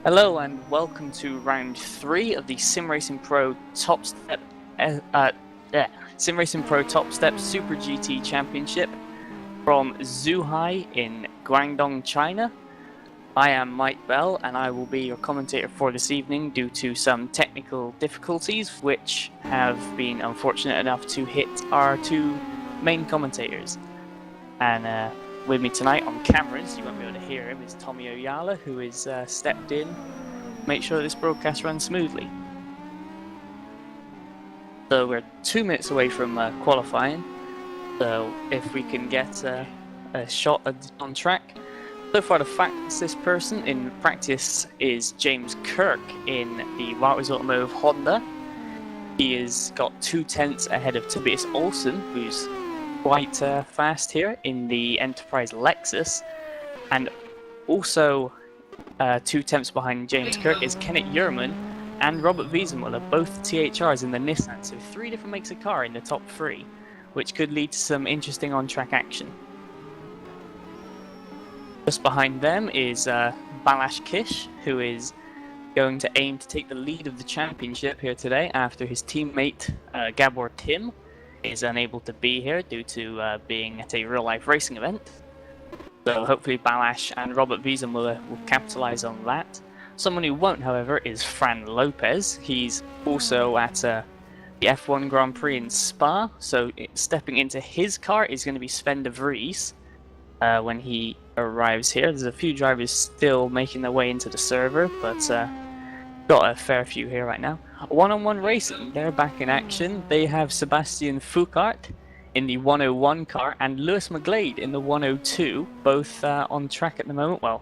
Hello and welcome to round 3 of the Sim Racing Pro Top Step Sim Racing Pro Top Step Super GT Championship from Zuhai in Guangdong, China. I am Mike Bell and I will be your commentator for this evening due to some technical difficulties which have been unfortunate enough to hit our two main commentators. And with me tonight on cameras, you won't be able to hear him, is Tommy Oyala, who is stepped in to make sure this broadcast runs smoothly. So we're 2 minutes away from qualifying, so if we can get a shot on track. So far the fastest person in practice is James Kirk in the Wild Wheels Automotive Honda. He has got 2/10 ahead of Tobias Olsen, who's quite fast here in the Enterprise Lexus, and also 2/10 behind James Kirk is Kenneth Yerman and Robert Wiesenmuller, both THRs in the Nissan, so 3 different makes of car in the top 3, which could lead to some interesting on-track action. Just behind them is Balash Kish, who is going to aim to take the lead of the championship here today after his teammate Gabor Tim is unable to be here due to being at a real-life racing event. So hopefully Balash and Robert Wiesenmuller will capitalize on that. Someone who won't, however, is Fran Lopez. He's also at the F1 Grand Prix in Spa, so stepping into his car is going to be Sven de Vries when he arrives here. There's a few drivers still making their way into the server, but got a fair few here right now. One-on-one racing, they're back in action. They have Sebastian Foucault in the 101 car and Lewis McGlade in the 102, both on track at the moment. Well,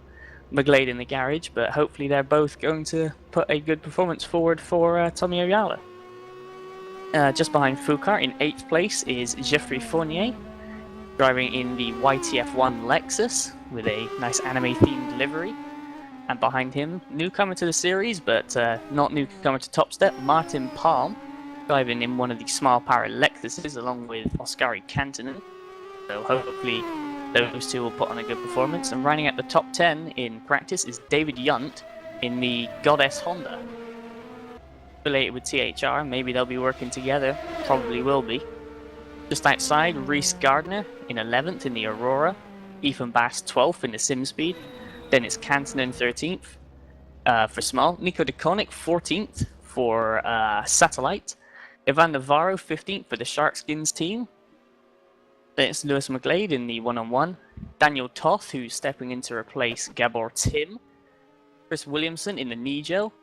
McGlade in the garage, but hopefully they're both going to put a good performance forward for Tommy Oyala. Just behind Foucault in 8th place is Geoffrey Fournier, driving in the YTF1 Lexus with a nice anime-themed livery. And behind him, newcomer to the series, but not newcomer to Top Step, Martin Palm, driving in one of the Smile Power Lexuses along with Oskari Kantanen. So hopefully those two will put on a good performance. And running at the top 10 in practice is David Yunt in the Goddess Honda. Related with THR, maybe they'll be working together, probably will be. Just outside, Reese Gardner in 11th in the Aurora, Ethan Bass 12th in the SimSpeed. Then it's Kantanen 13th for Small, Nico DeConic 14th for Satellite, Ivan Navarro 15th for the Sharkskins team. Then it's Lewis McGlade in the 1-on-1, Daniel Toth, who's stepping in to replace Gabor Tim, Chris Williamson in the Nigel,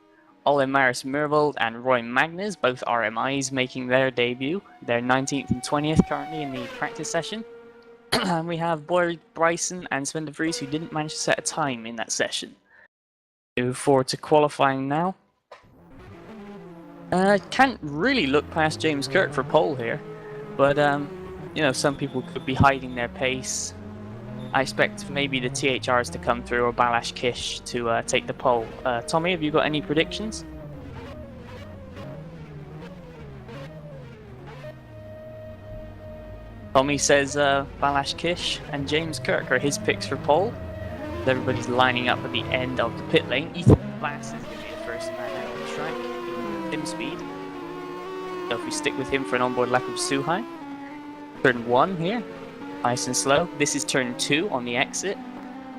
Ole Maris Mervold and Roy Magnus, both RMIs making their debut. They're 19th and 20th currently in the practice session. And we have Boyd Bryson and Sven de Vries, who didn't manage to set a time in that session. Move forward to qualifying now. Can't really look past James Kirk for pole here, but you know, some people could be hiding their pace. I expect maybe the THRs to come through or Balash Kish to take the pole. Tommy, have you got any predictions? Tommy says Balash Kish and James Kirk are his picks for pole. Everybody's lining up at the end of the pit lane. Ethan Bass is going to be the first man out on the track in speed. So if we stick with him for an onboard lap of Zuhai. Turn 1 here, nice and slow. This is turn 2 on the exit.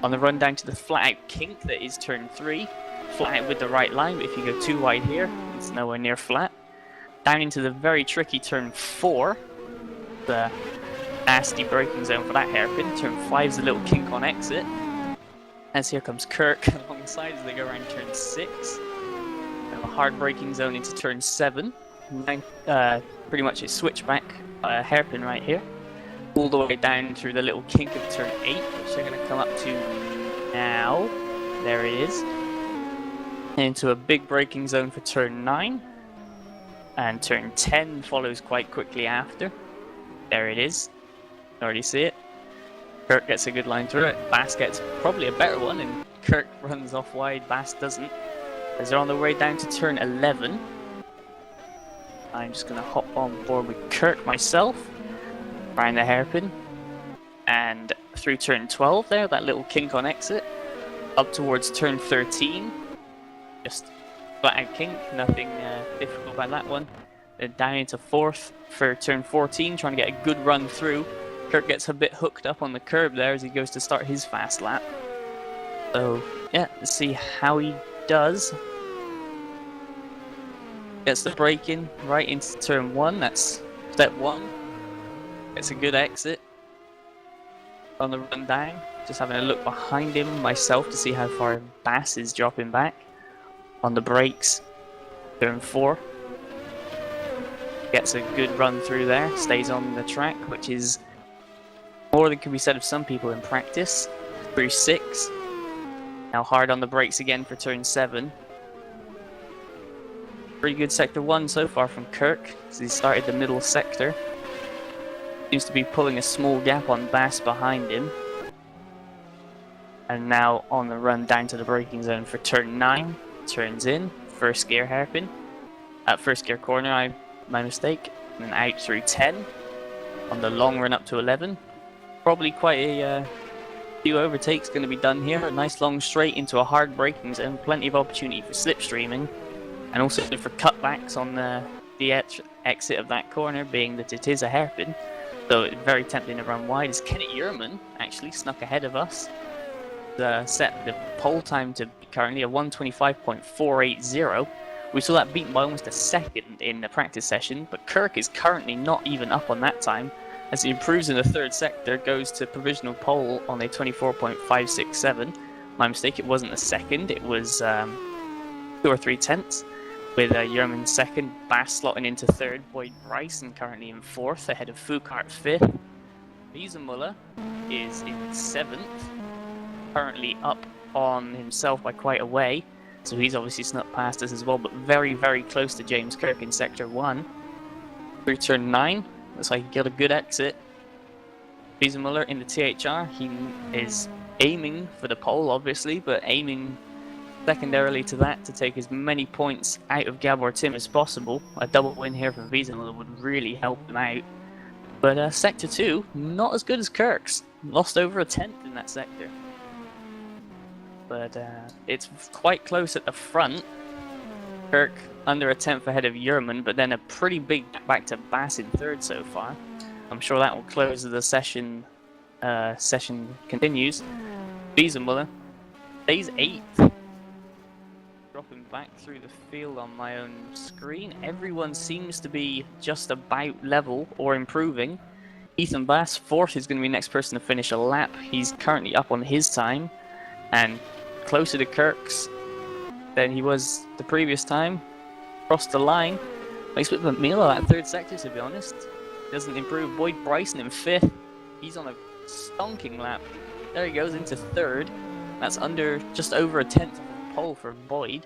On the run down to the flat out kink that is turn 3. Flat out with the right line, but if you go too wide here, it's nowhere near flat. Down into the very tricky turn 4. The nasty braking zone for that hairpin. Turn 5 is a little kink on exit. As here comes Kirk alongside as they go around turn 6. We have a hard braking zone into turn 7. Pretty much a switchback hairpin right here. All the way down through the little kink of turn 8, which they're going to come up to now. There it is. Into a big braking zone for turn 9. And turn 10 follows quite quickly after. There it is. Already see it. Kirk gets a good line through it. Bass gets probably a better one, and Kirk runs off wide. Bass doesn't. As they're on their way down to turn 11. I'm just going to hop on board with Kirk myself. Around the hairpin. And through turn 12 there, that little kink on exit. Up towards turn 13. just flat out kink, nothing difficult about that one. Down into 4th for turn 14, trying to get a good run through. Kirk gets a bit hooked up on the curb there as he goes to start his fast lap. So, yeah, let's see how he does. Gets the brake in right into turn 1, that's step 1. Gets a good exit on the run down. Just having a look behind him myself to see how far Bass is dropping back. On the brakes, turn 4. Gets a good run through there, stays on the track, which is more than can be said of some people in practice. Through 6. Now hard on the brakes again for turn 7. Pretty good sector 1 so far from Kirk, as he started the middle sector. Seems to be pulling a small gap on Bass behind him. And now on the run down to the braking zone for turn 9. Turns in, first gear hairpin. First gear corner, my mistake. And then out through 10. On the long run up to 11. Probably quite a few overtakes going to be done here. A nice long straight into a hard braking zone. Plenty of opportunity for slipstreaming. And also for cutbacks on the exit of that corner, being that it is a hairpin. So it's very tempting to run wide. As Kenneth Yerman actually snuck ahead of us. Set the pole time to currently a 125.480. We saw that beaten by almost a second in the practice session, but Kirk is currently not even up on that time, as he improves in the 3rd sector, goes to provisional pole on a 24.567. My mistake, it wasn't a second, it was 2 or 3 tenths, with Yerman 2nd, Bass slotting into 3rd, Boyd Bryson currently in 4th, ahead of Foucault 5th. Wiesemuller is in 7th, currently up on himself by quite a way, so he's obviously snuck past us as well, but very, very close to James Kirk in sector 1. Through turn 9, looks like he got a good exit. Wiesemuller in the THR, he is aiming for the pole obviously, but aiming secondarily to that to take as many points out of Gabor Tim as possible. A double win here from Wiesemuller would really help him out. But sector 2, not as good as Kirk's. Lost over a tenth in that sector. But it's quite close at the front. Kirk under a tenth ahead of Yerman, but then a pretty big back to Bass in 3rd so far. I'm sure that will close as the session continues. Wiesemuller stays 8th. Dropping back through the field on my own screen. Everyone seems to be just about level or improving. Ethan Bass, 4th, is going to be the next person to finish a lap. He's currently up on his time and closer to Kirk's than he was the previous time. Crossed the line. Makes a bit of a meal of that 3rd sector, to be honest. Doesn't improve. Boyd Bryson in 5th. He's on a stonking lap. There he goes into 3rd. That's under just over a tenth of a pole for Boyd.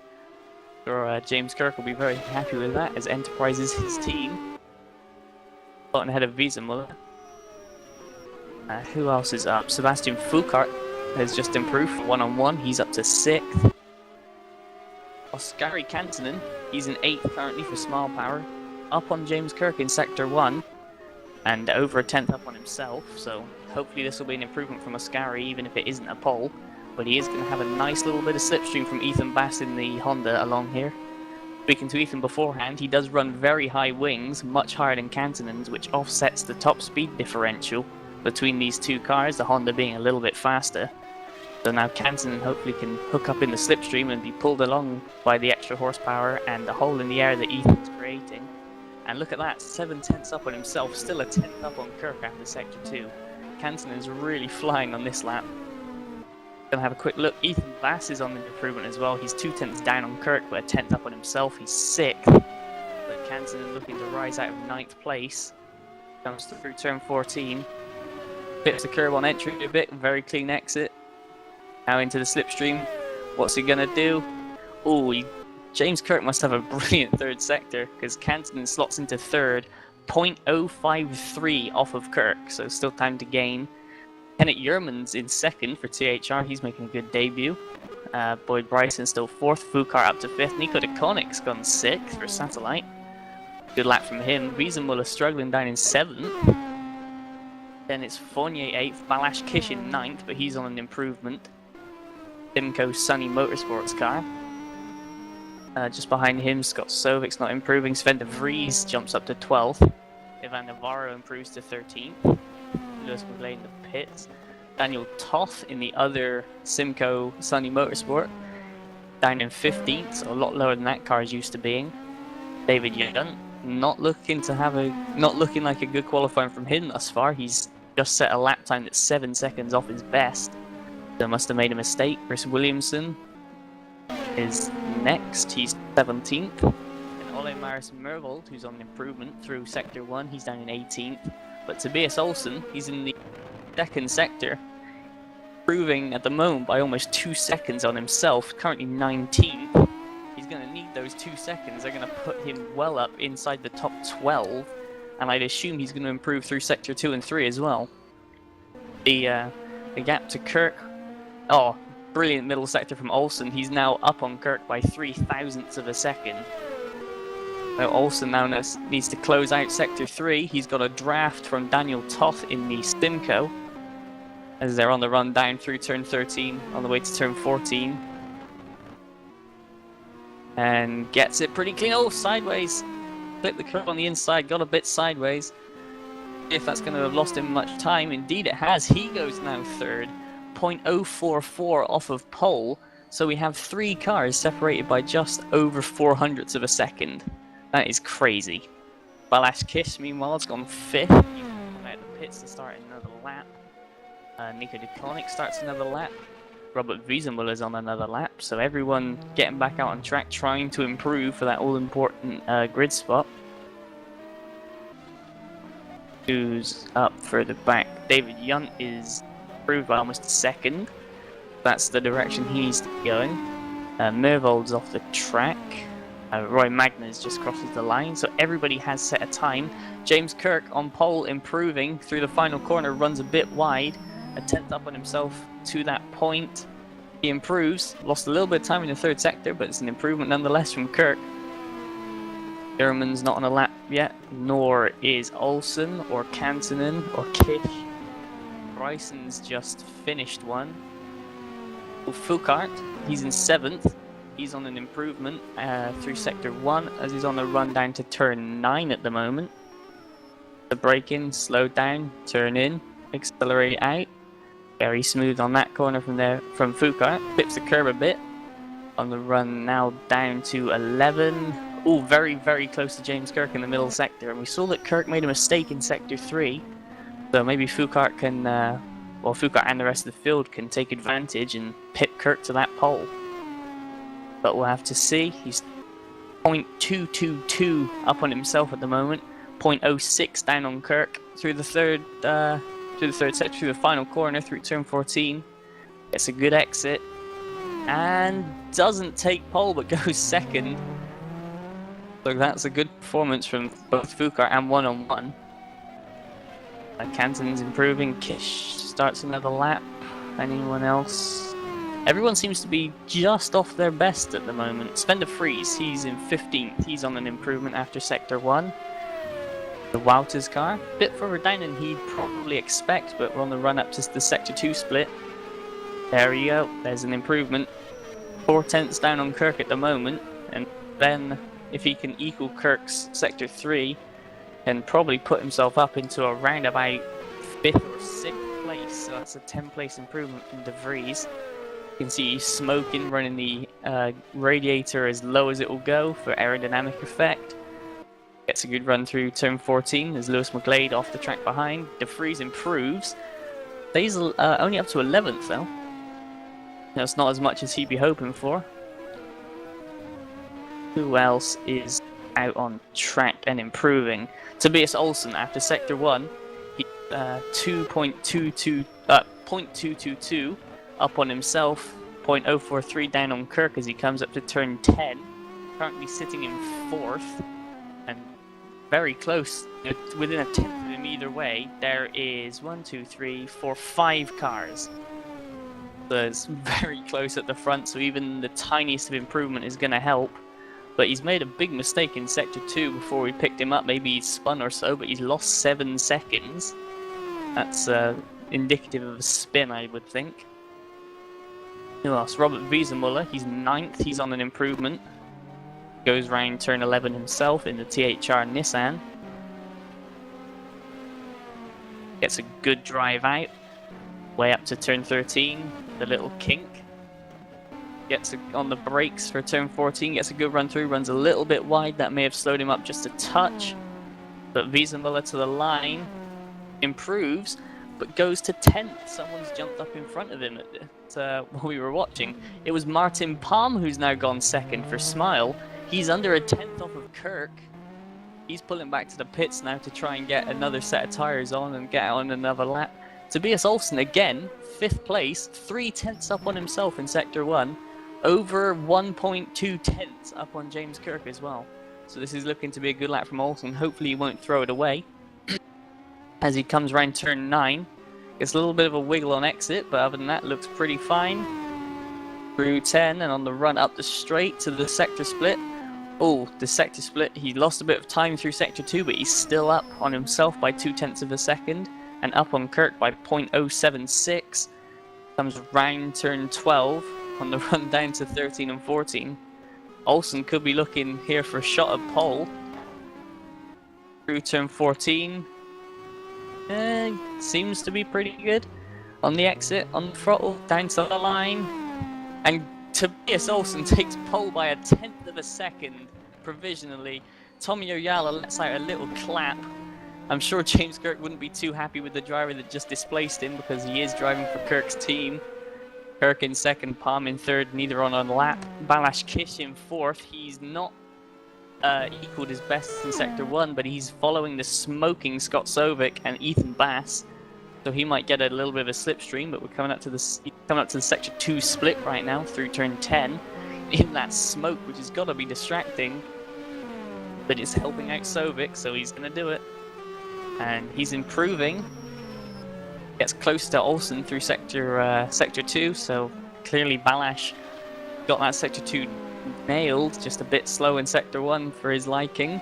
Sure, James Kirk will be very happy with that, as Enterprise is his team. Starting ahead of Wiesemuller. Who else is up? Sebastian Foucault has just improved for one-on-one. He's up to 6th. Oskari Kantanen, he's in 8th currently for Smile Power. Up on James Kirk in Sector 1. And over a tenth up on himself. So hopefully this will be an improvement from Oskari, even if it isn't a pole. But he is going to have a nice little bit of slipstream from Ethan Bass in the Honda along here. Speaking to Ethan beforehand, he does run very high wings, much higher than Kantanen's, which offsets the top speed differential between these two cars, the Honda being a little bit faster. So now Kantanen hopefully can hook up in the slipstream and be pulled along by the extra horsepower and the hole in the air that Ethan's creating. And look at that, 7 tenths up on himself, still a tenth up on Kirk after Sector 2. Kantanen's really flying on this lap. Gonna have a quick look. Ethan Bass is on the improvement as well. He's 2 tenths down on Kirk, but a tenth up on himself. He's 6th. But Kantanen looking to rise out of 9th place. Comes through turn 14. Flips the curb on entry a bit. Very clean exit. Now into the slipstream. What's he gonna do? Oh, James Kirk must have a brilliant 3rd sector, because Kantanen slots into 3rd. 0.053 off of Kirk, so still time to gain. Kenneth Yerman's in 2nd for THR, he's making a good debut. Boyd Bryson still 4th, Foucault up to 5th, Nico DeConnick's gone 6th for Satellite. Good lap from him. Wiesemuller struggling down in 7th. Then it's Fournier 8th, Balash Kish in 9th, but he's on an improvement. Simcoe Sunny Motorsports car. Just behind him, Scott Sovic's not improving. Sven de Vries jumps up to 12th. Ivan Navarro improves to 13th. Lewis McLean in the pits. Daniel Toth in the other Simco Sunny Motorsport down in 15th, so a lot lower than that car is used to being. David Young not looking like a good qualifying from him thus far. He's just set a lap time that's 7 seconds off his best, so must have made a mistake. Chris Williamson is next, he's 17th. And Ole Maris Mervold, who's on an improvement through sector 1, he's down in 18th. But Tobias Olsen, he's in the second sector, improving at the moment by almost 2 seconds on himself, currently 19th. He's going to need those 2 seconds. They're going to put him well up inside the top 12, and I'd assume he's going to improve through sector 2 and 3 as well. The gap to Kirk, oh, brilliant middle sector from Olsen. He's now up on Kirk by 0.003 of a second. So Olsen now needs to close out sector 3. He's got a draft from Daniel Toth in the Simco as they're on the run down through turn 13 on the way to turn 14. And gets it pretty clean. Oh, sideways. Flipped the curve on the inside, got a bit sideways. If that's going to have lost him much time, indeed it has. He goes now third, 0.044 off of pole. So we have 3 cars separated by just over 0.04 of a second. That is crazy. Balazs Kiss, meanwhile, has gone 5th. He's come out of the pits to start another lap. Nico Deconic starts another lap. Robert Wiesenmuller's on another lap. So everyone getting back out on track, trying to improve for that all-important grid spot. Who's up further back? David Yunt is improved by almost a second. That's the direction he needs to be going. Mervold's off the track. Roy Magnus just crosses the line, so everybody has set a time. James Kirk on pole, improving through the final corner, runs a bit wide, a 10th up on himself to that point. He improves, lost a little bit of time in the third sector, but it's an improvement nonetheless from Kirk. German's not on a lap yet, nor is Olsen or Kantonen or Kish. Bryson's just finished one. Foucault, he's in 7th. He's on an improvement through sector 1 as he's on a run down to turn 9 at the moment. The brake in, slow down, turn in, accelerate out. Very smooth on that corner from Foucault. Pips the curb a bit. On the run now down to 11. Oh, very, very close to James Kirk in the middle sector. And we saw that Kirk made a mistake in sector 3. So maybe Foucault can, Foucault and the rest of the field can take advantage and pip Kirk to that pole. But we'll have to see. He's 0.222 up on himself at the moment. 0.06 down on Kirk through the third sector, through the final corner, through turn 14. Gets a good exit and doesn't take pole but goes second. So that's a good performance from both Foucault and one-on-one. Canton's improving. Kish starts another lap. Anyone else? Everyone seems to be just off their best at the moment. Sven de Vries, he's in 15th. He's on an improvement after sector 1. The Wouters car, a bit further down than he'd probably expect, but we're on the run up to the sector 2 split. There you go, there's an improvement. 0.4 down on Kirk at the moment, and then if he can equal Kirk's sector 3, can probably put himself up into a roundabout 5th or 6th place. So that's a 10 place improvement from de Vries. You can see he's smoking, running the radiator as low as it will go for aerodynamic effect. Gets a good run through turn 14 as Lewis McGlade off the track behind. De Vries improves. Stays only up to 11th though. That's not as much as he'd be hoping for. Who else is out on track and improving? Tobias Olsen after sector 1. He's 0.222 up on himself, 0.043 down on Kirk as he comes up to turn 10. Currently sitting in 4th and very close, within a 10th of him either way. There is 5 cars. So it's very close at the front, so even the tiniest of improvement is going to help. But he's made a big mistake in sector 2 before we picked him up. Maybe he's spun or so, but he's lost 7 seconds. That's indicative of a spin, I would think. Who else? Robert Wiesenmuller, he's 9th, he's on an improvement. Goes round turn 11 himself in the THR Nissan. Gets a good drive out. Way up to turn 13, the little kink. Gets on the brakes for turn 14, gets a good run through, runs a little bit wide. That may have slowed him up just a touch. But Wiesenmuller to the line, improves, but goes to 10th. Someone's jumped up in front of him while we were watching. It was Martin Palm who's now gone second for Smile. He's under a 10th off of Kirk. He's pulling back to the pits now to try and get another set of tyres on and get on another lap. Tobias Olsen again, 5th place, 3 tenths up on himself in Sector 1, over 1.2 tenths up on James Kirk as well. So this is looking to be a good lap from Olsen. Hopefully he won't throw it away. As he comes around turn 9, gets a little bit of a wiggle on exit, but other than that, looks pretty fine. Through 10, and on the run up the straight to the sector split. Oh, the sector split, he lost a bit of time through sector 2, but he's still up on himself by 2 tenths of a second, and up on Kirk by 0.076. Comes round turn 12, on the run down to 13 and 14. Olsen could be looking here for a shot at pole. Through turn 14. Seems to be pretty good. On the exit, on the throttle, down to the line. And Tobias Olsen takes pole by a 10th of a second, provisionally. Tommy Oyala lets out a little clap. I'm sure James Kirk wouldn't be too happy with the driver that just displaced him, because he is driving for Kirk's team. Kirk in second, Palm in third, neither on a lap. Balázs Kiss in fourth. He's not equaled his best in Sector 1, but he's following the smoking Scott Sovic and Ethan Bass. So he might get a little bit of a slipstream, but we're coming up to the Sector 2 split right now through turn 10. In that smoke, which has got to be distracting. But it's helping out Sovic, so he's going to do it. And he's improving. Gets close to Olsen through Sector 2, so clearly Balázs got that Sector 2 nailed, just a bit slow in Sector 1 for his liking.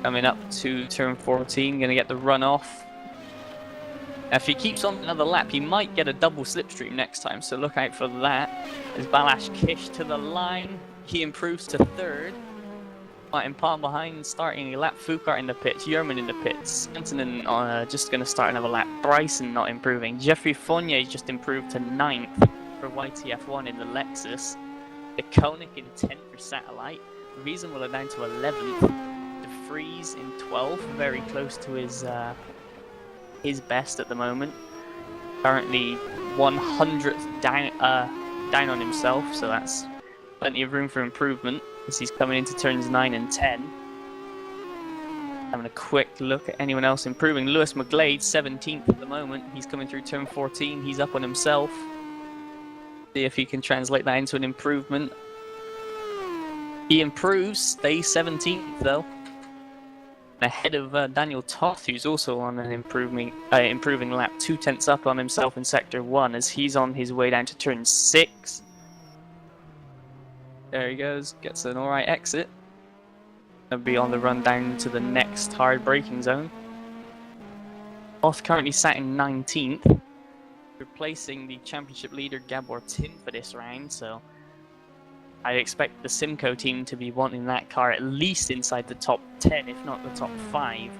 Coming up to turn 14, going to get the run off. If he keeps on another lap, he might get a double slipstream next time, so look out for that. There's Balázs Kish to the line, he improves to third. Martin Palm behind, starting a lap. Foucault in the pits, Yerman in the pits. Antonin just going to start another lap. Bryson not improving. Jeffrey Fournier just improved to 9th for YTF1 in the Lexus. The Koenig in 10th for Satellite. Wiesenmuller down to 11th. De Vries in 12th, very close to his best at the moment. Currently 100th down on himself, so that's plenty of room for improvement as he's coming into turns 9 and 10. Having a quick look at anyone else improving. Lewis McGlade, 17th at the moment. He's coming through turn 14. He's up on himself. See if he can translate that into an improvement. He improves, stays 17th though. Ahead of Daniel Toth, who's also on an improving lap. 2 tenths up on himself in Sector 1 as he's on his way down to turn 6. There he goes, gets an alright exit. He'll be on the run down to the next hard braking zone. Toth currently sat in 19th, replacing the championship leader Gabor Tim for this round, so I expect the Simco team to be wanting that car at least inside the top 10, if not the top 5,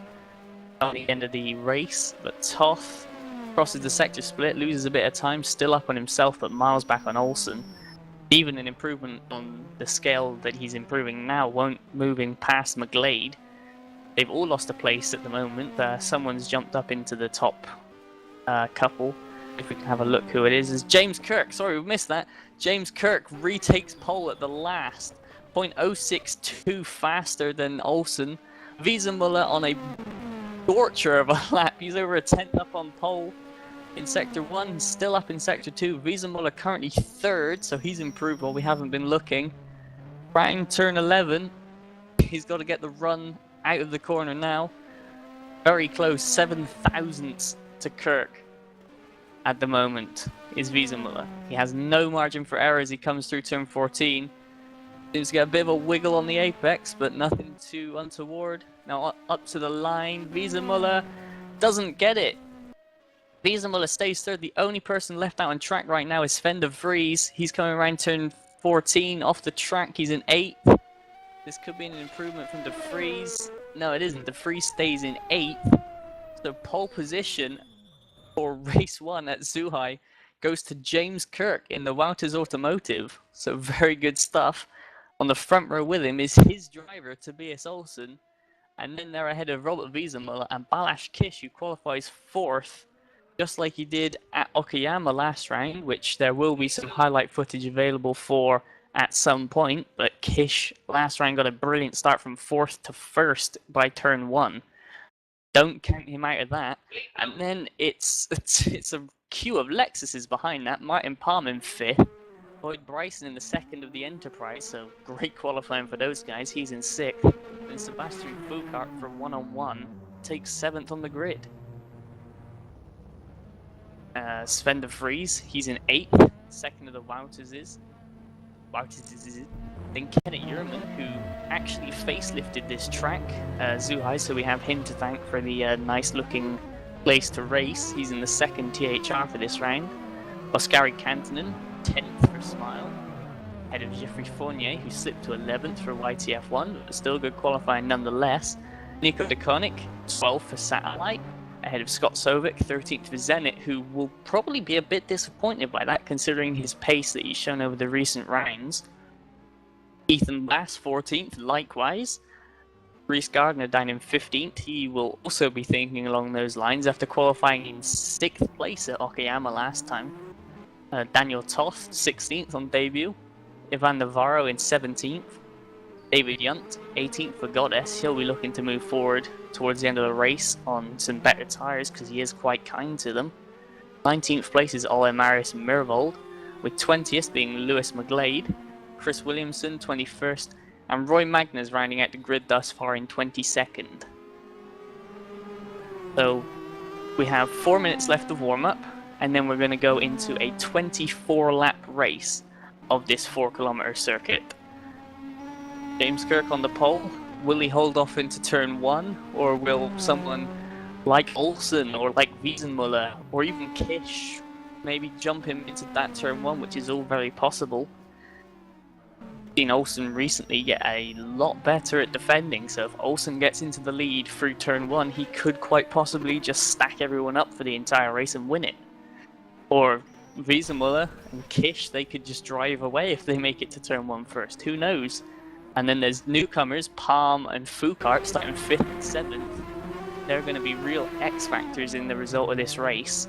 at the end of the race. But Toth crosses the sector split, loses a bit of time, still up on himself, but miles back on Olsen. Even an improvement on the scale that he's improving now won't moving past McGlade. They've all lost a place at the moment. Someone's jumped up into the top couple. If we can have a look who it is James Kirk. Sorry, we missed that. James Kirk retakes pole at the last. 0.062 faster than Olsen. Wiesenmuller on a torture of a lap. He's over a 10th up on pole in Sector 1. Still up in Sector 2. Wiesenmuller currently 3rd, so he's improved while we haven't been looking. Round turn 11. He's got to get the run out of the corner now. Very close, 7 thousandths to Kirk. At the moment is Wiesenmuller. He has no margin for error as he comes through turn 14. Seems to get a bit of a wiggle on the apex, but nothing too untoward. Now up to the line, Wiesenmuller doesn't get it. Wiesenmuller stays third. The only person left out on track right now is Sven de Vries. He's coming around turn 14 off the track. He's in 8th. This could be an improvement from De Vries. No, it isn't. De Vries stays in 8th. So pole position for race 1 at Zuhai goes to James Kirk in the Wouters Automotive. So very good stuff. On the front row with him is his driver, Tobias Olsen. And then they're ahead of Robert Wiesemuller and Balázs Kiss, who qualifies 4th, just like he did at Okayama last round, which there will be some highlight footage available for at some point. But Kish last round got a brilliant start from 4th to 1st by turn 1. Don't count him out of that. And then it's a queue of Lexuses behind that. Martin Palm in 5th. Boyd Bryson in the 2nd of the Enterprise, so great qualifying for those guys. He's in 6th. And Sebastian Foucault for one-on-one takes 7th on the grid. Sven de Vries, he's in 8th. 2nd of the Wouters is. Then Kenneth Yerman, who actually facelifted this track, Zuhai, so we have him to thank for the nice looking place to race. He's in the 2nd THR for this round. Oskari Kantonen, 10th for Smile, ahead of Geoffrey Fournier, who slipped to 11th for YTF1, but still good qualifying nonetheless. Nico de Konik, 12th for Satellite, ahead of Scott Sovic, 13th for Zenit, who will probably be a bit disappointed by that, considering his pace that he's shown over the recent rounds. Ethan Bass, 14th, likewise. Reese Gardner down in 15th. He will also be thinking along those lines after qualifying in 6th place at Okayama last time. Daniel Toth, 16th on debut. Ivan Navarro in 17th. David Yunt, 18th for Goddess. He'll be looking to move forward towards the end of the race on some better tyres because he is quite kind to them. 19th place is Ole Marius Mirvold, with 20th being Lewis McGlade. Chris Williamson, 21st, and Roy Magnus rounding out the grid thus far in 22nd. So we have 4 minutes left of warm-up, and then we're going to go into a 24-lap race of this 4-kilometer circuit. James Kirk on the pole. Will he hold off into turn 1, or will someone like Olsen or like Wiesenmuller or even Kish maybe jump him into that turn 1, which is all very possible. Seen Olsen recently get a lot better at defending, so if Olsen gets into the lead through turn 1, he could quite possibly just stack everyone up for the entire race and win it. Or Wiesemuller and Kish, they could just drive away if they make it to turn 1 first, who knows? And then there's newcomers, Palm and Foucault starting 5th and 7th. They're going to be real X-factors in the result of this race.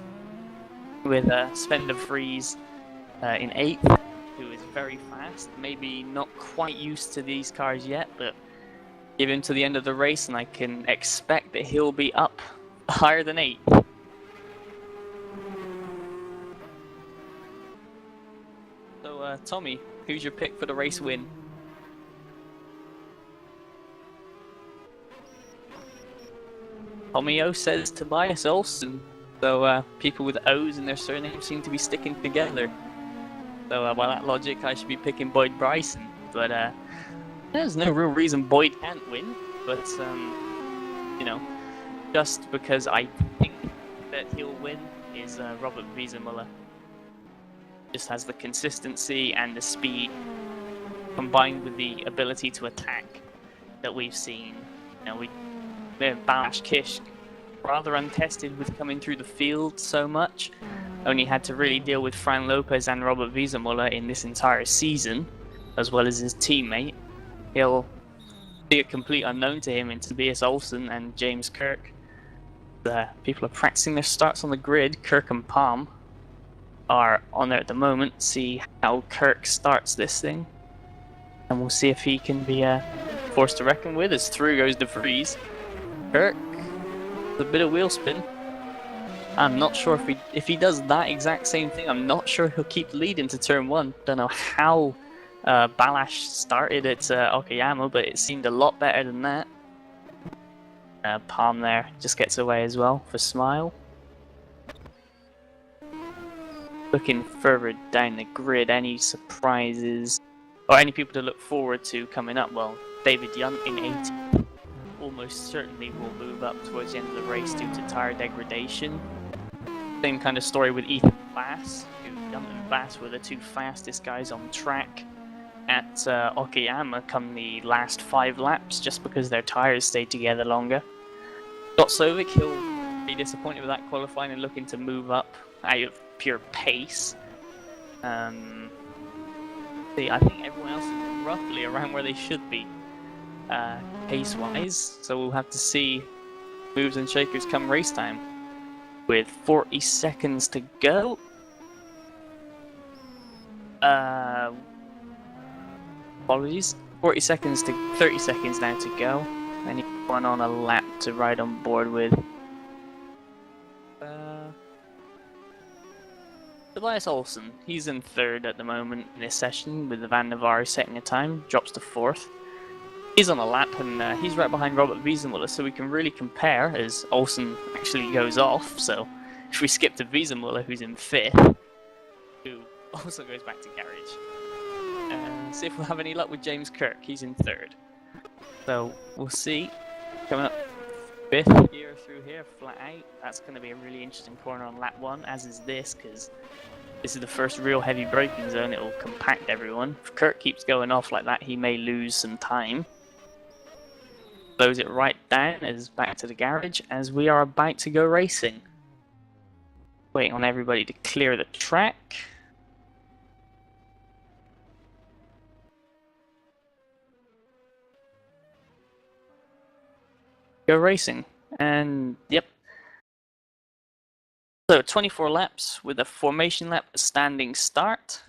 With Sven de Vries in 8th, who is very fast. Maybe not quite used to these cars yet, but give him to the end of the race and I can expect that he'll be up higher than 8th. So Tommy, who's your pick for the race win? Tommy O says Tobias Olsen, so people with O's in their surnames seem to be sticking together. So by that logic, I should be picking Boyd Bryson, but there's no real reason Boyd can't win. But you know, just because I think that he'll win is Robert Wiesemuller. Just has the consistency and the speed combined with the ability to attack that we've seen. You know, Balázs Kish, rather untested with coming through the field so much. Only had to really deal with Fran Lopez and Robert Wiesemuller in this entire season, as well as his teammate. He'll be a complete unknown to him in Tobias Olsen and James Kirk. People are practicing their starts on the grid. Kirk and Palm are on there at the moment. See how Kirk starts this thing. And we'll see if he can be a force to reckon with as through goes De Vries. Kirk, a bit of wheel spin. I'm not sure if he does that exact same thing. I'm not sure he'll keep leading to turn 1. Don't know how Balázs started at Okayama, but it seemed a lot better than that. Palm there just gets away as well for Smile. Looking further down the grid, any surprises or any people to look forward to coming up? Well, David Yunt in 18th almost certainly will move up towards the end of the race due to tire degradation. Same kind of story with Ethan Bass, who Yunt and Bass were the two fastest guys on track at Okayama come the last 5 laps just because their tyres stayed together longer. Dotsovic, he'll be disappointed with that qualifying and looking to move up out of pure pace. See, I think everyone else is roughly around where they should be pace-wise, so we'll have to see moves and shakers come race time. With 40 seconds to go. Apologies. 40 seconds to 30 seconds now to go. Anyone on a lap to ride on board with? Tobias Olsen. He's in 3rd at the moment in this session, with the Van Navarre setting a time. Drops to 4th. He's on a lap, and he's right behind Robert Wiesenmuller, so we can really compare as Olsen actually goes off. So if we skip to Wiesenmuller, who's in 5th, who also goes back to garage. See if we'll have any luck with James Kirk. He's in 3rd. So we'll see. Coming up 5th here through here, flat out. That's going to be a really interesting corner on lap 1, as is this, because this is the first real heavy braking zone. It will compact everyone. If Kirk keeps going off like that, he may lose some time. Slows it right down as back to the garage as we are about to go racing. Waiting on everybody to clear the track. Go racing. And yep. So 24 laps with a formation lap, a standing start.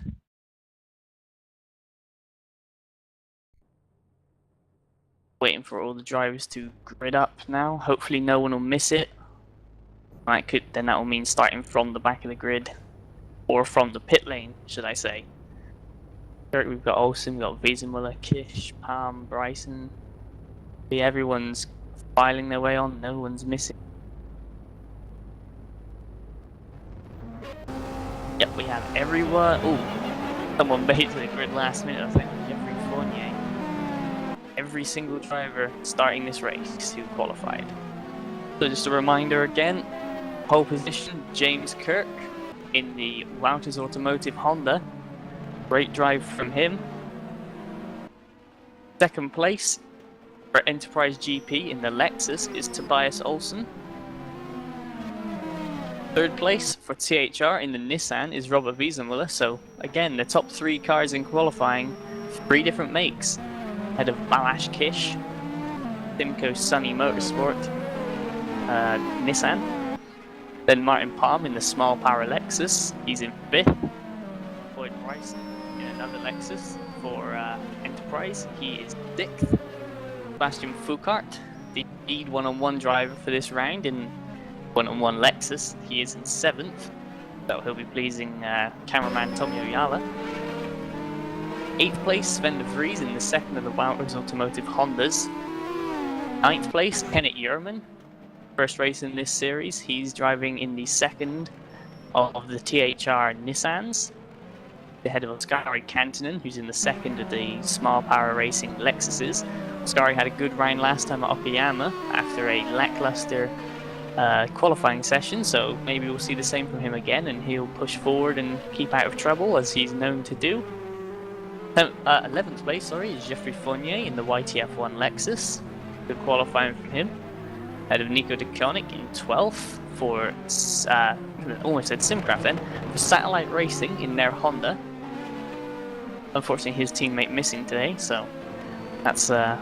Waiting for all the drivers to grid up now. Hopefully no one will miss it. Then that will mean starting from the back of the grid, or from the pit lane, should I say. We've got Olsen, we've got Wiesenmuller, Kish, Palm, Bryson. See, everyone's filing their way on, no one's missing. Yep, we have everyone. Ooh, someone made it to the grid last minute, I think, Jeffrey Fournier. Every single driver starting this race who qualified. So just a reminder again, pole position, James Kirk in the Wouters Automotive Honda. Great drive from him. 2nd place for Enterprise GP in the Lexus is Tobias Olsen. 3rd place for THR in the Nissan is Robert Wiesenmuller. So again, the top 3 cars in qualifying, 3 different makes. Ahead of Balázs Kiss, Simco Sunny Motorsport, Nissan. Then Martin Palm in the small power Lexus, he's in 5th. Lloyd Bryson in another Lexus for Enterprise, he is 6th. Sebastian Foucault, the lead one-on-one driver for this round in one-on-one Lexus, he is in 7th. So he'll be pleasing cameraman Tommy Oyala. 8th place, Sven de Vries in the 2nd of the Wouters Automotive Hondas. 9th place, Kenneth Yerman. First race in this series. He's driving in the 2nd of the THR Nissans. Ahead of Oskari Kantonen, who's in the 2nd of the small power racing Lexuses. Oskari had a good round last time at Okayama after a lackluster qualifying session, so maybe we'll see the same from him again, and he'll push forward and keep out of trouble as he's known to do. 11th place, is Jeffrey Fournier in the YTF1 Lexus. Good qualifying from him. Ahead of Nico de Koning in 12th for, almost said Simcraft then, for Satellite Racing in their Honda. Unfortunately, his teammate missing today, so that's going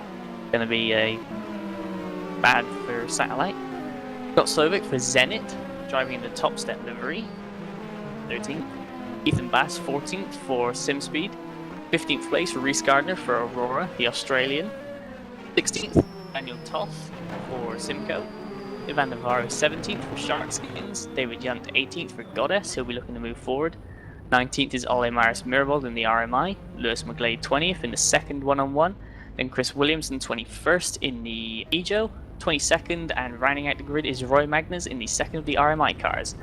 to be a bad for Satellite. Got Slovic for Zenit, driving in the Top Step livery, 13th. Ethan Bass, 14th for SimSpeed. 15th place for Rhys Gardner for Aurora, the Australian. 16th, Daniel Toth for Simco. Ivan Navarro 17th for Sharkskins. David Yunt 18th for Goddess, he'll be looking to move forward. 19th is Ole Maris Mirbold in the RMI. Lewis McGlade 20th in the 2nd one-on-one. Then Chris Williamson 21st in the Ejo. 22nd, and rounding out the grid is Roy Magnus in the 2nd of the RMI cars.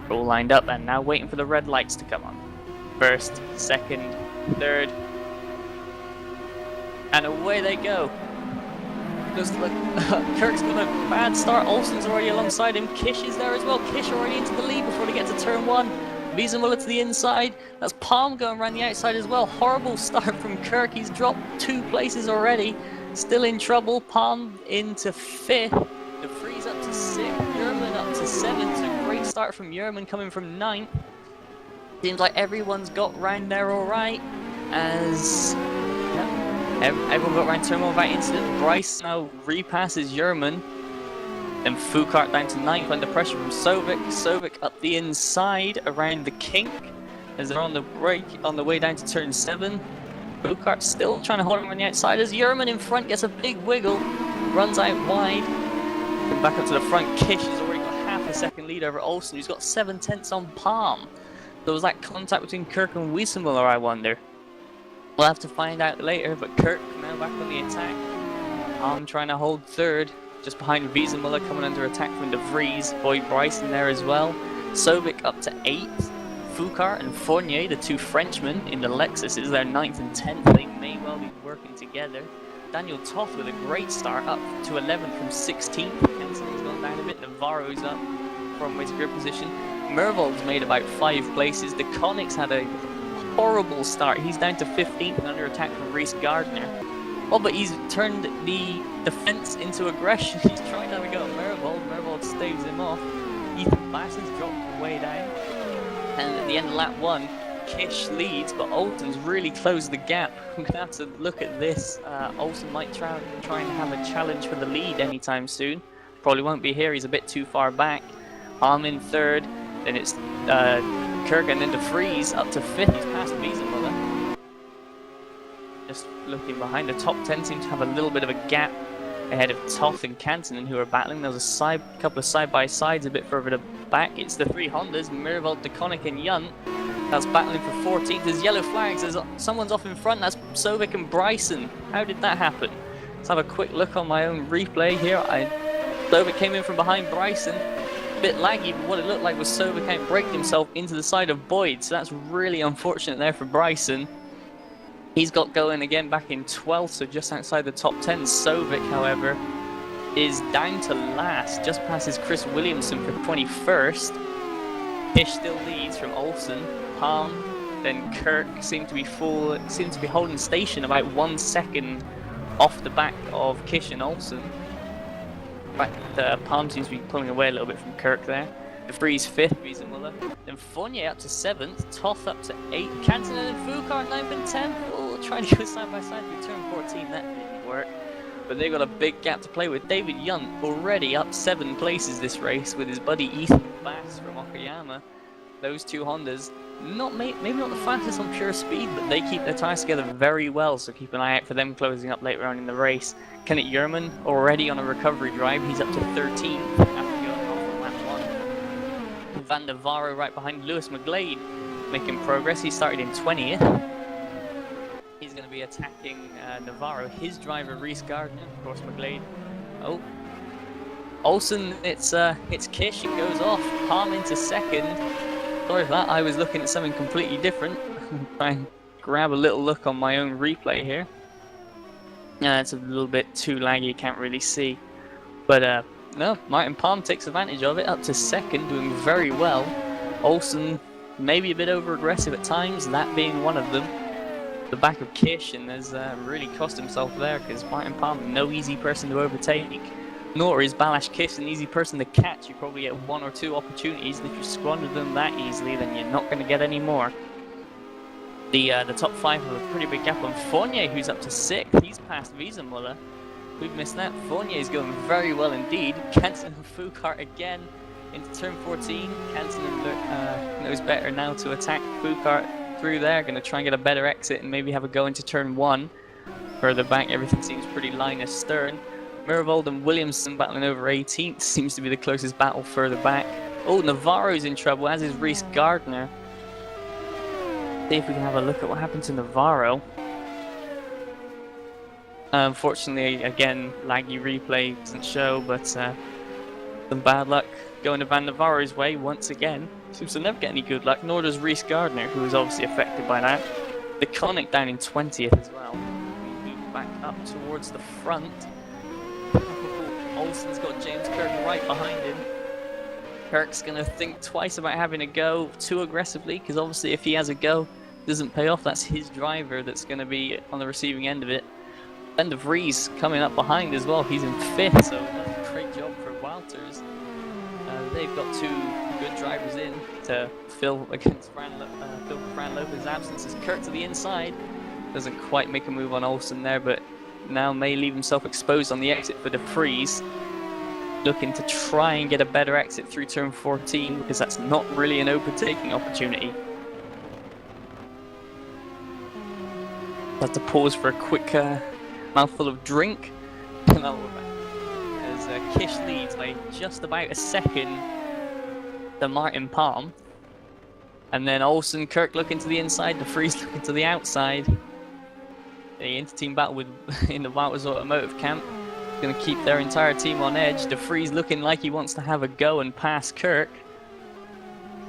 We're all lined up and now waiting for the red lights to come on. 1st, 2nd, 3rd, and away they go. Just look, Kirk's got a bad start. Olsen's already alongside him. Kish is there as well. Kish already into the lead before they get to turn 1. Wiesenmuller to the inside. That's Palm going around the outside as well. Horrible start from Kirk. He's dropped 2 places already. Still in trouble. Palm into 5th. De Vries up to 6th. Yerman up to 7th. So great start from Yerman coming from 9th. Seems like everyone's got round there alright. As everyone got round turn 1 without incident. Bryce now repasses Yerman. Then Foucault down to 9th under pressure from Sovic. Sovic up the inside around the kink as they're on the break on the way down to turn 7. Foucault still trying to hold him on the outside as Yerman in front gets a big wiggle, runs out wide. And back up to the front. Kish has already got half a second lead over Olsen, who's got 7/10 on Palm. So was that contact between Kirk and Wiesenmuller, I wonder? We'll have to find out later, but Kirk now back on the attack. Palm trying to hold 3rd. Just behind Wiesenmuller coming under attack from De Vries. Boyd Bryson there as well. Sovic up to 8th. Foucault and Fournier, the 2 Frenchmen in the Lexuses, they're 9th and 10th. They may well be working together. Daniel Toth with a great start, up to 11th from 16th. Kensington's gone down a bit. Navarro's up from his grid position. Mervold's made about 5 places. The Conics had a horrible start. He's down to 15th and under attack from Reese Gardner. Oh, but he's turned the defense into aggression. He's trying to have a go at Mervold. Mervold staves him off. Ethan Bass has dropped way down. And at the end of lap 1, Kish leads, but Olsen's really closed the gap. I'm going to have to look at this. Olsen might try and have a challenge for the lead anytime soon. Probably won't be here. He's a bit too far back. Palm in 3rd. Then it's Kirk and then De Vries up to 5th. He's past Wiesenmuller. Just looking behind, the top 10 seem to have a little bit of a gap ahead of Toth and Kantonen, who are battling. There was a couple of side-by-sides a bit further back. It's the 3 Hondas, Mirvold, DeConnick and Yunt. That's battling for 14th. There's yellow flags. There's someone's off in front. That's Sovic and Bryson. How did that happen? Let's have a quick look on my own replay here. Sovic came in from behind Bryson. A bit laggy, but what it looked like was Sovic out-braked himself into the side of Boyd. So that's really unfortunate there for Bryson. He's got going again back in 12th, so just outside the top 10. Sovic, however, is down to last, just passes Chris Williamson for 21st. Kish still leads from Olsen. Palm, then Kirk seem to be holding station about 1 second off the back of Kish and Olsen. In fact, Palm seems to be pulling away a little bit from Kirk there. De Vries 5th, Wiesenmuller. Then Fournier up to 7th, Toth up to 8th, Kantonen and Foucault 9th and 10th. Oh, trying to go side by side through turn 14, that didn't work. But they've got a big gap to play with. David Yunt already up 7 places this race with his buddy Ethan Bass from Okayama. Those 2 Hondas, maybe not the fastest on pure speed, but they keep their tyres together very well, so keep an eye out for them closing up later on in the race. Kenneth Yerman already on a recovery drive, he's up to 13th after going off on lap 1. Van der Varo right behind Lewis McGlade making progress. He started in 20th. He's going to be attacking Navarro. His driver, Reese Gardner, of course, McGlade. Oh, Olsen, it's Kish. It goes off. Palm into 2nd. Sorry for that. I was looking at something completely different. Try and grab a little look on my own replay here. It's a little bit too laggy. Can't really see. But no, Martin Palm takes advantage of it. Up to 2nd, doing very well. Olsen maybe a bit over aggressive at times. That being one of them. The back of Kish, and has really cost himself there because Martin Palm, no easy person to overtake, nor is Balash Kish an easy person to catch. You probably get 1 or 2 opportunities, and if you squander them that easily, then you're not going to get any more. The top 5 have a pretty big gap on Fournier, who's up to 6th. He's past Wiesenmuller. We've missed that. Fournier is going very well indeed. Kantonen and Foucault again into turn 14. Kantonen knows better now to attack Foucault through there. Going to try and get a better exit and maybe have a go into turn 1. Further back, everything seems pretty line astern. Miravold and Williamson battling over 18th. Seems to be the closest battle further back. Oh, Navarro's in trouble, as is Reese Gardner. See if we can have a look at what happened to Navarro. Unfortunately, again, laggy replay doesn't show, but some bad luck going to Van Navarro's way once again. Seems to never get any good luck, nor does Reese Gardner, who is obviously affected by that. The Conic down in 20th as well. We move back up towards the front. Olsen's got James Kirk right behind him. Kirk's going to think twice about having a go too aggressively, because obviously if he has a go, it doesn't pay off, that's his driver that's going to be on the receiving end of it. And De Vries coming up behind as well, he's in 5th, so another great job for Wouters. They've got 2 good drivers in to fill against Fran Lopez's absence. As Kirk to the inside, doesn't quite make a move on Olsen there, but now may leave himself exposed on the exit for De Vries. Looking to try and get a better exit through turn 14, because that's not really an overtaking opportunity. Have to pause for a quick mouthful of drink. As Kish leads by just about a second to Martin Palm. And then Olsen, Kirk looking to the inside, De Vries looking to the outside. The inter-team battle in the Wouters Automotive camp. Going to keep their entire team on edge. De Vries looking like he wants to have a go and pass Kirk.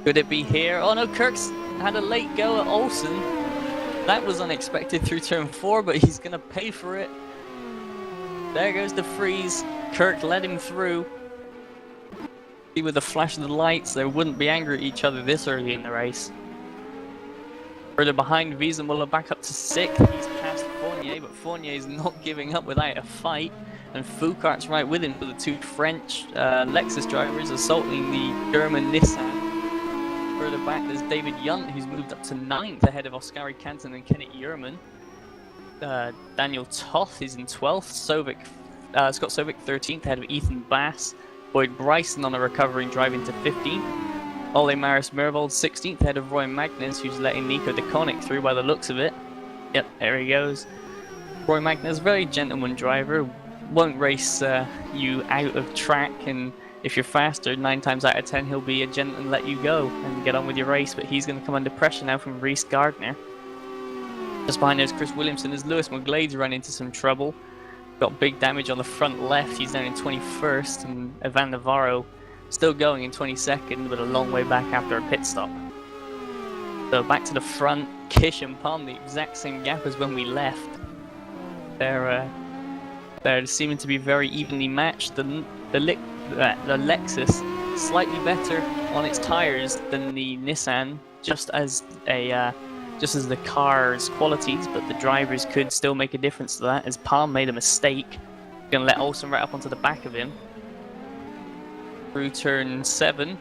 Could it be here? Oh no, Kirk's had a late go at Olsen. That was unexpected through turn 4, but he's going to pay for it. There goes De Vries. Kirk led him through. See, with the flash of the lights, they wouldn't be angry at each other this early in the race. Further behind, Wiesenmuller back up to 6th. He's past Fournier, but Fournier's not giving up without a fight. And Foucault's right with him for the 2 French Lexus drivers assaulting the German Nissan. Further back, there's David Yunt, who's moved up to 9th ahead of Oskari Canton and Kenneth Yerman. Daniel Toth is in 12th. Scott Sovic 13th ahead of Ethan Bass. Boyd Bryson on a recovering drive into 15th. Ole Maris Mervold 16th ahead of Roy Magnus, who's letting Nico DeConnick through by the looks of it. Yep, there he goes. Roy Magnus, very gentleman driver. Won't race you out of track, and if you're faster, 9 times out of 10 he'll be a gent and let you go and get on with your race, but he's going to come under pressure now from Reese Gardner. Just behind there's Chris Williamson as Lewis McGlade's run into some trouble. Got big damage on the front left, he's down in 21st, and Ivan Navarro still going in 22nd, but a long way back after a pit stop. So back to the front, Kish and Palm, the exact same gap as when we left. They're seeming to be very evenly matched. The Lexus slightly better on its tires than the Nissan, just as the car's qualities, but the drivers could still make a difference to that, as Palm made a mistake. Gonna let Olsen right up onto the back of him. Through turn 7.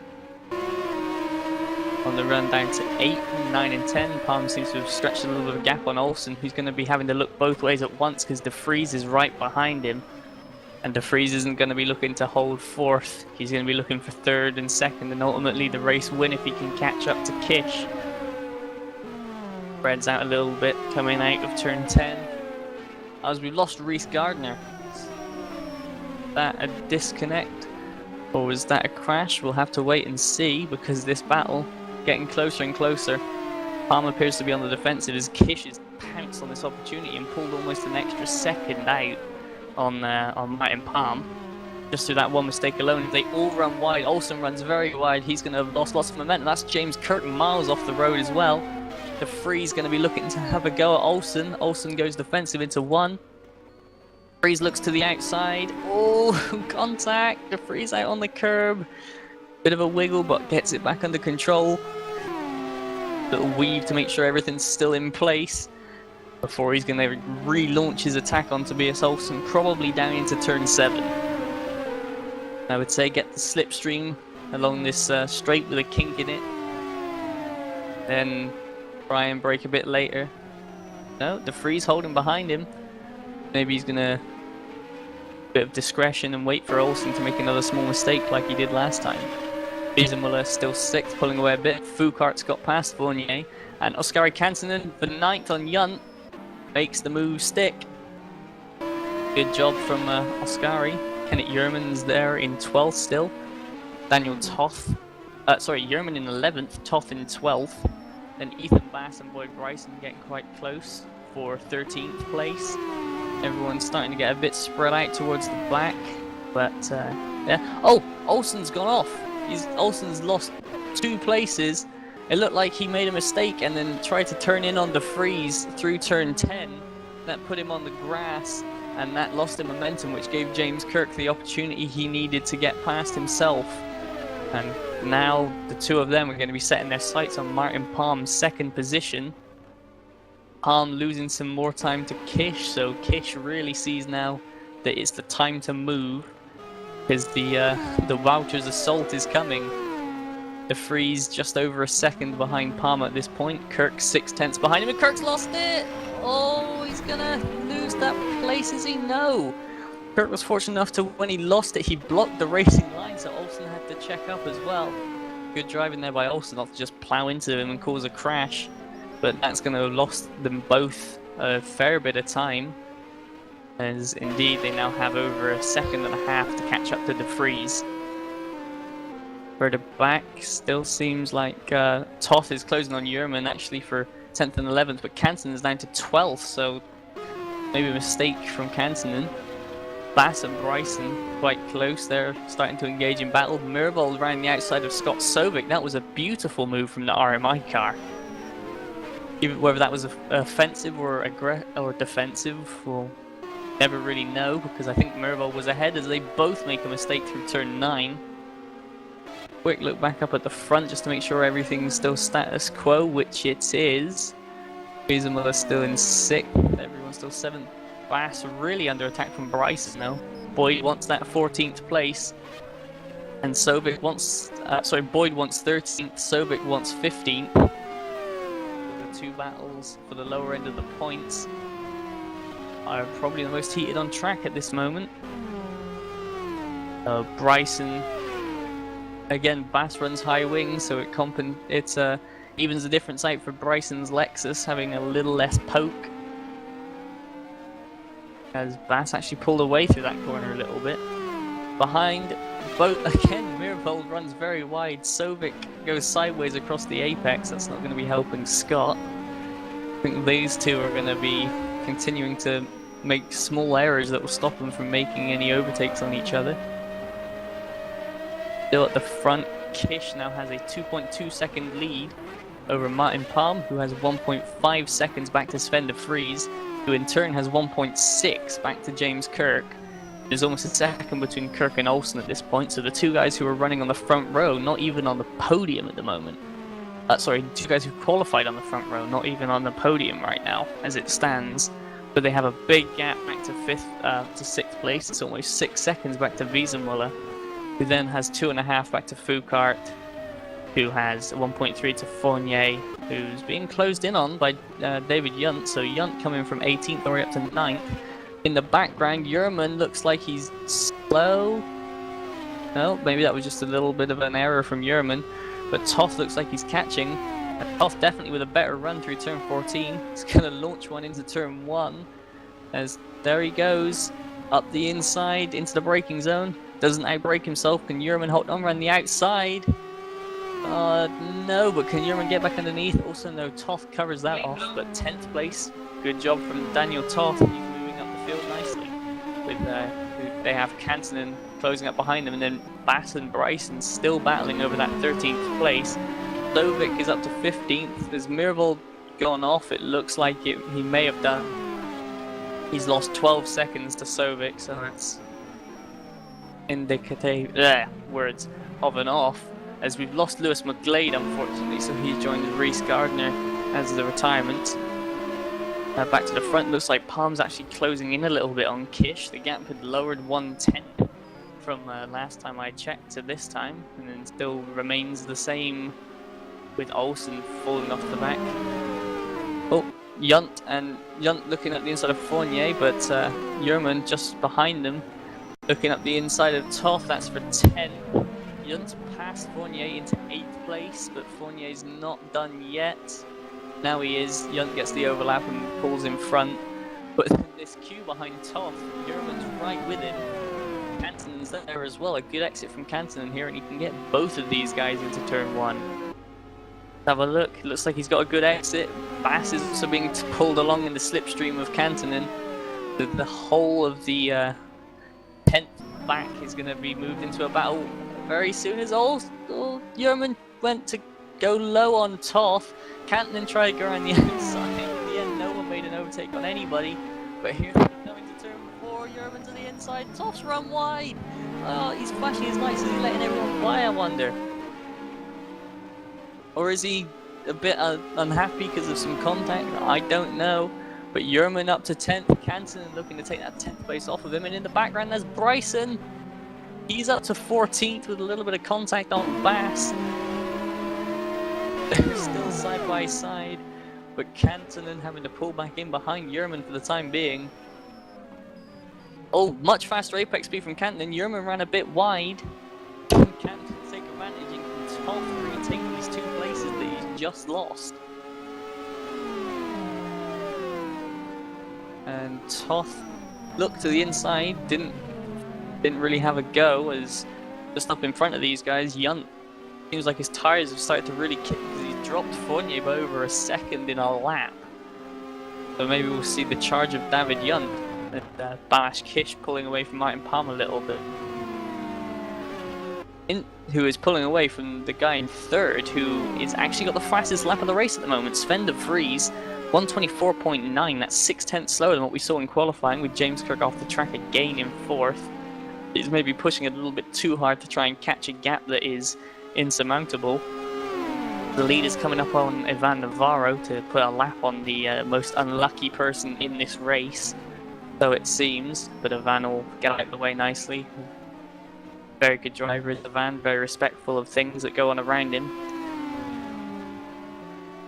On the run down to 8, 9 and 10, Palm seems to have stretched a little bit of a gap on Olsen, who's going to be having to look both ways at once because De Vries is right behind him. And De Vries isn't going to be looking to hold 4th, he's going to be looking for 3rd and 2nd, and ultimately the race win if he can catch up to Kish. Spreads out a little bit coming out of turn 10. As we've lost Reese Gardner. Is that a disconnect? Or was that a crash? We'll have to wait and see, because this battle getting closer and closer. Palm appears to be on the defensive as Kish has pounced on this opportunity and pulled almost an extra second out on Martin Palm. Just through that one mistake alone, they all run wide. Olsen runs very wide. He's going to have lost lots of momentum. That's James Kirk miles off the road as well. De Vries going to be looking to have a go at Olsen. Olsen goes defensive into 1. De Vries looks to the outside. Oh, contact. De Vries out on the curb. Bit of a wiggle, but gets it back under control. Little weave to make sure everything's still in place before he's going to relaunch his attack on Tobias Olsen, probably down into turn 7. I would say get the slipstream along this straight with a kink in it. Then try and brake a bit later. No, De Vries holding behind him. Maybe he's going to bit of discretion and wait for Olsen to make another small mistake like he did last time. Wiesenmuller still 6th, pulling away a bit. Foucault's got past Fournier. And Oskari Kansanen, the 9th on Yunt, makes the move stick. Good job from Oskari. Kenneth Yerman's there in 12th still. Daniel Toth. Yerman in 11th, Toth in 12th. Then Ethan Bass and Boyd Bryson getting quite close for 13th place. Everyone's starting to get a bit spread out towards the back. But, yeah. Oh! Olsen's gone off! Olsen's lost 2 places. It looked like he made a mistake and then tried to turn in on De Vries through turn 10. That put him on the grass, and that lost him momentum, which gave James Kirk the opportunity he needed to get past himself. And Now the two of them are going to be setting their sights on Martin Palm's second position. Palm losing some more time to Kish, so Kish really sees now that it's the time to move, because the Voucher's assault is coming. The Freeze just over a second behind Palm at this point. Kirk 6/10 behind him, and Kirk's lost it! Oh, he's gonna lose that place, is he? No! Kirk was fortunate enough to, when he lost it, he blocked the racing line, so Olsen had to check up as well. Good driving there by Olsen, not to just plow into him and cause a crash. But that's going to have lost them both a fair bit of time, as indeed they now have over a second and a half to catch up to the Freeze. Further back, still seems like Toth is closing on Yerman actually for 10th and 11th, but Canton is down to 12th, so maybe a mistake from Cantonen. Bass and Bryson quite close, they're starting to engage in battle. Mirvold around the outside of Scott Sovic, that was a beautiful move from the RMI car. Even whether that was offensive or defensive, we'll never really know, because I think Mirvold was ahead as they both make a mistake through turn 9. Quick look back up at the front just to make sure everything's still status quo, which it is. Bezemuller still in 6th, everyone's still 7th. Bass really under attack from Bryson now. Boyd wants that 14th place, and Sovic wants, Boyd wants 13th, Sovic wants 15th. The two battles for the lower end of the points are probably the most heated on track at this moment. Bryson, again, Bass runs high wing, so it evens the difference out for Bryson's Lexus, having a little less poke. As Bass actually pulled away through that corner a little bit. Behind, both again, Mirvold runs very wide. Sovic goes sideways across the apex. That's not going to be helping Scott. I think these two are going to be continuing to make small errors that will stop them from making any overtakes on each other. Still at the front, Kish now has a 2.2 second lead over Martin Palm, who has 1.5 seconds back to Sven de Vries, who in turn has 1.6 back to James Kirk. There's almost a second between Kirk and Olsen at this point, so the two guys who are running on the front row, not even on the podium at the moment. Two guys who qualified on the front row, not even on the podium right now, as it stands. But they have a big gap back to 6th place. It's almost 6 seconds back to Wiesenmuller, who then has 2.5 back to Foucault, who has 1.3 to Fournier, who's being closed in on by David Yunt. So Yunt coming from 18th all the way up to 9th. In the background, Yerman looks like he's slow. No, maybe that was just a little bit of an error from Yerman. But Toth looks like he's catching. And Toth definitely with a better run through turn 14. He's going to launch one into turn 1. As there he goes, up the inside, into the braking zone. Doesn't outbrake himself. Can Yerman hold on around the outside? No, but can Yerman get back underneath? Also, no, Toth covers that off, but 10th place. Good job from Daniel Toth. He's moving up the field nicely. With they have Cantonen closing up behind them, and then Bass and Bryson still battling over that 13th place. Sovic is up to 15th. There's Mirvold gone off. It looks like he may have done. He's lost 12 seconds to Sovic, so that's indicative words of an off. As we've lost Lewis McGlade, unfortunately, so he's joined Reese Gardner as the retirement. Back to the front, looks like Palm's actually closing in a little bit on Kish. The gap had lowered 1/10 from last time I checked to this time, and then still remains the same with Olsen falling off the back. Oh, Yunt looking at the inside of Fournier, but Yerman just behind them, looking at the inside of Toth. That's for 10. Yunt's passed Fournier into 8th place, but Fournier's not done yet. Now he is. Yunt gets the overlap and pulls in front. But this queue behind Toth, Yerman's right with him. Cantonen's there as well. A good exit from Cantonen here, and he can get both of these guys into turn 1. Let's have a look. It looks like he's got a good exit. Bass is also being pulled along in the slipstream of Cantonen. The whole of the 10th back is going to be moved into a battle very soon, as Yerman went to go low on Toth. Cantonen tried to go around the outside. In the end, no one made an overtake on anybody. But here they're coming to turn 4. Yerman to the inside. Toth's run wide. Oh, he's flashing his lights. Is he letting everyone by, I wonder? Or is he a bit unhappy because of some contact? I don't know. But Yerman up to 10th, Canton looking to take that 10th place off of him, and in the background there's Bryson. He's up to 14th with a little bit of contact on Bass. They're still side by side, but Canton having to pull back in behind Yerman for the time being. Oh, much faster apex speed from Canton. Yerman ran a bit wide. Can Canton take advantage and can Toth retake these 2 places that he's just lost? And Toth looked to the inside, didn't really have a go, as just up in front of these guys. Yunt seems like his tires have started to really kick because he's dropped Fournier by over a second in a lap. So maybe we'll see the charge of David Yunt and Balash Kish pulling away from Martin Palm a little bit. Who is pulling away from the guy in 3rd, who is actually got the fastest lap of the race at the moment, Sven de Vries. 124.9, that's 6/10 slower than what we saw in qualifying, with James Kirk off the track again in 4th. He's maybe pushing a little bit too hard to try and catch a gap that is insurmountable. The lead is coming up on Ivan Navarro to put a lap on the most unlucky person in this race, so it seems, but Ivan will get out of the way nicely. Very good driver is Ivan, very respectful of things that go on around him.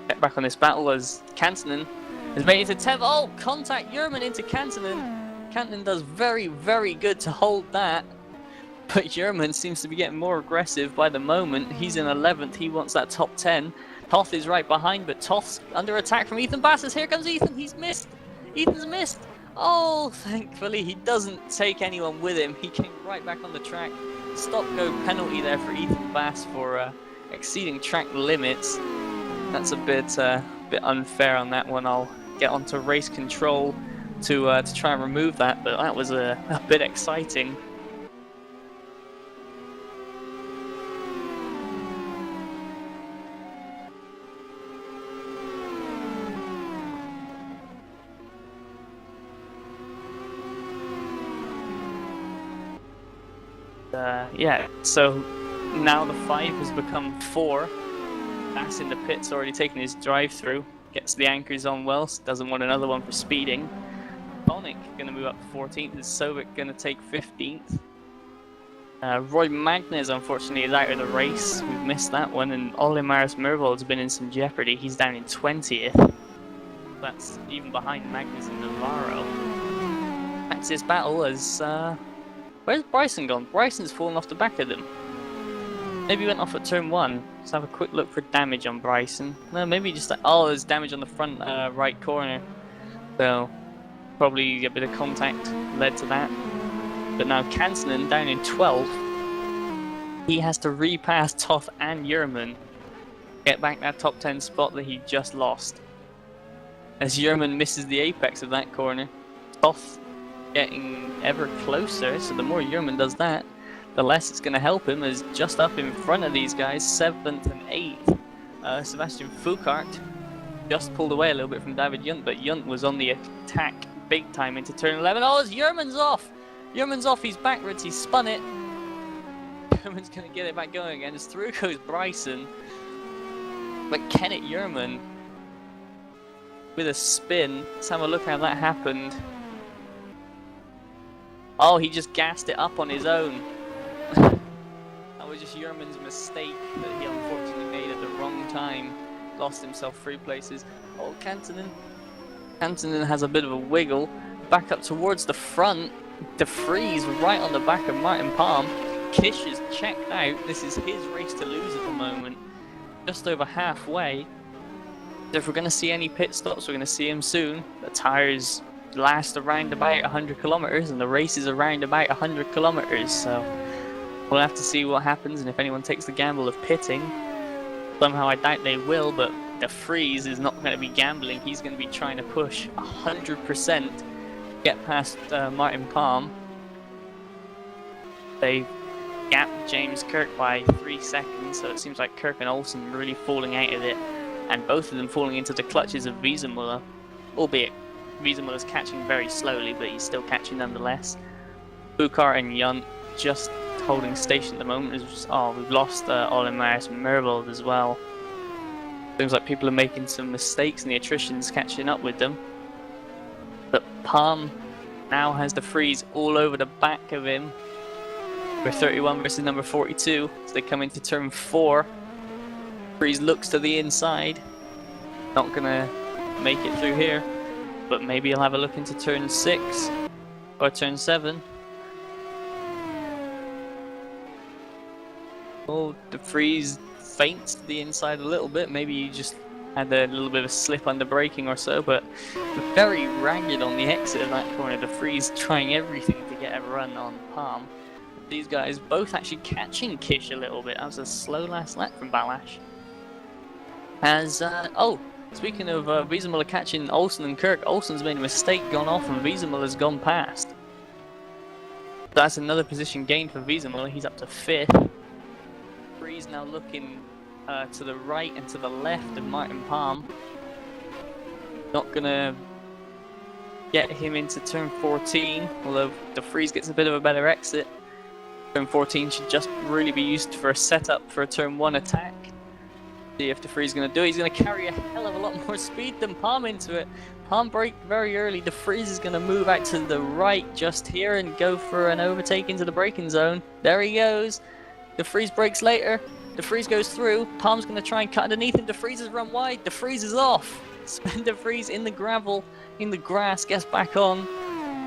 Get back on this battle as Kantonen has made it to 10th. Oh, contact Yerman into Kantonen. Kantonen does very, very good to hold that. But Yerman seems to be getting more aggressive by the moment. He's in 11th. He wants that top 10. Toth is right behind, but Toth's under attack from Ethan Bassis. Here comes Ethan. He's missed. Ethan's missed. Oh, thankfully he doesn't take anyone with him. He came right back on the track. Stop-go penalty there for Ethan Bass for exceeding track limits. That's a bit unfair on that one. I'll get onto race control to try and remove that, but that was a bit exciting. Yeah, so now the 5 has become 4. Bass in the pits, already taking his drive-through. Gets the anchors on well, doesn't want another one for speeding. Bonick going to move up to 14th, is Sovic going to take 15th. Roy Magnus, unfortunately, is out of the race. We've missed that one, and Olimaris Mervold has been in some jeopardy. He's down in 20th. That's even behind Magnus and Navarro. Back to this battle as... where's Bryson gone? Bryson's fallen off the back of them. Maybe he went off at turn 1. Let's have a quick look for damage on Bryson. No, maybe just like, oh, there's damage on the front right corner. So, probably a bit of contact led to that. But now Kantonen down in 12th. He has to repass Toth and Yerman. Get back that top 10 spot that he just lost. As Yerman misses the apex of that corner. Toth getting ever closer, so the more Yerman does that, the less it's going to help him, as just up in front of these guys, 7th and 8th, Sebastian Foucault just pulled away a little bit from David Yunt, but Yunt was on the attack big time into turn 11. Oh, Yerman's off! Yerman's off, he's backwards, he's spun it. Yerman's going to get it back going again, as through goes Bryson. But Kenneth Yerman with a spin. Let's have a look how that happened. Oh, he just gassed it up on his own. That was just Yerman's mistake that he unfortunately made at the wrong time. Lost himself 3 places. Oh, Kantonen. Kantonen has a bit of a wiggle. Back up towards the front. De Vries right on the back of Martin Palm. Kish is checked out. This is his race to lose at the moment. Just over halfway. So if we're going to see any pit stops, we're going to see him soon. The tires last around about 100 kilometers, and the race is around about 100 kilometers, so we'll have to see what happens, and if anyone takes the gamble of pitting. Somehow I doubt they will, but De Vries is not going to be gambling. He's going to be trying to push 100%, get past Martin Palm. They gapped James Kirk by 3 seconds, so it seems like Kirk and Olsen really falling out of it, and both of them falling into the clutches of Wiesemuller, albeit Wiesemuller's catching very slowly, but he's still catching nonetheless. Foucault and Yunt just holding station at the moment. Oh, we've lost Olimaris Mervold as well. Seems like people are making some mistakes and the attrition's catching up with them. But Palm now has the freeze all over the back of him. We're 31 versus number 42, so they come into turn 4. Freeze looks to the inside. Not gonna make it through here, but maybe he'll have a look into turn 6 or turn 7. Oh, the freeze faints to the inside a little bit. Maybe he just had a little bit of a slip under braking or so, but very ragged on the exit of that corner. The freeze trying everything to get a run on Palm. These guys both actually catching Kish a little bit. That was a slow last lap from Balash. As, speaking of Wiesemuller catching Olsen and Kirk, Olsen's made a mistake, gone off, and Wiesemuller's gone past. That's another position gained for Wiesemuller. He's up to 5th. Freeze now looking to the right and to the left of Martin Palm. Not gonna get him into turn 14, although the freeze gets a bit of a better exit. Turn 14 should just really be used for a setup for a turn 1 attack. See if the freeze is going to do it. He's going to carry a hell of a lot more speed than Palm into it. Palm braked very early. The freeze is going to move out to the right just here and go for an overtake into the braking zone. There he goes. The freeze brakes later. The freeze goes through. Palm's going to try and cut underneath him. The freeze has run wide. The freeze is off. Spender freeze in the gravel, in the grass, gets back on.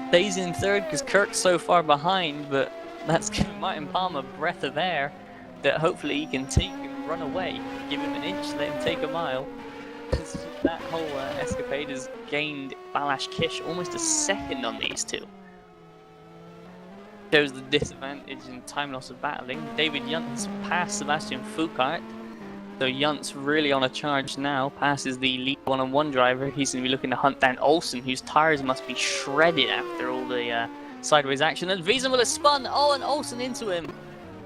Stays in 3rd because Kirk's so far behind, but that's giving Martin Palm a breath of air that hopefully he can take and run away. Give him an inch, let him take a mile. That whole escapade has gained Balash Kish almost a second on these two. Shows the disadvantage in time loss of battling. David Yunt has passed Sebastian Foucault. So Yunt's really on a charge now, passes the lead one-on-one driver. He's going to be looking to hunt down Olsen, whose tyres must be shredded after all the sideways action. And Wiesemuller spun, and Olsen into him.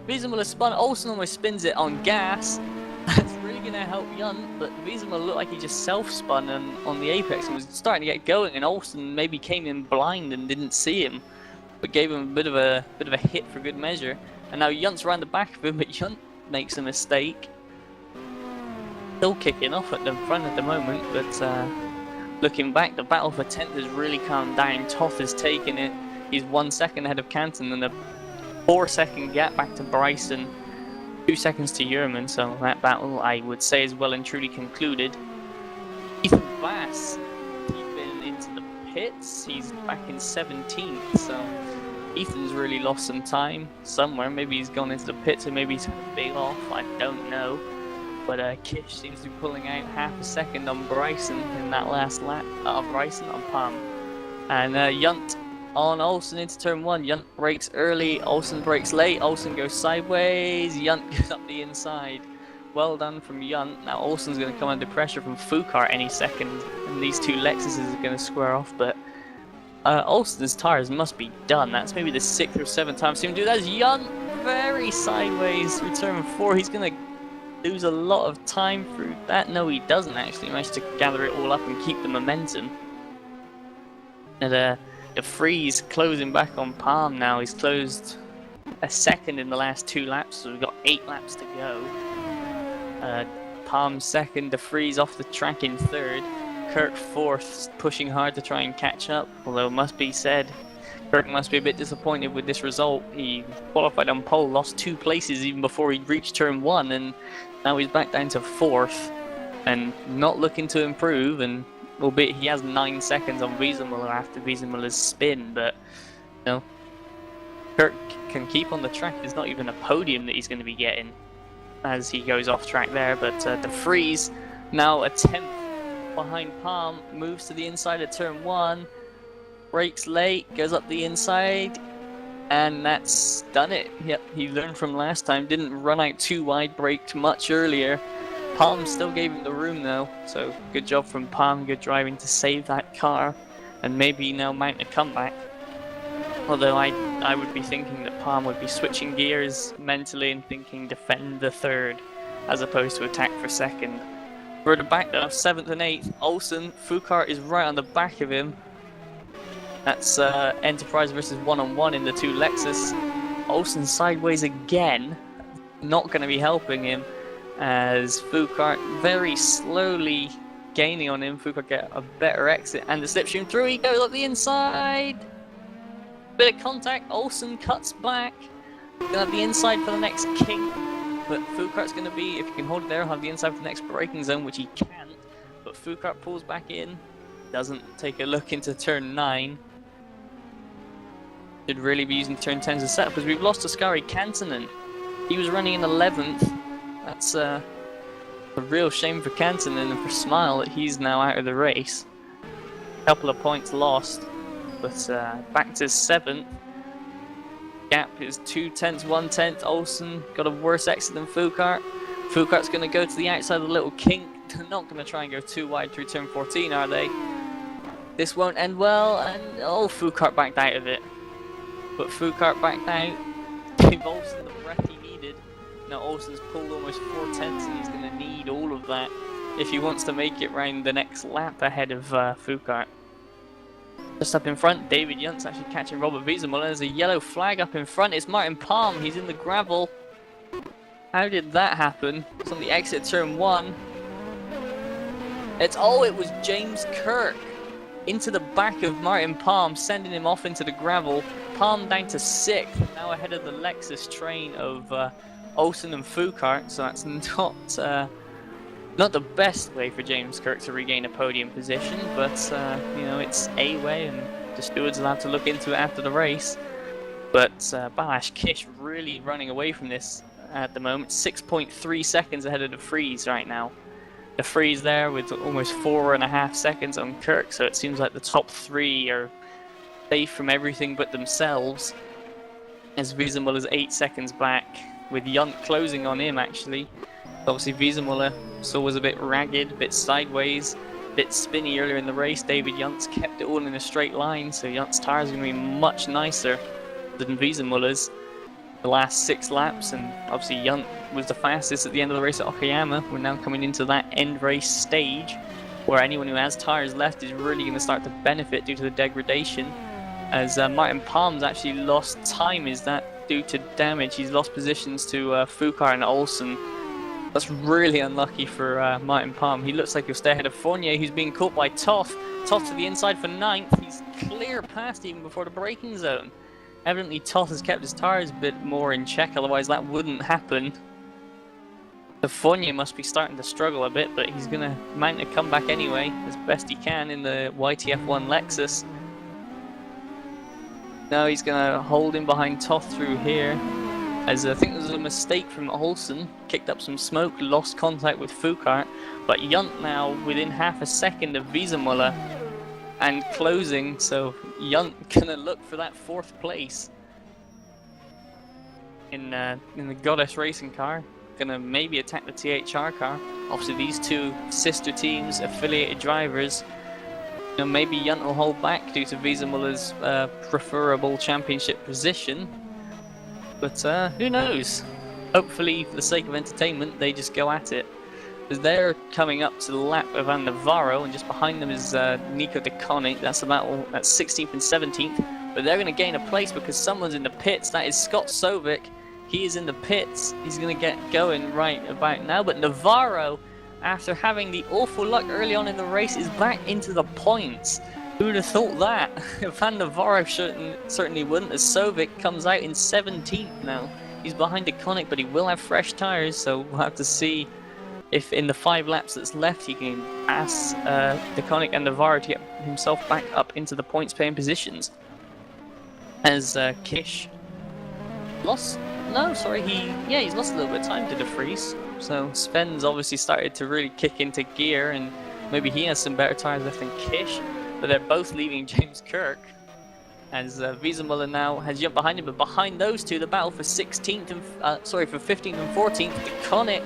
Wiesemuller spun, Olsen almost spins it on gas. That's really going to help Yunt, but Wiesemuller looked like he just self-spun on the apex and was starting to get going, and Olsen maybe came in blind and didn't see him, but gave him a bit of a hit for good measure. And now Yunt's around the back of him, but Yunt makes a mistake. Still kicking off at the front at the moment, but looking back, the battle for 10th has really calmed down. Toth has taken it. He's 1 second ahead of Canton, and a 4-second gap back to Bryson. 2 seconds to Yerman, so that battle I would say is well and truly concluded. Ethan Bass, he's been into the pits. He's back in 17th, so Ethan's really lost some time somewhere. Maybe he's gone into the pits, or maybe he's had a big off. I don't know. But Kish seems to be pulling out half a second on Bryson in that last lap. Bryson on Palm. And Yunt on Olsen into turn 1. Yunt brakes early, Olsen brakes late. Olsen goes sideways, Yunt goes up the inside. Well done from Yunt. Now Olsen's going to come under pressure from Foucault any second, and these two Lexuses are going to square off. But Olsen's tyres must be done. That's maybe the 6th or 7th time I've seen him do that. Yunt very sideways through turn 4. He's going to lose a lot of time through that. No, he doesn't actually. He managed to gather it all up and keep the momentum. And the freeze closing back on Palm now. He's closed a second in the last 2 laps, so we've got 8 laps to go. Palm 2nd, the freeze off the track in 3rd. Kirk 4th, pushing hard to try and catch up, although it must be said, Kirk must be a bit disappointed with this result. He qualified on pole, lost 2 places even before he reached turn 1, and now he's back down to 4th and not looking to improve. And albeit he has 9 seconds on Wiesemuller after Wiesemuller's spin, but you know, Kirk can keep on the track. There's not even a podium that he's going to be getting as he goes off track there. But the freeze now a 10th behind Palm, moves to the inside of turn 1, brakes late, goes up the inside, and that's done it. Yep, he learned from last time, didn't run out too wide, braked much earlier. Palm still gave him the room though, so good job from Palm, good driving to save that car, and maybe now mount a comeback. Although I would be thinking that Palm would be switching gears mentally and thinking defend the 3rd, as opposed to attack for 2nd. For the back though, 7th and 8th, Olsen, Foucault is right on the back of him. That's Enterprise versus one-on-one in the 2 Lexus. Olsen sideways again, not going to be helping him. as Foucault very slowly gaining on him. Foucault get a better exit, and the slipstream through he goes up the inside. Bit of contact, Olsen cuts back. Gonna have the inside for the next kink, but Foucault's gonna be, if he can hold it there, have the inside for the next braking zone, which he can't. But Foucault pulls back in, doesn't take a look into turn 9. Should really be using turn 10 as a setup, because we've lost to Skari Kantanen. He was running in 11th. That's a real shame for Kantanen and for Smile that he's now out of the race. Couple of points lost, but back to 7th. Gap is 2/10, 1/10. Olsen got a worse exit than Foucault. Foucault's going to go to the outside of the little kink. They're not going to try and go too wide through turn 14, are they? This won't end well, and oh, Foucault backed out of it. But Foucault backed out, gave Olsen the breath he needed. Now Olsen's pulled almost 4/10, and he's going to need all of that if he wants to make it round the next lap ahead of Foucault. Just up in front, David Yunt's actually catching Robert Wiesemuller. There's a yellow flag up in front. It's Martin Palm. He's in the gravel. How did that happen? It's on the exit turn 1. It was James Kirk into the back of Martin Palm, sending him off into the gravel. Palm down to 6th, now ahead of the Lexus train of Olsen and Foucault. So that's not the best way for James Kirk to regain a podium position, but you know, it's a way, and the stewards will have to look into it after the race. But Balázs Kiss really running away from this at the moment, 6.3 seconds ahead of the Freeze right now. The Freeze there with almost 4.5 seconds on Kirk, so it seems like the top 3 are safe from everything but themselves, as Wiesemuller's 8 seconds back, with Yunt closing on him actually. Obviously Wiesemuller was a bit ragged, a bit sideways, a bit spinny earlier in the race. David Yunt's kept it all in a straight line, so Yunt's tyres are going to be much nicer than Wiesemuller's the last 6 laps, and obviously Yunt was the fastest at the end of the race at Okayama. We're now coming into that end race stage where anyone who has tyres left is really going to start to benefit due to the degradation, as Martin Palm's actually lost time. Is that due to damage? He's lost positions to Foucault and Olsen. That's really unlucky for Martin Palm. He looks like he'll stay ahead of Fournier, who's being caught by Toth. Toth to the inside for 9th. He's clear past even before the braking zone. Evidently Toth has kept his tyres a bit more in check, otherwise that wouldn't happen. The Fournier must be starting to struggle a bit, but he's going to mount a comeback anyway, as best he can in the YTF1 Lexus. Now he's going to hold him behind Toth through here, as I think there was a mistake from Olsen, kicked up some smoke, lost contact with Foucault, but Yunt now within half a second of Wiesemuller and closing, so Yunt gonna look for that 4th place in the Goddess racing car, gonna maybe attack the THR car. Obviously these two sister teams, affiliated drivers, you know, maybe Yunt will hold back due to Wiesemuller's preferable championship position. But who knows? Hopefully, for the sake of entertainment, they just go at it. Because they're coming up to the lap of Van Navarro, and just behind them is Nico De Koning. That's 16th and 17th. But they're going to gain a place because someone's in the pits. That is Scott Sovic. He is in the pits. He's going to get going right about now. But Navarro, after having the awful luck early on in the race, is back into the points. Who would have thought that? Van Navarro certainly wouldn't, as Sovic comes out in 17th now. He's behind DeConnick, but he will have fresh tyres, so we'll have to see if in the 5 laps that's left he can pass DeConnick and Navarro to get himself back up into the points-paying positions. As Kish lost... No, sorry, he's lost a little bit of time to De Vries. So Sven's obviously started to really kick into gear, and maybe he has some better tyres left than Kish. But they're both leaving James Kirk, as Wiesemuller now has jumped behind him. But behind those two, the battle for 15th and 14th. DeConnick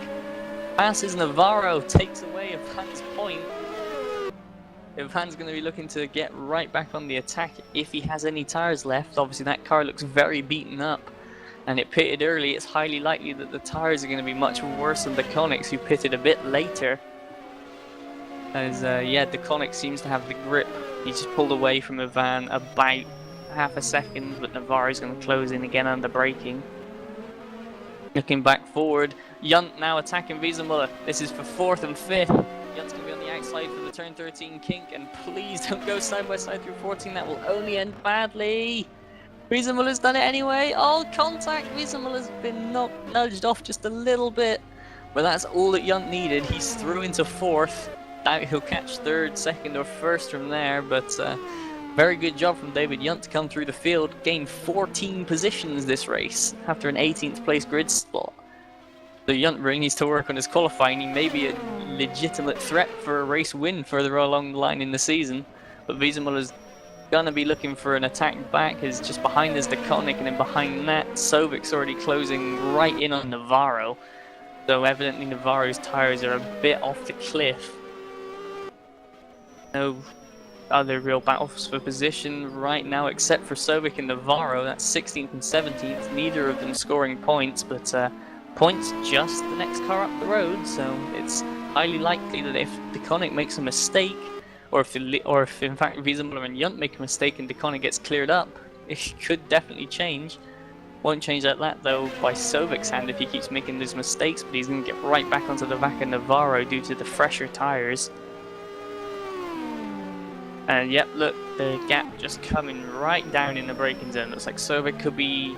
passes Navarro, takes away Van's point. Van's going to be looking to get right back on the attack if he has any tyres left. Obviously, that car looks very beaten up, and it pitted early. It's highly likely that the tyres are going to be much worse than DeConnick's, who pitted a bit later. As DeConnick seems to have the grip. He just pulled away from a Van about half a second, but Navarro's going to close in again under braking. Looking back forward, Yunt now attacking Wiesenmuller. This is for 4th and 5th. Yunt's going to be on the outside for the turn 13 kink, and please don't go side by side through 14. That will only end badly. Wiesenmuller's done it anyway. Oh, contact! Wiesenmuller's been nudged off just a little bit, but that's all that Yunt needed. He's through into 4th. Doubt he'll catch 3rd, 2nd, or 1st from there, but very good job from David Yunt to come through the field, gain 14 positions this race after an 18th place grid spot. So Yunt really needs to work on his qualifying. He may be a legitimate threat for a race win further along the line in the season, but Wiesenmuller's gonna be looking for an attack back. Is just behind is DeConnick, and then behind that, Sovic's already closing right in on Navarro. So evidently Navarro's tires are a bit off the cliff. No other real battles for position right now except for Sovic and Navarro. That's 16th and 17th, neither of them scoring points, but points just the next car up the road, so it's highly likely that if DeConnick makes a mistake, or if in fact Wiesenmuller and Yunt make a mistake and DeConnick gets cleared up, it could definitely change. Won't change like that though by Sovic's hand if he keeps making those mistakes, but he's going to get right back onto the back of Navarro due to the fresher tires. And yep, look, the gap just coming right down in the braking zone. Looks like Sovic could be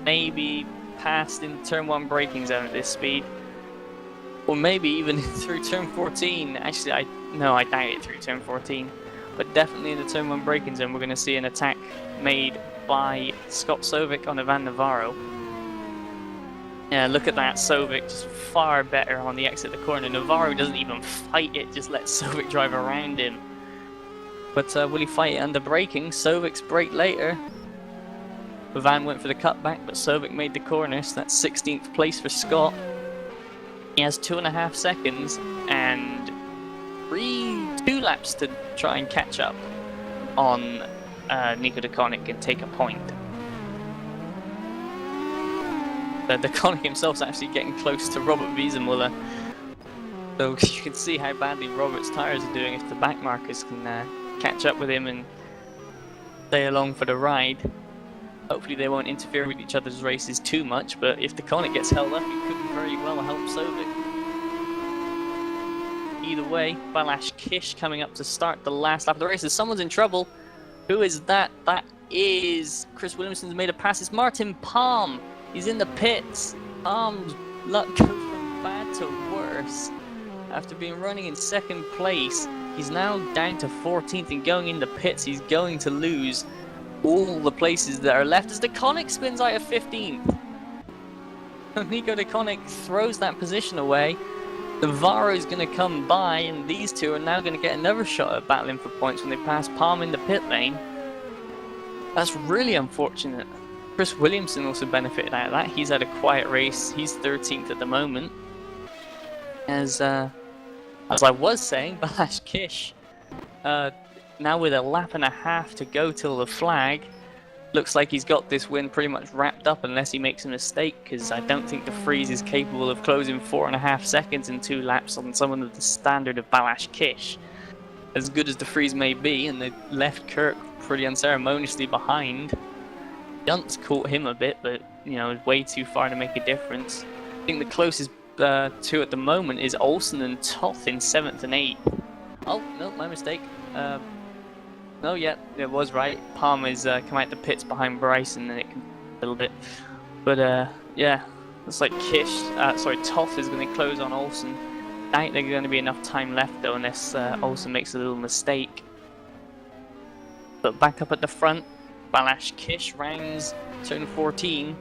maybe passed in turn 1 braking zone at this speed. Or maybe even through turn 14. Actually, I doubt it through turn 14. But definitely in the turn 1 braking zone, we're going to see an attack made by Scott Sovic on Ivan Navarro. Yeah, look at that, Sovic just far better on the exit of the corner. Navarro doesn't even fight it, just lets Sovic drive around him. But will he fight it under braking? Sovic's brake later. Van went for the cutback, but Sovic made the corner, so that's 16th place for Scott. He has 2.5 seconds and 2 laps to try and catch up on Nico DeConnick and take a point. But DeConnick himself's actually getting close to Robert Wiesenmuller. So you can see how badly Robert's tyres are doing if the back markers can catch up with him and stay along for the ride. Hopefully they won't interfere with each other's races too much, but if DeConnick gets held up, it could very well help Sovic. Either way, Balázs Kiss coming up to start the last lap of the race. Someone's in trouble. Who is that? That is Chris Williamson's made a pass. It's Martin Palm. He's in the pits. Palm's luck goes from bad to worse. After being running in 2nd place, he's now down to 14th, and going in the pits, he's going to lose all the places that are left as DeConnick spins out of 15th. Nico DeConnick throws that position away. Navarro's going to come by, and these two are now going to get another shot at battling for points when they pass Palm in the pit lane. That's really unfortunate. Chris Williamson also benefited out of that. He's had a quiet race. He's 13th at the moment. As I was saying, Balázs Kiss, now with a lap and a half to go till the flag, looks like he's got this win pretty much wrapped up unless he makes a mistake, because I don't think the Freeze is capable of closing 4.5 seconds in 2 laps on someone of the standard of Balázs Kiss. As good as the Freeze may be, and they left Kirk pretty unceremoniously behind. Yunt's caught him a bit, but you know, way too far to make a difference. I think the closest two at the moment is Olsen and Toth in 7th and 8th. Oh, no, my mistake. No, yeah, it was right. Palm is come out the pits behind Bryson, and it can a little bit. But yeah, looks like Toth is going to close on Olsen. I think there's going to be enough time left though, unless Olsen makes a little mistake. But back up at the front, Balázs Kiss rounds turn 14,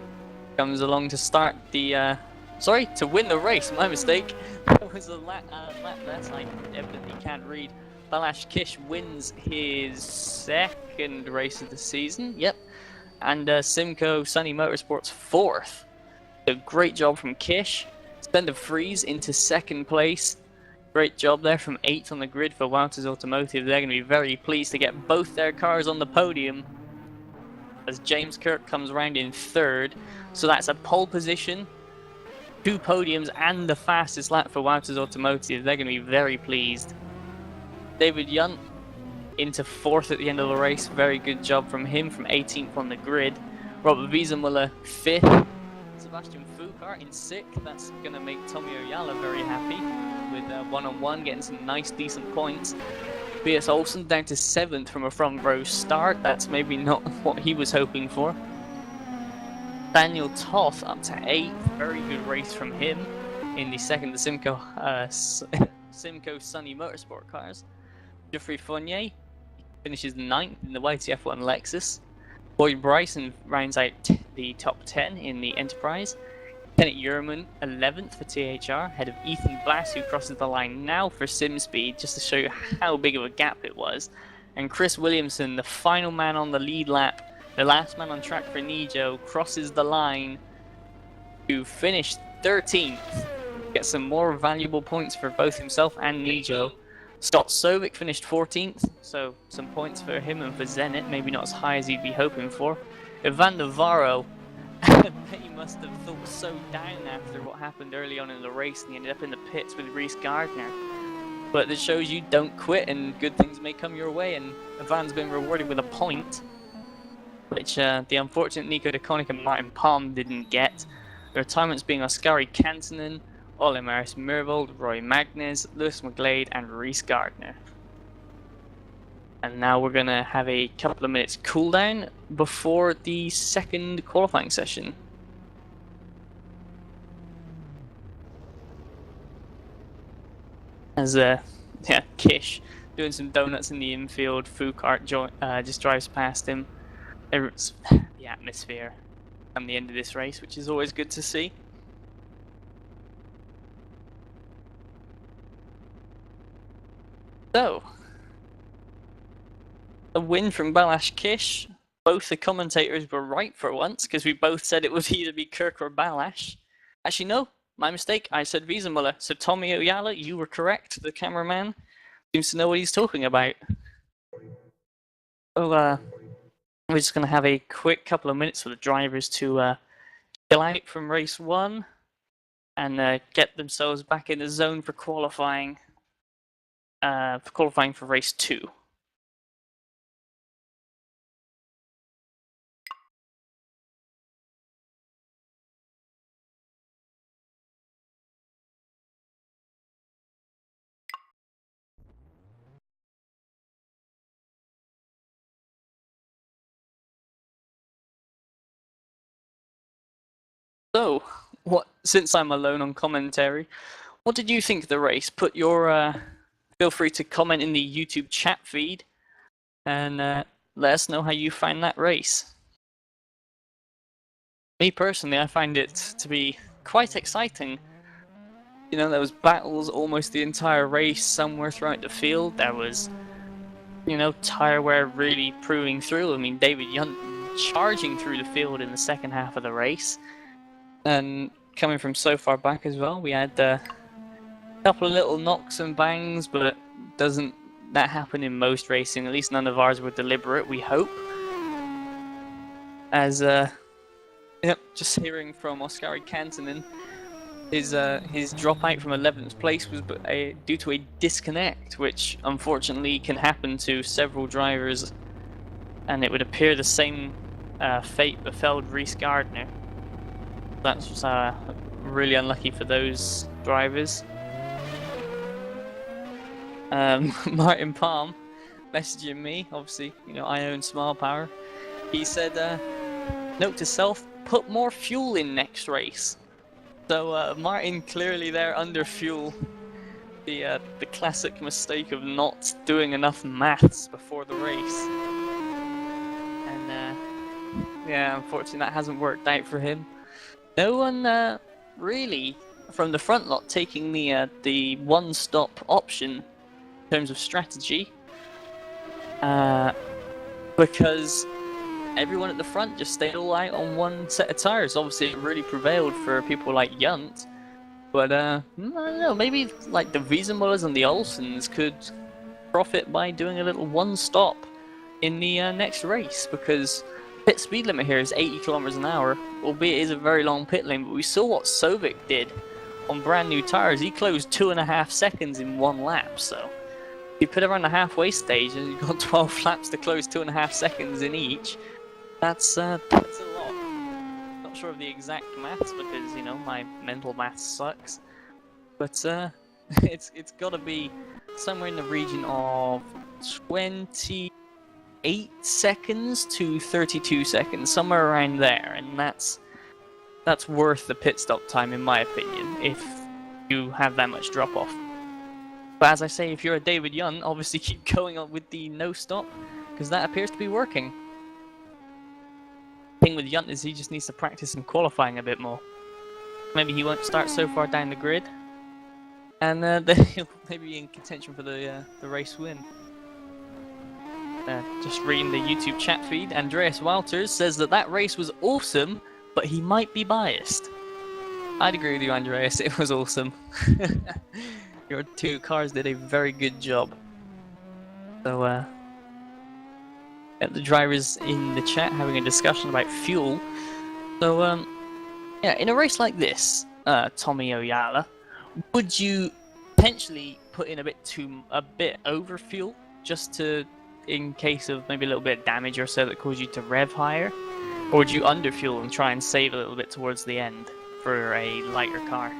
comes along to start the. To win the race, my mistake. There was a lap less, I evidently can't read. Balázs Kiss wins his 2nd race of the season, yep. And Simco Sunny Motorsports 4th. So great job from Kish. Send a Freeze into 2nd place. Great job there from 8th on the grid for Wouters Automotive. They're going to be very pleased to get both their cars on the podium, as James Kirk comes around in 3rd. So that's a pole position, 2 podiums, and the fastest lap for Wouters Automotive. They're going to be very pleased. David Yunt into 4th at the end of the race. Very good job from him, from 18th on the grid. Robert Wiesenmuller 5th. Sebastian Foucault in 6th. That's going to make Tommy Oyala very happy with one-on-one, getting some nice, decent points. B.S. Olsen down to 7th from a front row start. That's maybe not what he was hoping for. Daniel Toth up to 8th. Very good race from him in the second, the Simco Sunny Motorsport cars. Geoffrey Fournier finishes 9th in the YTF1 Lexus. Boyd Bryson rounds out the top 10 in the Enterprise. Kenneth Yerman 11th for THR, ahead of Ethan Blass, who crosses the line now for SimSpeed, just to show you how big of a gap it was. And Chris Williamson, the final man on the lead lap, the last man on track for Nijo, crosses the line to finish 13th. Get some more valuable points for both himself and Nijo. Scott Sovic finished 14th, so some points for him and for Zenit, maybe not as high as he'd be hoping for. Ivan Navarro, I bet he must have thought so down after what happened early on in the race, and he ended up in the pits with Reese Gardner. But it shows you don't quit and good things may come your way, and Ivan's been rewarded with a point, which the unfortunate Nico DeConnick and Martin Palm didn't get. The retirements being Oskari Kantanen, Ole-Marius Mervold, Roy Magnus, Lewis McGlade, and Reese Gardner. And now we're going to have a couple of minutes cooldown before the second qualifying session. As Kish doing some donuts in the infield, Foucault just drives past him. It's the atmosphere at the end of this race, which is always good to see. So, a win from Balazs Kish. Both the commentators were right for once, because we both said it would either be Kirk or Balazs. Actually, no, my mistake. I said Wiesenmuller. So Tommy Oyala, you were correct. The cameraman seems to know what he's talking about. So, we're just going to have a quick couple of minutes for the drivers to chill out from race 1 and get themselves back in the zone for qualifying. For race 2. So, since I'm alone on commentary, what did you think of the race? Put your feel free to comment in the YouTube chat feed and let us know how you find that race. Me personally, I find it to be quite exciting. You know, there was battles almost the entire race somewhere throughout the field. There was, you know, tire wear really proving through. I mean, David Yunt charging through the field in the second half of the race. And coming from so far back as well, we had a couple of little knocks and bangs, but doesn't that happen in most racing? At least none of ours were deliberate, we hope. As just hearing from Oskari Kantanen, his dropout from 11th place was due to a disconnect, which unfortunately can happen to several drivers, and it would appear the same fate befell Reese Gardner. That's really unlucky for those drivers. Martin Palm messaging me, obviously, you know, I own Smile Power. He said, note to self, put more fuel in next race. So Martin clearly there under fuel. The classic mistake of not doing enough maths before the race. And yeah, unfortunately that hasn't worked out for him. No one really from the front lot taking the one-stop option in terms of strategy, because everyone at the front just stayed all out on one set of tires. Obviously, it really prevailed for people like Yunt, but I don't know, maybe like the Wiesenmullers and the Olsens could profit by doing a little one-stop in the next race, because pit speed limit here is 80 kilometers an hour, albeit it is a very long pit lane, but we saw what Sovic did on brand new tires. He closed 2.5 seconds in one lap, so if you put around the halfway stage and you've got 12 laps to close 2.5 seconds in each, that's a lot. Not sure of the exact maths because, you know, my mental maths sucks. But it's got to be somewhere in the region of 28 seconds to 32 seconds, somewhere around there, and that's worth the pit stop time in my opinion, if you have that much drop off. But as I say, if you're a David Young, obviously keep going on with the no stop, because that appears to be working. The thing with Yunt is he just needs to practice some qualifying a bit more. Maybe he won't start so far down the grid, and then he'll maybe be in contention for the race win. Just reading the YouTube chat feed, Andreas Walters says that race was awesome, but he might be biased. I'd agree with you, Andreas, it was awesome. Your two cars did a very good job. So, the drivers in the chat having a discussion about fuel. So, yeah, in a race like this, Tommy Oyala, would you potentially put in a bit over fuel, just to, in case of maybe a little bit of damage or so that caused you to rev higher? Or would you under fuel and try and save a little bit towards the end for a lighter car?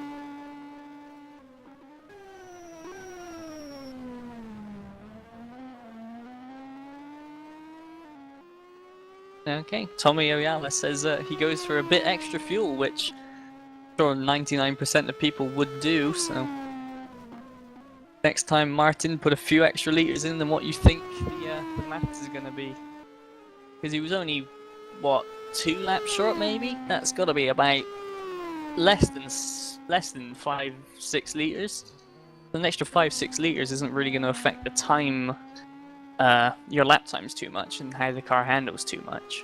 Okay, Tommy Oyala says he goes for a bit extra fuel, which I'm sure 99% of people would do, so next time, Martin, put a few extra litres in than what you think the maths is going to be. Because he was only, what, 2 laps short maybe? That's got to be about less than 5-6 litres. An extra 5-6 litres isn't really going to affect the time, your lap times too much and how the car handles too much.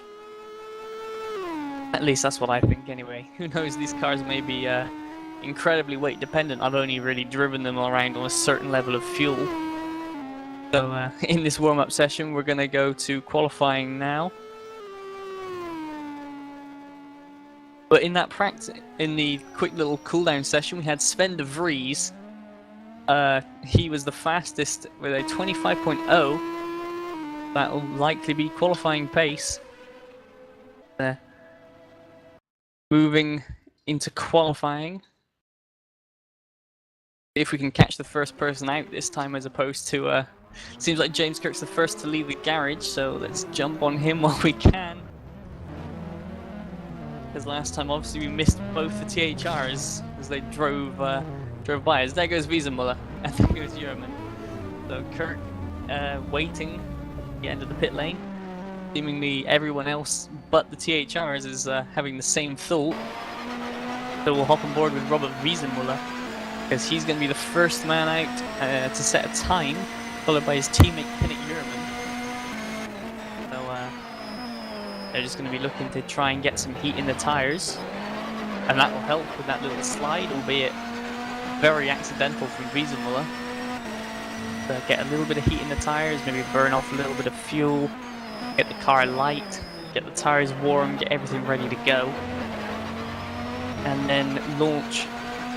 At least that's what I think anyway. Who knows, these cars may be incredibly weight dependent. I've only really driven them around on a certain level of fuel. So in this warm-up session we're going to go to qualifying now. But in that practice, in the quick little cooldown session, we had Sven de Vries. He was the fastest with a 25.0. That'll likely be qualifying pace. Moving into qualifying. If we can catch the first person out this time, as opposed to seems like James Kirk's the first to leave the garage, so let's jump on him while we can. Because last time obviously we missed both the THRs as they drove by us. There goes Wiesenmuller, and there goes Yerman. So Kirk waiting at the end of the pit lane. Seemingly everyone else but the THRs is having the same thought. So we'll hop on board with Robert Wiesenmuller, because he's going to be the first man out to set a time, followed by his teammate Kenneth Yerman. So they're just going to be looking to try and get some heat in the tyres, and that will help with that little slide, albeit very accidental from Wiesenmuller. So get a little bit of heat in the tyres, maybe burn off a little bit of fuel, get the car light, get the tyres warm, get everything ready to go, and then launch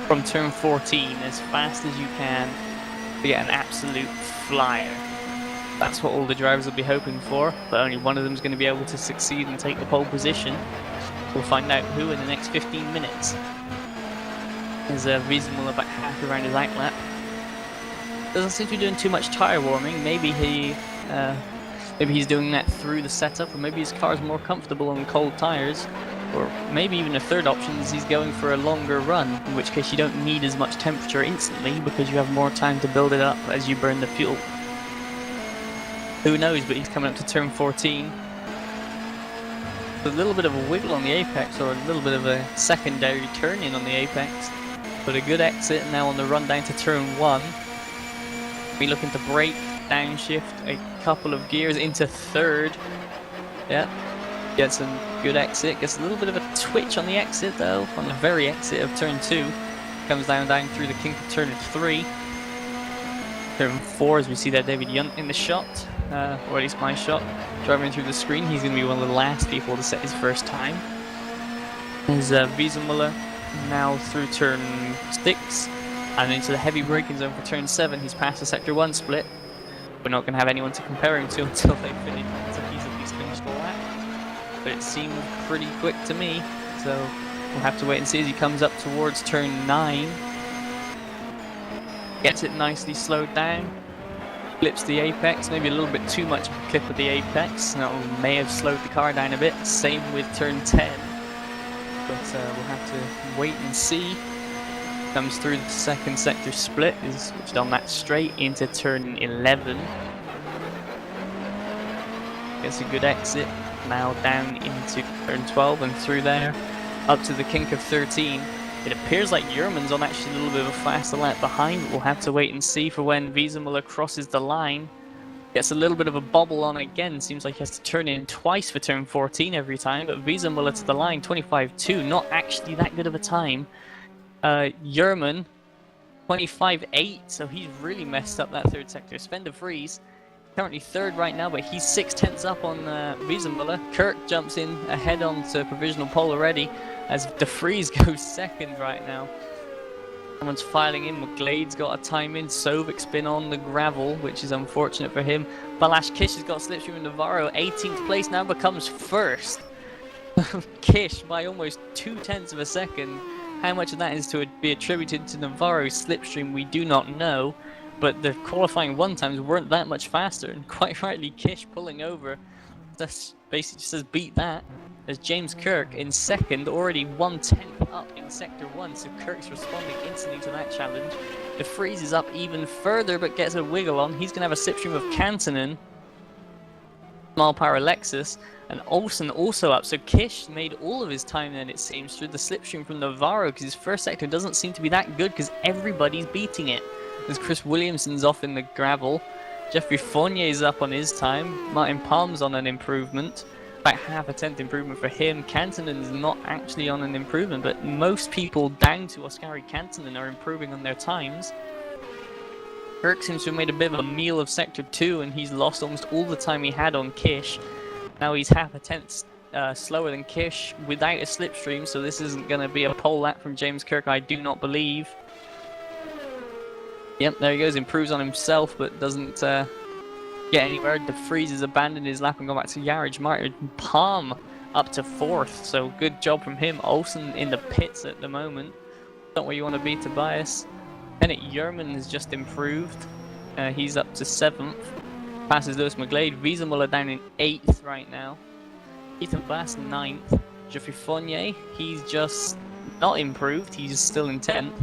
from turn 14 as fast as you can to get an absolute flyer. That's what all the drivers will be hoping for, but only one of them is going to be able to succeed and take the pole position. We'll find out who in the next 15 minutes. There's Wiesenmuller about half around his outlap. Doesn't seem to be doing too much tyre warming. Maybe he's doing that through the setup, or maybe his car's more comfortable on cold tyres. Or maybe even a third option is he's going for a longer run, in which case you don't need as much temperature instantly because you have more time to build it up as you burn the fuel. Who knows, but he's coming up to turn 14. A little bit of a wiggle on the apex, or a little bit of a secondary turn in on the apex. But a good exit now on the run down to turn 1. Be looking to brake, downshift, a couple of gears into third. Yeah. Gets a good exit, gets a little bit of a twitch on the exit though, on the very exit of turn 2. Comes down through the kink of turn 3. Turn 4, as we see there, David Yunt in the shot, or at least my shot. Driving through the screen, he's going to be one of the last people to set his first time. There's Wiesenmuller now through turn 6, and into the heavy braking zone for turn 7. He's past the sector 1 split. We're not going to have anyone to compare him to until they finish, until he's at least finished the lap. But it seemed pretty quick to me. So we'll have to wait and see as he comes up towards turn 9. Gets it nicely slowed down. Clips the apex, maybe a little bit too much of a clip of the apex. That may have slowed the car down a bit. Same with turn 10. But we'll have to wait and see. Comes through the second sector split, is switched on that straight into turn 11. Gets a good exit. Now down into turn 12 and through there up to the kink of 13. It appears like Yerman's on actually a little bit of a faster lap behind, but we'll have to wait and see for when Wiesemuller crosses the line. Gets a little bit of a bobble on again, seems like he has to turn in twice for turn 14 every time, but Wiesemuller to the line, 25.2, not actually that good of a time. Yerman, 25.8, so he's really messed up that third sector. Sven de Vries, currently third right now, but he's 0.6 up on Wiesemuller. Kirk jumps in ahead onto provisional pole already, as de Vries goes second right now. Someone's filing in. McGlade's got a time in. Sovic's been on the gravel, which is unfortunate for him. Balázs Kiss has got slipstream in Navarro. 18th place now becomes first. Kish by almost 0.2 of a second. How much of that is to be attributed to Navarro's slipstream, we do not know. But the qualifying one times weren't that much faster, and quite rightly, Kish pulling over. That's basically just says beat that. As James Kirk in second, already 1/10 up in sector 1, so Kirk's responding instantly to that challenge. De Vries is up even further, but gets a wiggle on. He's going to have a slipstream of Kantonen, small power Lexus, and Olsen also up. So Kish made all of his time then, it seems, through the slipstream from Navarro, because his first sector doesn't seem to be that good, because everybody's beating it. As Chris Williamson's off in the gravel, Jeffrey Fournier's up on his time, Martin Palm's on an improvement, about 0.5 improvement for him. Kantonen's not actually on an improvement, but most people down to Oskari Kantonen are improving on their times. Kirk seems to have made a bit of a meal of sector 2, and he's lost almost all the time he had on Kish. Now he's 0.5 slower than Kish without a slipstream, so this isn't going to be a pole lap from James Kirk, I do not believe. Yep, there he goes, improves on himself, but doesn't get anywhere. De Vries has abandoned his lap and gone back to garage. Martin Palm up to 4th, so good job from him. Olsen in the pits at the moment. Not where you want to be, Tobias. Bennett Yerman has just improved. He's up to 7th. Passes Lewis McGlade. Wiesemuller down in 8th right now. Ethan Bass 9th. Geoffrey Fournier, he's just not improved. He's still in 10th.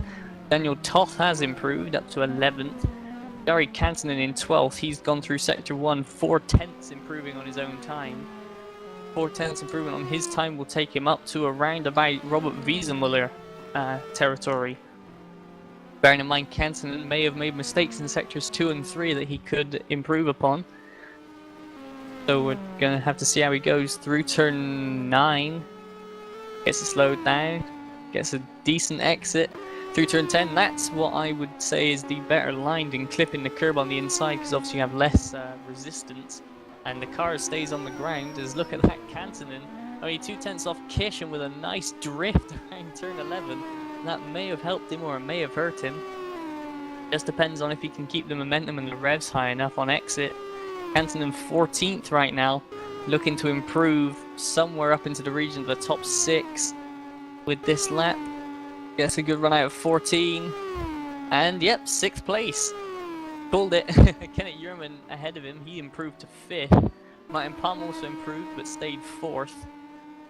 Daniel Toth has improved up to 11th. Gary Kantonen in 12th. He's gone through sector 1, 4/10 improving on his own time. 4/10 improvement on his time will take him up to around about Robert Wiesemuller territory. Bearing in mind, Kantonen may have made mistakes in sectors 2 and 3 that he could improve upon. So we're going to have to see how he goes through turn 9. Gets it slowed down. Gets a decent exit. Through turn 10, that's what I would say is the better line than clipping the curb on the inside, because obviously you have less resistance and the car stays on the ground. As look at that Kantonen, only 0.2 off Kish and with a nice drift around turn 11. That may have helped him or it may have hurt him. Just depends on if he can keep the momentum and the revs high enough on exit. Kantonen 14th right now, looking to improve somewhere up into the region of the top 6 with this lap. Gets a good run out of 14, and yep, 6th place. Called it. Kenneth Yerman ahead of him, he improved to 5th. Martin Palm also improved, but stayed 4th.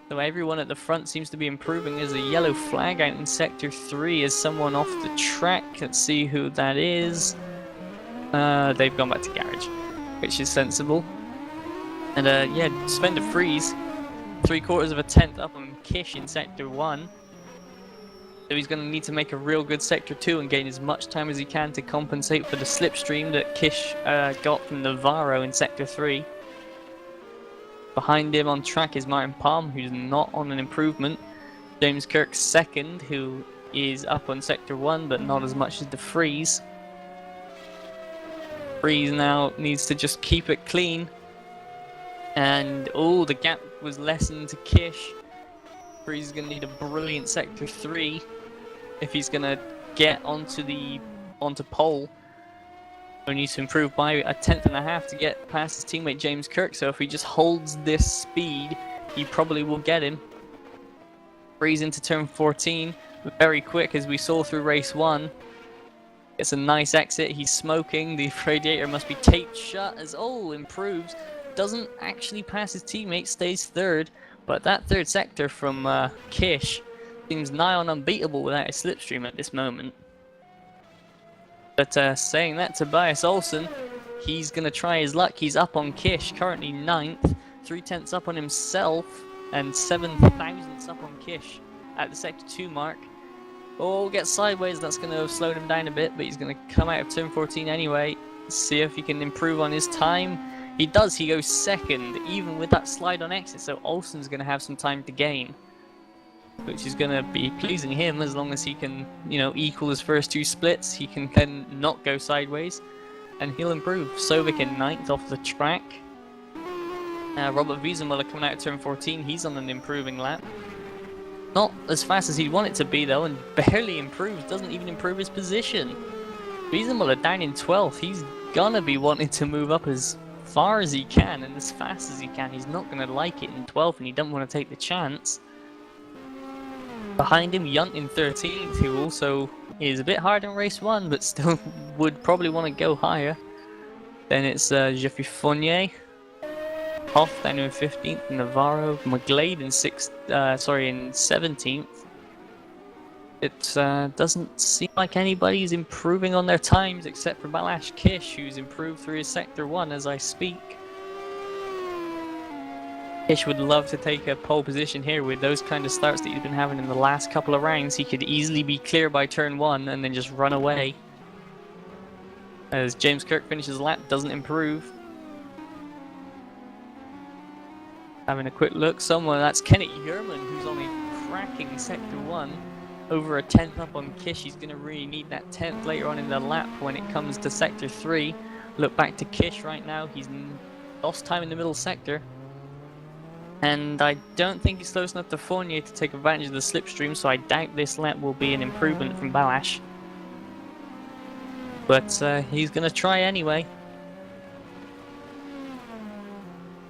So everyone at the front seems to be improving. There's a yellow flag out in sector 3 as someone off the track. Let's see who that is. They've gone back to garage, which is sensible. And yeah, Sven de Vries, 0.75 up on Kish in sector 1. So he's going to need to make a real good sector 2 and gain as much time as he can to compensate for the slipstream that Kish got from Navarro in sector 3. Behind him on track is Martin Palm, who's not on an improvement. James Kirk 2nd, who is up on sector 1, but not as much as de Vries. Vries now needs to just keep it clean. And, oh, the gap was lessened to Kish. Vries is going to need a brilliant sector 3 if he's going to get onto pole. He needs to improve by 1.5 to get past his teammate James Kirk, so if he just holds this speed, he probably will get him. Breeze into turn 14, very quick as we saw through race 1. Gets a nice exit, he's smoking, the radiator must be taped shut as improves. Doesn't actually pass his teammate, stays third, but that third sector from Kish seems nigh on unbeatable without a slipstream at this moment. But saying that, Tobias Olsen, he's going to try his luck. He's up on Kish, currently 9th, 3/10 up on himself, and 7/1000 up on Kish at the sector 2 mark. Gets sideways, that's going to have slowed him down a bit, but he's going to come out of turn 14 anyway. See if he can improve on his time. He does, he goes second, even with that slide on exit, so Olsen's going to have some time to gain, which is going to be pleasing him as long as he can, equal his first 2 splits. He can then not go sideways, and he'll improve. Sovic in 9th off the track. Robert Wiesenmuller coming out of turn 14, he's on an improving lap. Not as fast as he'd want it to be though, and barely improves, doesn't even improve his position. Wiesenmuller down in 12th, he's gonna be wanting to move up as far as he can and as fast as he can. He's not gonna like it in 12th, and he doesn't want to take the chance. Behind him, Yunt in 13th, who also is a bit hard in race 1, but still would probably want to go higher. Then it's Jeffrey Fournier, Hoff down in 15th, Navarro, McGlade in 17th. It doesn't seem like anybody's improving on their times except for Balazs Kish, who's improved through his sector 1 as I speak. Kish would love to take a pole position here with those kind of starts that he's been having in the last couple of rounds. He could easily be clear by turn 1 and then just run away. As James Kirk finishes lap, doesn't improve. Having a quick look, that's Kenneth Yerman, who's on a cracking sector 1. Over a 10th up on Kish. He's going to really need that 10th later on in the lap when it comes to sector 3. Look back to Kish right now, he's lost time in the middle sector. And I don't think he's close enough to Fournier to take advantage of the slipstream, so I doubt this lap will be an improvement from Balazs. But he's going to try anyway.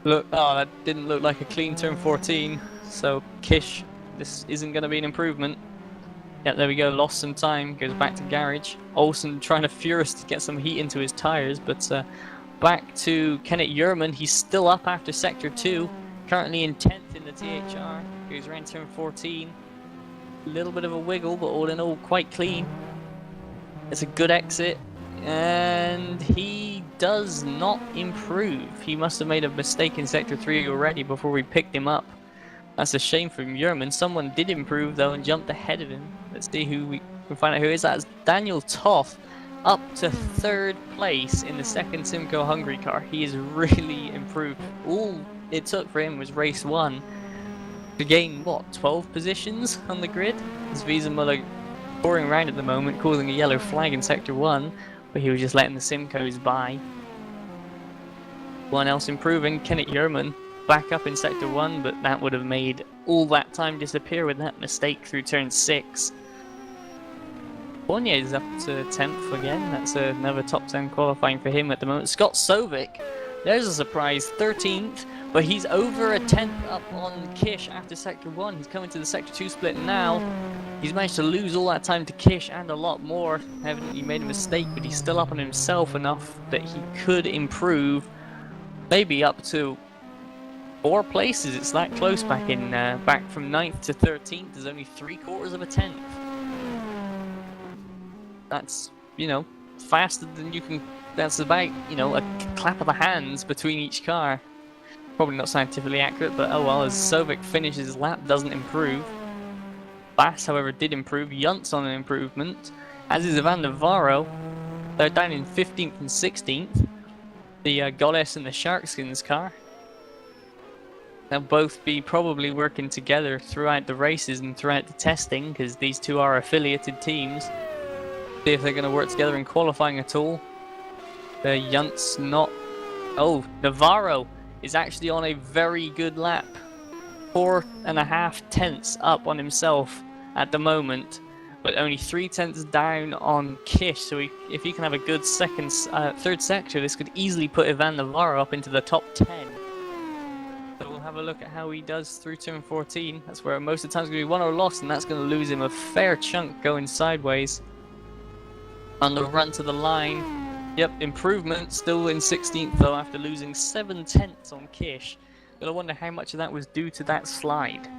Look, that didn't look like a clean turn 14, so Kish, this isn't going to be an improvement. Yeah, there we go, lost some time, goes back to garage. Olsen trying to furious to get some heat into his tyres, but back to Kenneth Yerman, he's still up after sector 2. Currently in 10th in the THR, goes around turn 14. A little bit of a wiggle, but all in all quite clean. It's a good exit, and he does not improve. He must have made a mistake in sector 3 already before we picked him up. That's a shame for Yerman. Someone did improve though and jumped ahead of him. Let's see who we can find out who is that. It's Daniel Toth, up to 3rd place in the second Simco Hungary car. He has really improved. All it took for him was race 1 to gain, 12 positions on the grid? As Wiesenmuller pouring around at the moment, causing a yellow flag in sector 1, but he was just letting the Simcos by. One else improving, Kenneth Yerman, back up in sector 1, but that would have made all that time disappear with that mistake through turn 6. Fournier is up to 10th again. That's another top 10 qualifying for him at the moment. Scott Sovic, there's a surprise, 13th, but he's over a 10th up on Kish after sector 1. He's coming to the sector 2 split now. He's managed to lose all that time to Kish and a lot more. Evidently made a mistake, but he's still up on himself enough that he could improve, maybe up to 4 places. It's that close back in back from 9th to 13th. There's only 3/4 of a 10th. That's, faster than you can. That's about, a clap of the hands between each car. Probably not scientifically accurate, but oh well, as Sovic finishes his lap, doesn't improve. Bass, however, did improve. Yunt's on an improvement, as is Ivan Navarro. They're down in 15th and 16th. The Goddess and the Sharkskins car. They'll both be probably working together throughout the races and throughout the testing, because these two are affiliated teams. See if they're going to work together in qualifying at all. The Yunt's not. Oh, Navarro is actually on a very good lap. 4.5 tenths up on himself at the moment, but only 3 tenths down on Kish. So if he can have a good third sector, this could easily put Ivan Navarro up into the top 10. So we'll have a look at how he does through turn 14. That's where most of the time it's going to be won or lost, and that's going to lose him a fair chunk going sideways. On the run to the line, yep, improvement, still in 16th though after losing 7/10 on Kish. But I wonder how much of that was due to that slide.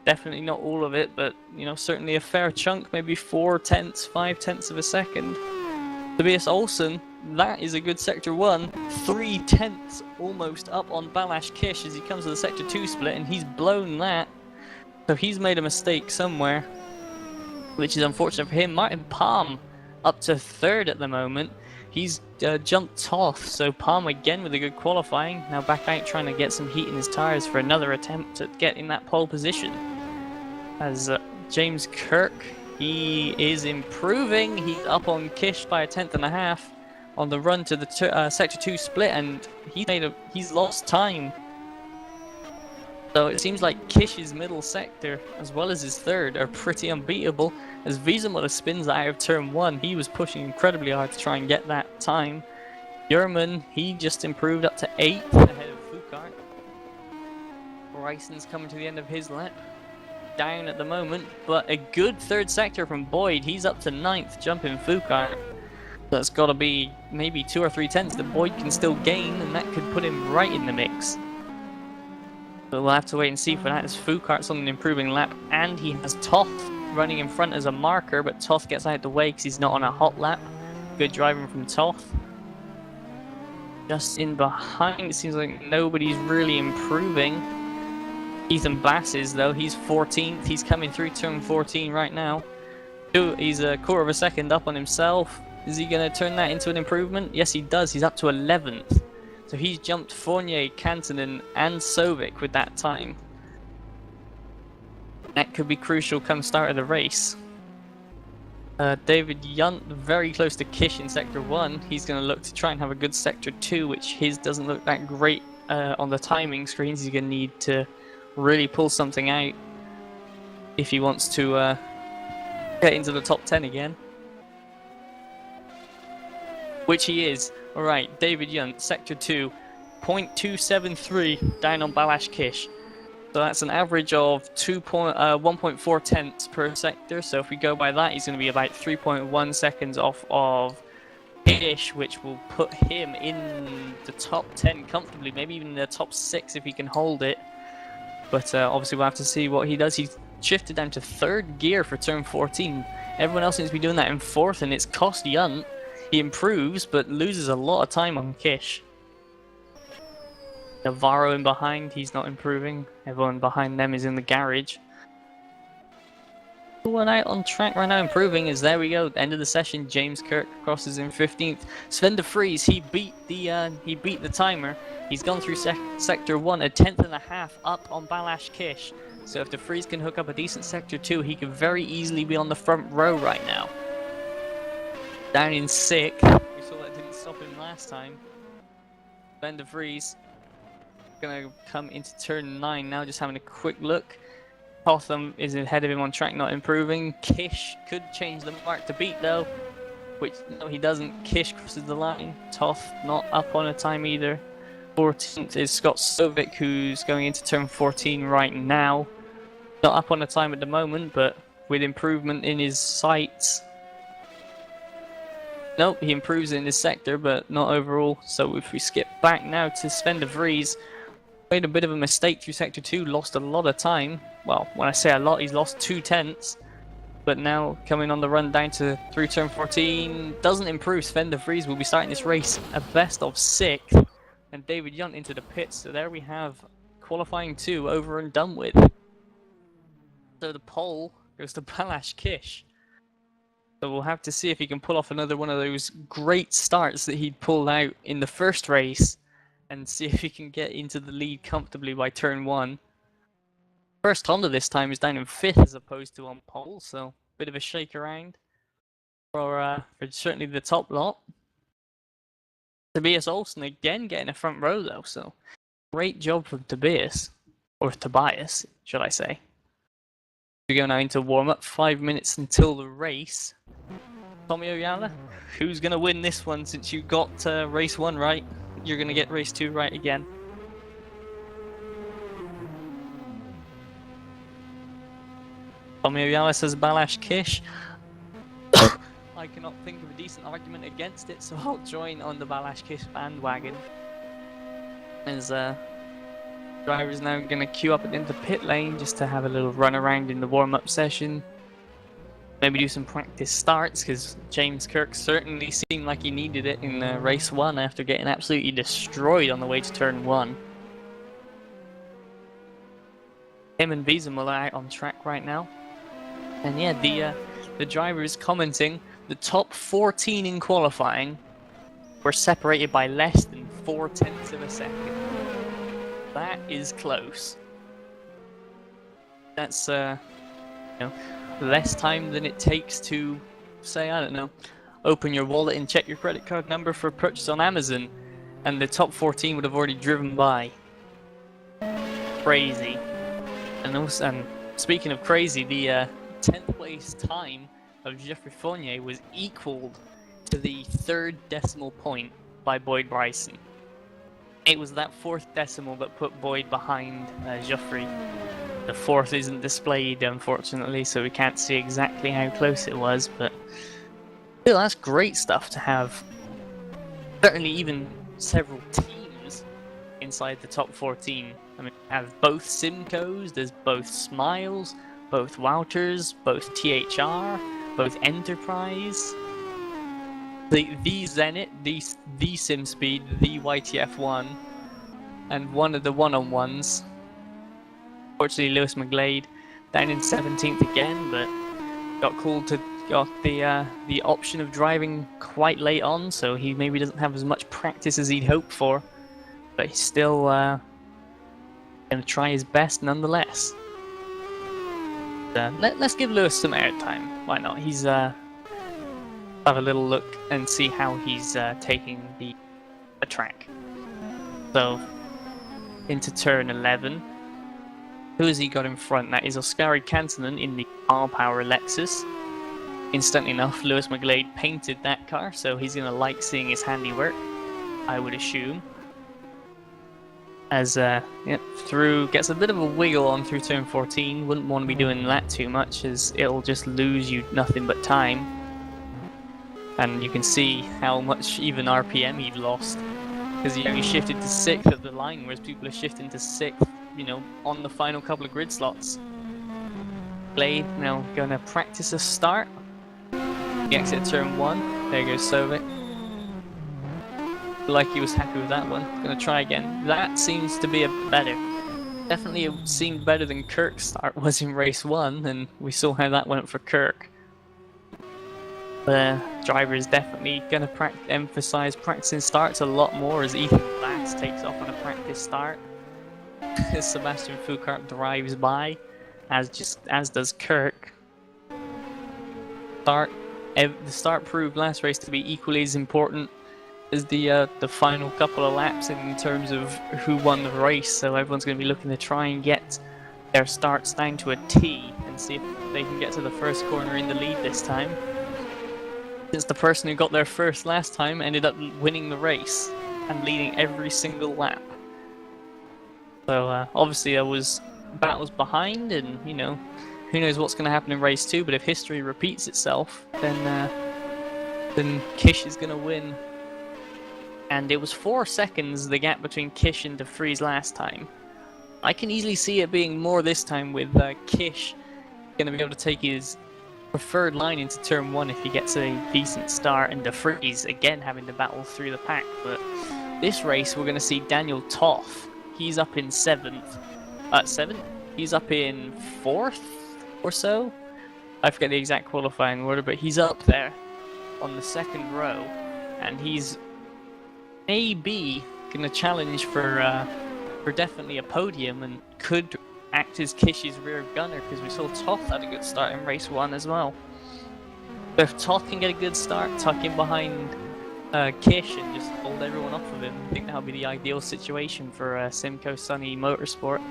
Definitely not all of it, but you know, certainly a fair chunk, maybe 4/10, 5/10 of a second. Tobias Olsen, that is a good sector 1, 3/10 almost up on Balash Kish as he comes to the sector 2 split, and he's blown that. So he's made a mistake somewhere, which is unfortunate for him. Martin Palm up to 3rd at the moment. He's jumped Toth, so Palm again with a good qualifying. Now back out trying to get some heat in his tyres for another attempt at getting that pole position. As James Kirk, he is improving. He's up on Kish by a 10.5 on the run to the sector 2 split, and he's lost time. So it seems like Kish's middle sector, as well as his 3rd, are pretty unbeatable. As Wiesemuller spins out of turn 1, he was pushing incredibly hard to try and get that time. Yerman, he just improved up to 8th ahead of Foucault. Bryson's coming to the end of his lap. Down at the moment, but a good 3rd sector from Boyd. He's up to 9th, jumping Foucault. That's got to be maybe 2 or 3/10 that Boyd can still gain, and that could put him right in the mix. But we'll have to wait and see for that, as Foucault's on an improving lap, and he has Toth running in front as a marker, but Toth gets out of the way because he's not on a hot lap. Good driving from Toth. Just in behind, it seems like nobody's really improving. Ethan Bass is, though. He's 14th. He's coming through turn 14 right now. He's a quarter of a second up on himself. Is he going to turn that into an improvement? Yes, he does. He's up to 11th. So he's jumped Fournier, Kantonen, and Sovic with that time. That could be crucial come start of the race. David Yunt, very close to Kish in Sector 1. He's going to look to try and have a good Sector 2, which his doesn't look that great on the timing screens. He's going to need to really pull something out if he wants to get into the top 10 again. Which he is. Alright, David Yunt, Sector 2, 0.273 down on Balash Kish. So that's an average of 1.4 tenths per sector. So if we go by that, he's going to be about 3.1 seconds off of Kish, which will put him in the top 10 comfortably, maybe even in the top 6 if he can hold it. But obviously we'll have to see what he does. He's shifted down to 3rd gear for turn 14. Everyone else seems to be doing that in 4th, and it's cost Yunt. He improves, but loses a lot of time on Kish. Navarro in behind, he's not improving. Everyone behind them is in the garage. The one out on track right now improving is, there we go, end of the session. James Kirk crosses in 15th. Sven de Vries, he beat the timer. He's gone through sector 1, a 10.5 up on Balash Kish. So if de Vries can hook up a decent sector 2, he could very easily be on the front row right now. Down in 6th. We saw that didn't stop him last time. Sven de Vries gonna come into turn 9 now, just having a quick look. Hotham is ahead of him on track, not improving. Kish could change the mark to beat though, which no he doesn't. Kish crosses the line. Toth not up on a time either. 14th is Scott Sovic, who's going into turn 14 right now. Not up on a time at the moment, but with improvement in his sights. Nope, he improves in his sector, but not overall. So if we skip back now to Sven de Vries, made a bit of a mistake through sector 2, lost a lot of time. Well, when I say a lot, he's lost 2 tenths. But now coming on the run down to through turn 14, doesn't improve. Sven de Vries will be starting this race a best of 6, and David Yunt into the pits. So there we have qualifying 2 over and done with. So the pole goes to Balash Kish. So we'll have to see if he can pull off another one of those great starts that he'd pulled out in the first race, and see if he can get into the lead comfortably by turn 1. First Honda this time is down in 5th as opposed to on pole, so bit of a shake around for certainly the top lot. Tobias Olsen again getting a front row though, so great job from Tobias, or Tobias, should I say. We go now into warm-up, 5 minutes until the race. Tommy Oyala, who's going to win this one? Since you got race 1 right, you're going to get race 2 right again. Tomoyawa says Balash Kish. I cannot think of a decent argument against it, so I'll join on the Balash Kish bandwagon. As driver's now going to queue up into the pit lane just to have a little run around in the warm-up session. Maybe do some practice starts, because James Kirk certainly seemed like he needed it in race 1 after getting absolutely destroyed on the way to turn 1. Him and Beeson are out on track right now. And yeah, the driver is commenting the top 14 in qualifying were separated by less than 0.4 of a second. That is close. That's less time than it takes to, say, I don't know, open your wallet and check your credit card number for purchase on Amazon, and the top 14 would have already driven by. Crazy. And speaking of crazy, the 10th place time of Geoffrey Fournier was equaled to the 3rd decimal point by Boyd Bryson. It was that 4th decimal that put Boyd behind Geoffrey. The 4th isn't displayed, unfortunately, so we can't see exactly how close it was, but still, that's great stuff to have. Certainly even several teams inside the top 14. I mean, we have both Simcoes, there's both Smiles, both Wouters, both THR, both Enterprise, the Zenit, the SimSpeed, the YTF1, and one of the one-on-ones. Fortunately, Lewis McGlade down in 17th again, but got the option of driving quite late on, so he maybe doesn't have as much practice as he'd hoped for, but he's still going to try his best nonetheless. Let's give Lewis some airtime. Why not? He's have a little look and see how he's taking the track. So into turn 11. Who has he got in front? That is Oskari Kantonen in the R-Power Lexus. Instantly enough, Lewis McGlade painted that car, so he's going to like seeing his handiwork, I would assume. As gets a bit of a wiggle on through turn 14. Wouldn't want to be doing that too much, as it'll just lose you nothing but time. And you can see how much even RPM he'd lost, because he only shifted to 6th at the line, whereas people are shifting to 6th, on the final couple of grid slots. Blade now going to practice a start. He exit turn 1. There goes Sovic. Like he was happy with that one. Going to try again. That seems to be a better. Definitely it seemed better than Kirk's start was in race 1, and we saw how that went for Kirk. The driver is definitely going to emphasize practicing starts a lot more as Ethan Bass takes off on a practice start. Sebastian Foucault drives by, as does Kirk. The start proved last race to be equally as important as the final couple of laps in terms of who won the race. So everyone's going to be looking to try and get their starts down to a T and see if they can get to the first corner in the lead this time, since the person who got there first last time ended up winning the race and leading every single lap. So obviously there was battles behind, and who knows what's going to happen in race 2, but if history repeats itself, then Kish is going to win. And it was 4 seconds the gap between Kish and De Vries last time. I can easily see it being more this time, with Kish going to be able to take his preferred line into turn 1 if he gets a decent start, and De Vries again having to battle through the pack. But this race we're going to see Daniel Toth. He's up in 7th. 7th? He's up in 4th or so? I forget the exact qualifying order, but he's up there on the 2nd row, and he's maybe going to challenge for definitely a podium, and could act as Kish's rear gunner, because we saw Toth had a good start in race 1 as well. So if Toth can get a good start, tuck in behind Kish and just hold everyone off of him, I think that'll be the ideal situation for Simcoe Sunny Motorsport.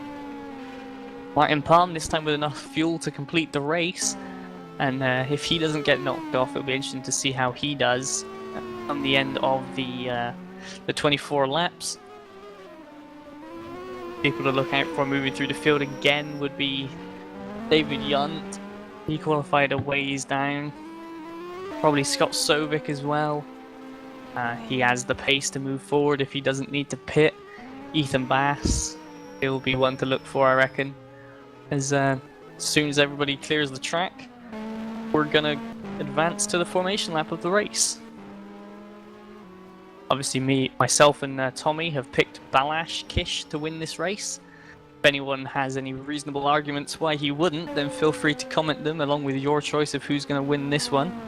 Martin Palm this time with enough fuel to complete the race, and if he doesn't get knocked off, it'll be interesting to see how he does on the end of the 24 laps. People to look out for moving through the field again would be David Yunt, He qualified a ways down. Probably Scott Sovic as well. He has the pace to move forward if he doesn't need to pit. Ethan Bass, he'll be one to look for, I reckon. As soon as everybody clears the track, we're gonna advance to the formation lap of the race. Obviously myself and Tommy have picked Balazs Kish to win this race. If anyone has any reasonable arguments why he wouldn't, then feel free to comment them along with your choice of who's going to win this one.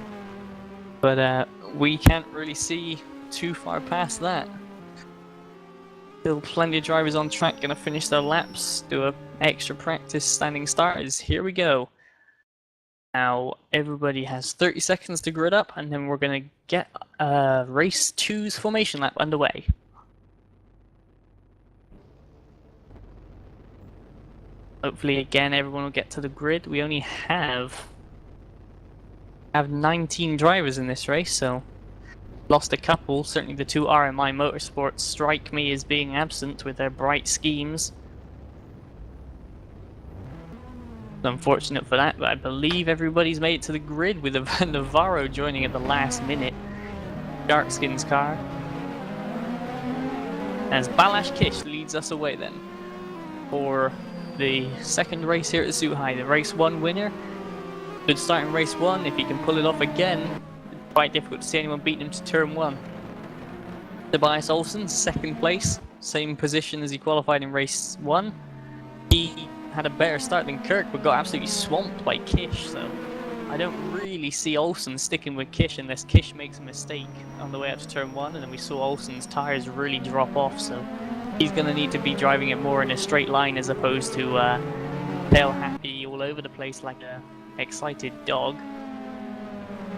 But we can't really see too far past that. Still plenty of drivers on track going to finish their laps, do a extra practice standing starters. Here we go. Now everybody has 30 seconds to grid up, and then we're going to get race 2's formation lap underway. Hopefully again everyone will get to the grid. We only have 19 drivers in this race, so lost a couple. Certainly the two RMI Motorsports strike me as being absent with their bright schemes. Unfortunate for that, but I believe everybody's made it to the grid with Navarro joining at the last minute. Darkskins car. As Balazs Kish leads us away then for the second race here at Zuhai, the race 1 winner. Good start in race 1. If he can pull it off again, it's quite difficult to see anyone beating him to turn 1. Tobias Olsen, second place, same position as he qualified in race 1. He had a better start than Kirk, but got absolutely swamped by Kish, so I don't really see Olsen sticking with Kish unless Kish makes a mistake on the way up to turn 1, and then we saw Olsen's tyres really drop off, so he's going to need to be driving it more in a straight line as opposed to tail happy all over the place like a excited dog.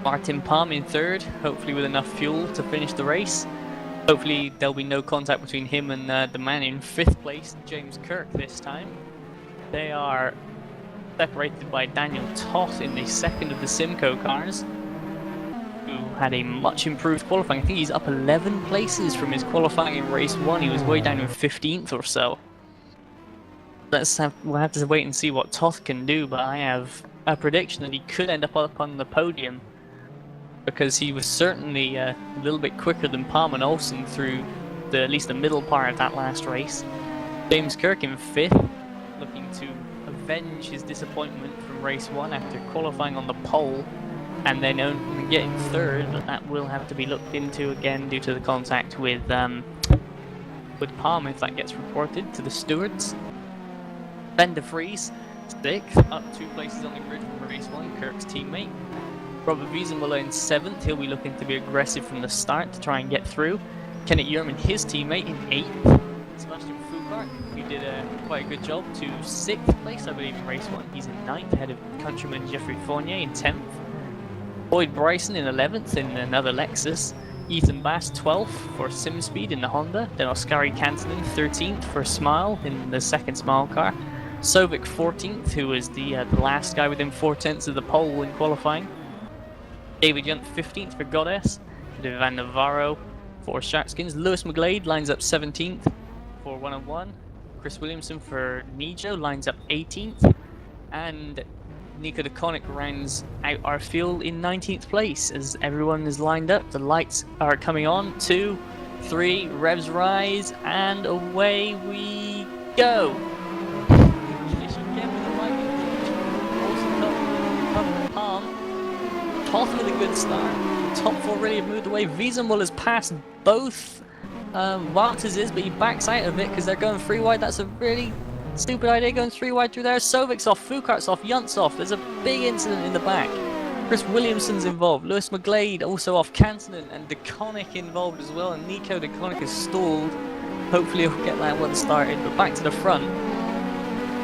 Martin Palm in third, hopefully with enough fuel to finish the race. Hopefully there'll be no contact between him and the man in 5th place, James Kirk, this time. They are separated by Daniel Toth in the second of the Simcoe cars, who had a much improved qualifying. I think he's up 11 places from his qualifying in race 1. He was way down in 15th or so. We'll have to wait and see what Toth can do, but I have a prediction that he could end up on the podium, because he was certainly a little bit quicker than Palm and Olsen through at least the middle part of that last race. James Kirk in 5th, looking to avenge his disappointment from race 1 after qualifying on the pole and then only getting 3rd, but that will have to be looked into again due to the contact with Palm if that gets reported to the stewards. Ben de Vries, 6th, up 2 places on the grid from race 1, Kirk's teammate. Robert Wiesenmuller in 7th, he'll be looking to be aggressive from the start to try and get through. Kenneth Yerman, his teammate, in 8th. Sebastian Foucault, who did quite a good job, to 6th place, I believe, in race 1. He's in 9th, ahead of countryman Jeffrey Fournier in 10th. Boyd Bryson in 11th in another Lexus. Ethan Bass 12th for SimSpeed in the Honda. Then Oskari Kantanen 13th for Smile in the second Smile car. Sovic 14th, who was the last guy within 4/10 of the pole in qualifying. David Yunt 15th for Goddess. Van Navarro for Sharkskins. Lewis McGlade lines up 17th for 101. Chris Williamson for Nijo lines up 18th. And Nico DeConnick rounds out our field in 19th place as everyone is lined up. The lights are coming on. 2, 3, revs rise, and away we go. Toth with a good start. Top 4 really have moved away. Wiesenmuller's passed both Walters, but he backs out of it because they're going 3 wide. That's a really stupid idea, going 3 wide through there. Sovic's off, Foucault's off, Yunt's off. There's a big incident in the back. Chris Williamson's involved. Lewis McGlade also off. Kantanen and DeConnick involved as well. And Nico DeConnick is stalled. Hopefully he'll get that one started. But back to the front.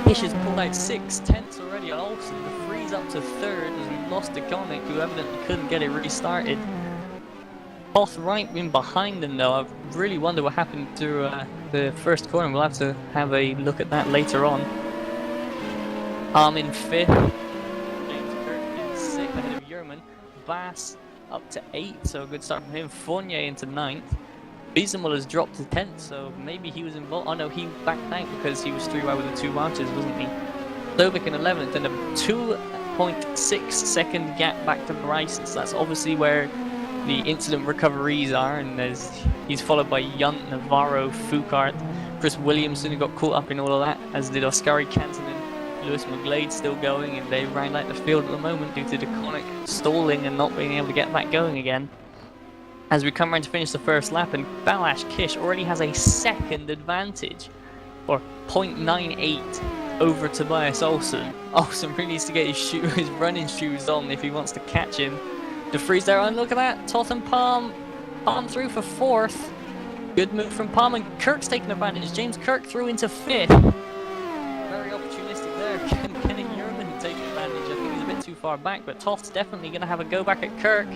Kish has pulled out 6/10 already on Olsen. The freeze up to 3rd as we lost DeConnick, who evidently couldn't get it restarted. Toth right in behind them though. I really wonder what happened through the first corner. We'll have to have a look at that later on. Palm in 5th. James Kirk in 6th ahead of Yerman. Bass up to 8th, so a good start from him. Fournier into 9th. Wiesenmuller's dropped to 10th, so maybe he was involved. Oh no, he backed out because he was 3 wide with the 2 Wouters, wasn't he? Sovic in 11th, and 1.6 second gap back to Bryce. So that's obviously where the incident recoveries are, and he's followed by Yunt, Navarro, Foucault, Chris Williamson, who got caught up in all of that, as did Oskari Canton and Lewis McGlade still going, and they round out the field at the moment due to DeConnick stalling and not being able to get back going again. As we come around to finish the first lap, and Balazs Kish already has a second advantage, or 0.98 over Tobias Olsen. Olsen really needs to get his running shoes on if he wants to catch him. De Vries there, and look at that, Toth and Palm through for 4th. Good move from Palm, and Kirk's taking advantage. James Kirk through into 5th. Very opportunistic there. Kenny Yerman taking advantage. I think he's a bit too far back, but Toth's definitely going to have a go back at Kirk.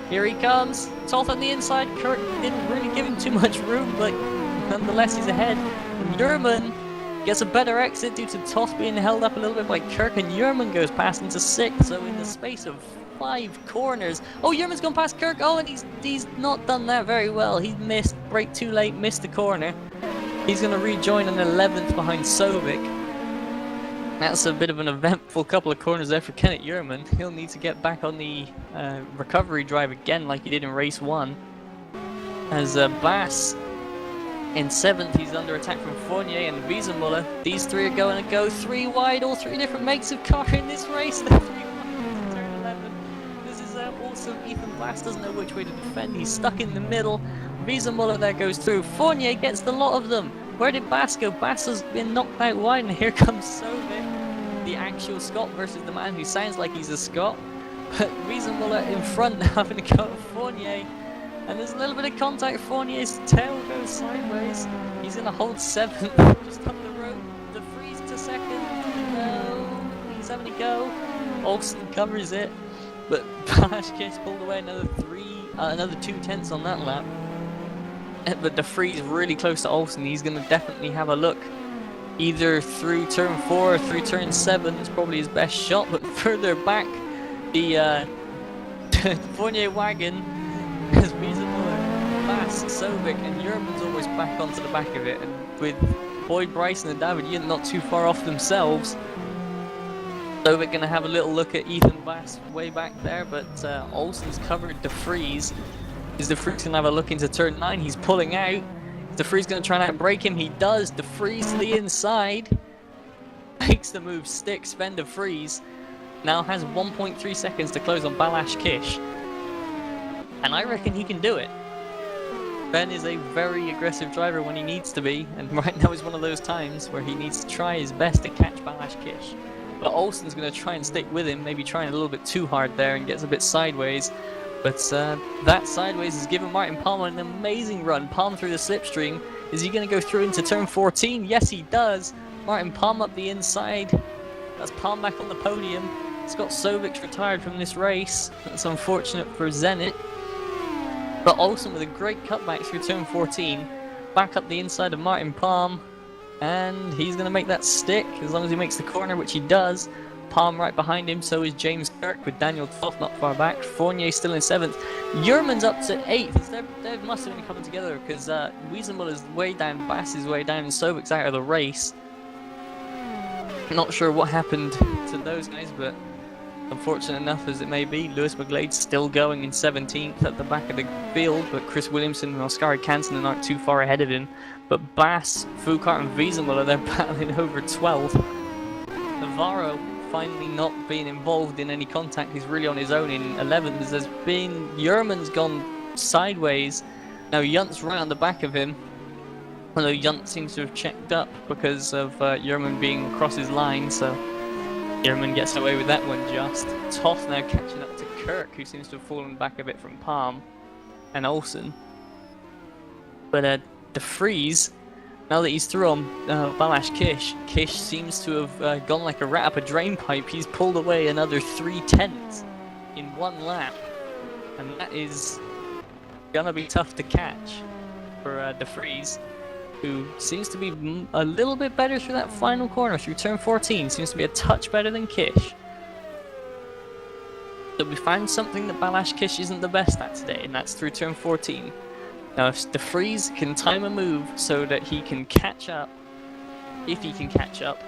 Here he comes. Toth on the inside. Kirk didn't really give him too much room, but nonetheless he's ahead. And Yerman gets a better exit due to Toth being held up a little bit by Kirk, and Yerman goes past into 6th. So in the space of 5 corners. Oh, Yerman's gone past Kirk. Oh, and he's not done that very well. He missed, brake too late, missed the corner. He's going to rejoin an 11th behind Sovic. That's a bit of an eventful couple of corners there for Kenneth Yerman. He'll need to get back on the recovery drive again like he did in race 1. As Bass in 7th, he's under attack from Fournier and Wiesenmuller. These three are going to go 3 wide, all 3 different makes of car in this race. They're 3 wide into turn 11. This is awesome. Ethan Bass doesn't know which way to defend. He's stuck in the middle. Wiesenmuller there goes through. Fournier gets the lot of them. Where did Bass go? Bass has been knocked out wide, and here comes Sovic, the actual Scot versus the man who sounds like he's a Scot. But Wiesenmuller in front having to go at Fournier. And there's a little bit of contact. Fournier's tail goes sideways. He's going to hold 7th, just up the road. De Vries to 2nd. No, he's having to go. Olsen covers it, but Balazs Kish pulled away another 2 tenths on that lap. But De Vries really close to Olsen. He's going to definitely have a look, either through turn 4 or through turn 7. It's probably his best shot. But further back, the Fournier wagon. As Wiesenmuller, Bass, Sovic, and Yerman's always back onto the back of it, and with Boyd Bryson and David Yunt not too far off themselves, Sovic going to have a little look at Ethan Bass way back there, but Olsen's covered De Vries. Is De Vries going to have a look into turn 9? He's pulling out. Is De Vries going to try and outbrake him? He does. De Vries to the inside. Makes the move stick. Sven De Vries now has 1.3 seconds to close on Balazs Kish. And I reckon he can do it. Ben is a very aggressive driver when he needs to be, and right now is one of those times where he needs to try his best to catch Balazs Kish. But Olsen's going to try and stick with him, maybe trying a little bit too hard there and gets a bit sideways. But that sideways has given Martin Palmer an amazing run. Palm through the slipstream. Is he going to go through into turn 14? Yes, he does. Martin Palm up the inside. That's Palm back on the podium. Scott Sovic's retired from this race. That's unfortunate for Zenit. But Olsen with a great cutback through turn 14, back up the inside of Martin Palm, and he's going to make that stick as long as he makes the corner, which he does. Palm right behind him, so is James Kirk with Daniel Toth not far back. Fournier still in 7th. Yerman's up to 8th. They must have been coming together because Wiesenmuller's way down, Bass is way down, and Sovic's out of the race. Not sure what happened to those guys, but unfortunate enough as it may be, Lewis McGlade's still going in 17th at the back of the field, but Chris Williamson and Oskari Canton aren't too far ahead of him. But Bass, Foucault and Wiesenmuller, they're battling over 12th. Navarro finally not being involved in any contact. He's really on his own in 11th. There's been, Yerman's gone sideways. Now Yunt's right on the back of him. Although Yunt seems to have checked up because of Yerman being across his line, so Yerman gets away with that one just. Toth now catching up to Kirk, who seems to have fallen back a bit from Palm and Olsen. But De Vries, now that he's through on Balazs Kish, Kish seems to have gone like a rat up a drain pipe. He's pulled away another 3 tenths in 1 lap. And that is gonna be tough to catch for De Vries, who seems to be a little bit better through that final corner, through turn 14. Seems to be a touch better than Kish. So we found something that Balazs Kish isn't the best at today, and that's through turn 14. Now if De Vries can time a move so that he can catch up, if he can catch up,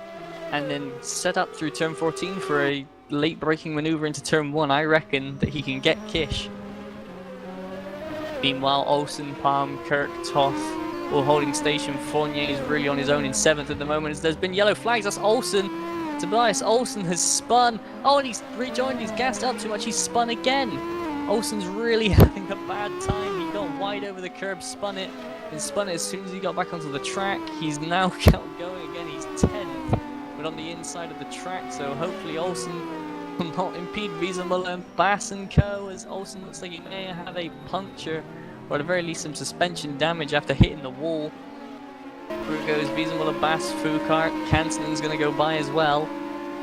and then set up through turn 14 for a late braking maneuver into turn 1, I reckon that he can get Kish. Meanwhile, Olsen, Palm, Kirk, Toth all holding station. Fournier is really on his own in 7th at the moment as there's been yellow flags. That's Olsen. Tobias Olsen has spun. Oh, and he's rejoined. He's gassed up too much. He's spun again. Olsen's really having a bad time. He got wide over the curb, spun it, and spun it as soon as he got back onto the track. He's now going again. He's 10th, but on the inside of the track, so hopefully Olsen will not impede Wiesemuller and Bass and Co. as Olsen looks like he may have a puncture, or at the very least some suspension damage after hitting the wall. Through goes Wiesemuller, Bass, Foucault, Kantonen's going to go by as well.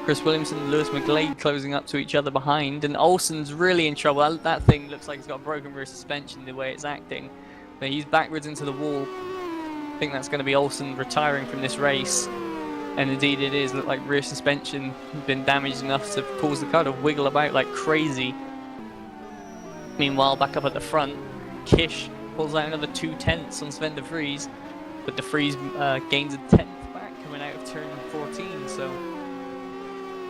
Chris Williamson and Lewis McGlade closing up to each other behind, and Olsen's really in trouble. That thing looks like it's got a broken rear suspension the way it's acting. But he's backwards into the wall. I think that's going to be Olsen retiring from this race. And indeed it is. Look like rear suspension has been damaged enough to cause the car to wiggle about like crazy. Meanwhile, back up at the front, Kish pulls out another 2/10 on Sven de Vries, but de Vries gains a 10th back coming out of turn 14. So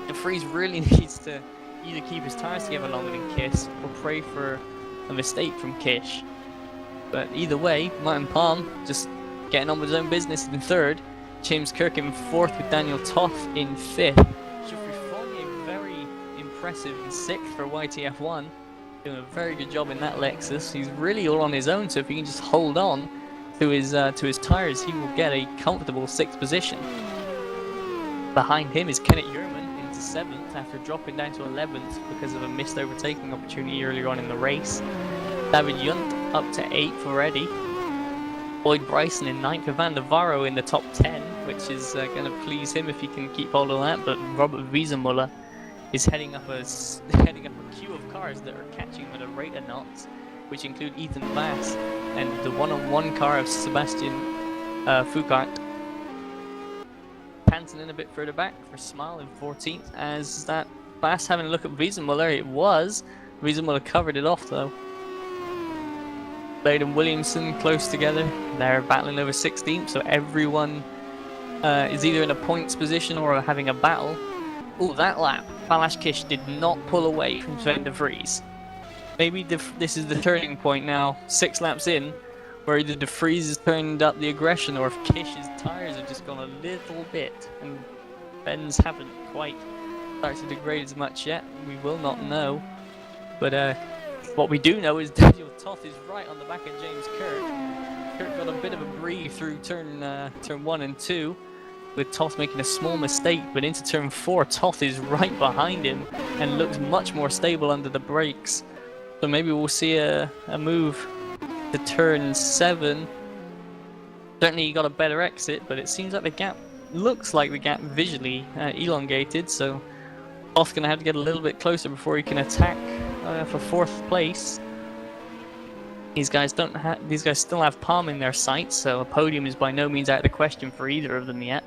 de Vries really needs to either keep his tyres together longer than Kish or pray for a mistake from Kish. But either way, Martin Palm just getting on with his own business in 3rd. James Kirk in 4th with Daniel Toth in 5th. Geoffrey Fournier very impressive in 6th for YTF1. Doing a very good job in that Lexus. He's really all on his own, so if he can just hold on to his tyres, he will get a comfortable 6th position. Behind him is Kenneth Yerman into 7th after dropping down to 11th because of a missed overtaking opportunity earlier on in the race. David Yunt up to 8th already. Boyd Bryson in 9th, Van der Varo in the top 10, which is going to please him if he can keep hold of that. But Robert Wiesemuller is heading up a queue of cars that are catching him at a rate of knots, which include Ethan Bass and the one-on-one car of Sebastian Foucault. Panton in a bit further back for Smile in 14th, as that Bass having a look at Wiesemuller. It was Wiesemuller covered it off though. Blade and Williamson close together. They're battling over 16th, so everyone is either in a points position or having a battle. Oh, that lap, Balázs Kiss did not pull away from Sven de Vries. Maybe this is the turning point now, 6 laps in, where either de Vries has turned up the aggression or if Kish's tyres have just gone a little bit, and Ben's haven't quite started to degrade as much yet. We will not know. But what we do know is Daniel Toth is right on the back of James Kirk. Kirk got a bit of a breathe through turn 1 and 2, with Toth making a small mistake, but into turn 4, Toth is right behind him and looks much more stable under the brakes. So maybe we'll see a move to turn 7. Certainly he got a better exit, but it seems like the gap looks like the gap visually elongated, so Toth's going to have to get a little bit closer before he can attack for 4th place. These guys still have Palm in their sights, so a podium is by no means out of the question for either of them yet.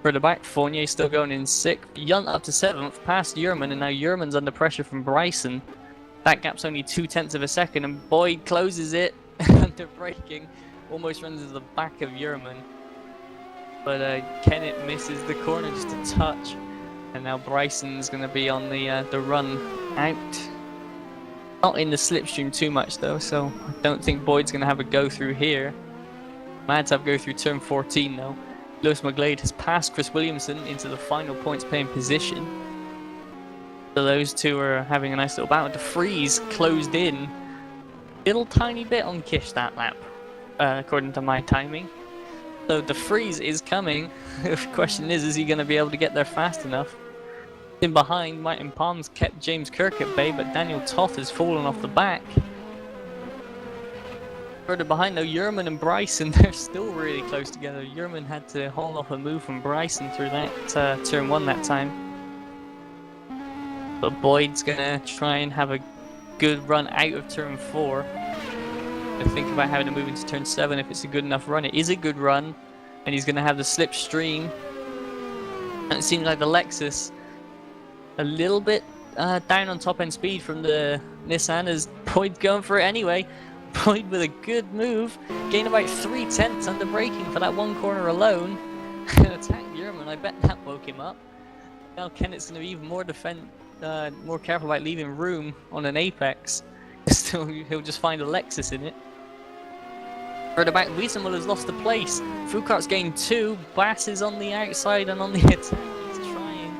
Further back, Fournier still going in 6th. Yunt up to 7th, past Yerman, and now Yerman's under pressure from Bryson. That gap's only 0.2 of a second, and Boyd closes it under braking. Almost runs into the back of Yerman. But Kennett misses the corner just a touch. And now Bryson's going to be on the run out. Not in the slipstream too much though, so I don't think Boyd's going to have a go through here. Might have go through turn 14 though. Lewis McGlade has passed Chris Williamson into the final points paying position. So those two are having a nice little battle. De Vries closed in little tiny bit on Kish that lap, according to my timing. So De Vries is coming. The question is he going to be able to get there fast enough? In behind, Martin Palms kept James Kirk at bay, but Daniel Toth has fallen off the back. Further behind though, Yerman and Bryson, they're still really close together. Yerman had to hold off a move from Bryson through that turn 1 that time. But Boyd's gonna try and have a good run out of turn 4. I think about having to move into turn 7 if it's a good enough run. It is a good run, and he's gonna have the slipstream. And it seems like the Lexus a little bit down on top end speed from the Nissan, as Boyd's going for it anyway. Boyd with a good move, gained about 0.3 under braking for that one corner alone. Attacked Yerman, I bet that woke him up. Now Kennett's going to be even more more careful about leaving room on an apex. He'll just find a Lexus in it. Further back, Wiesenmuller's lost the place. Fukart's gained 2. Bass is on the outside and on the attack. He's trying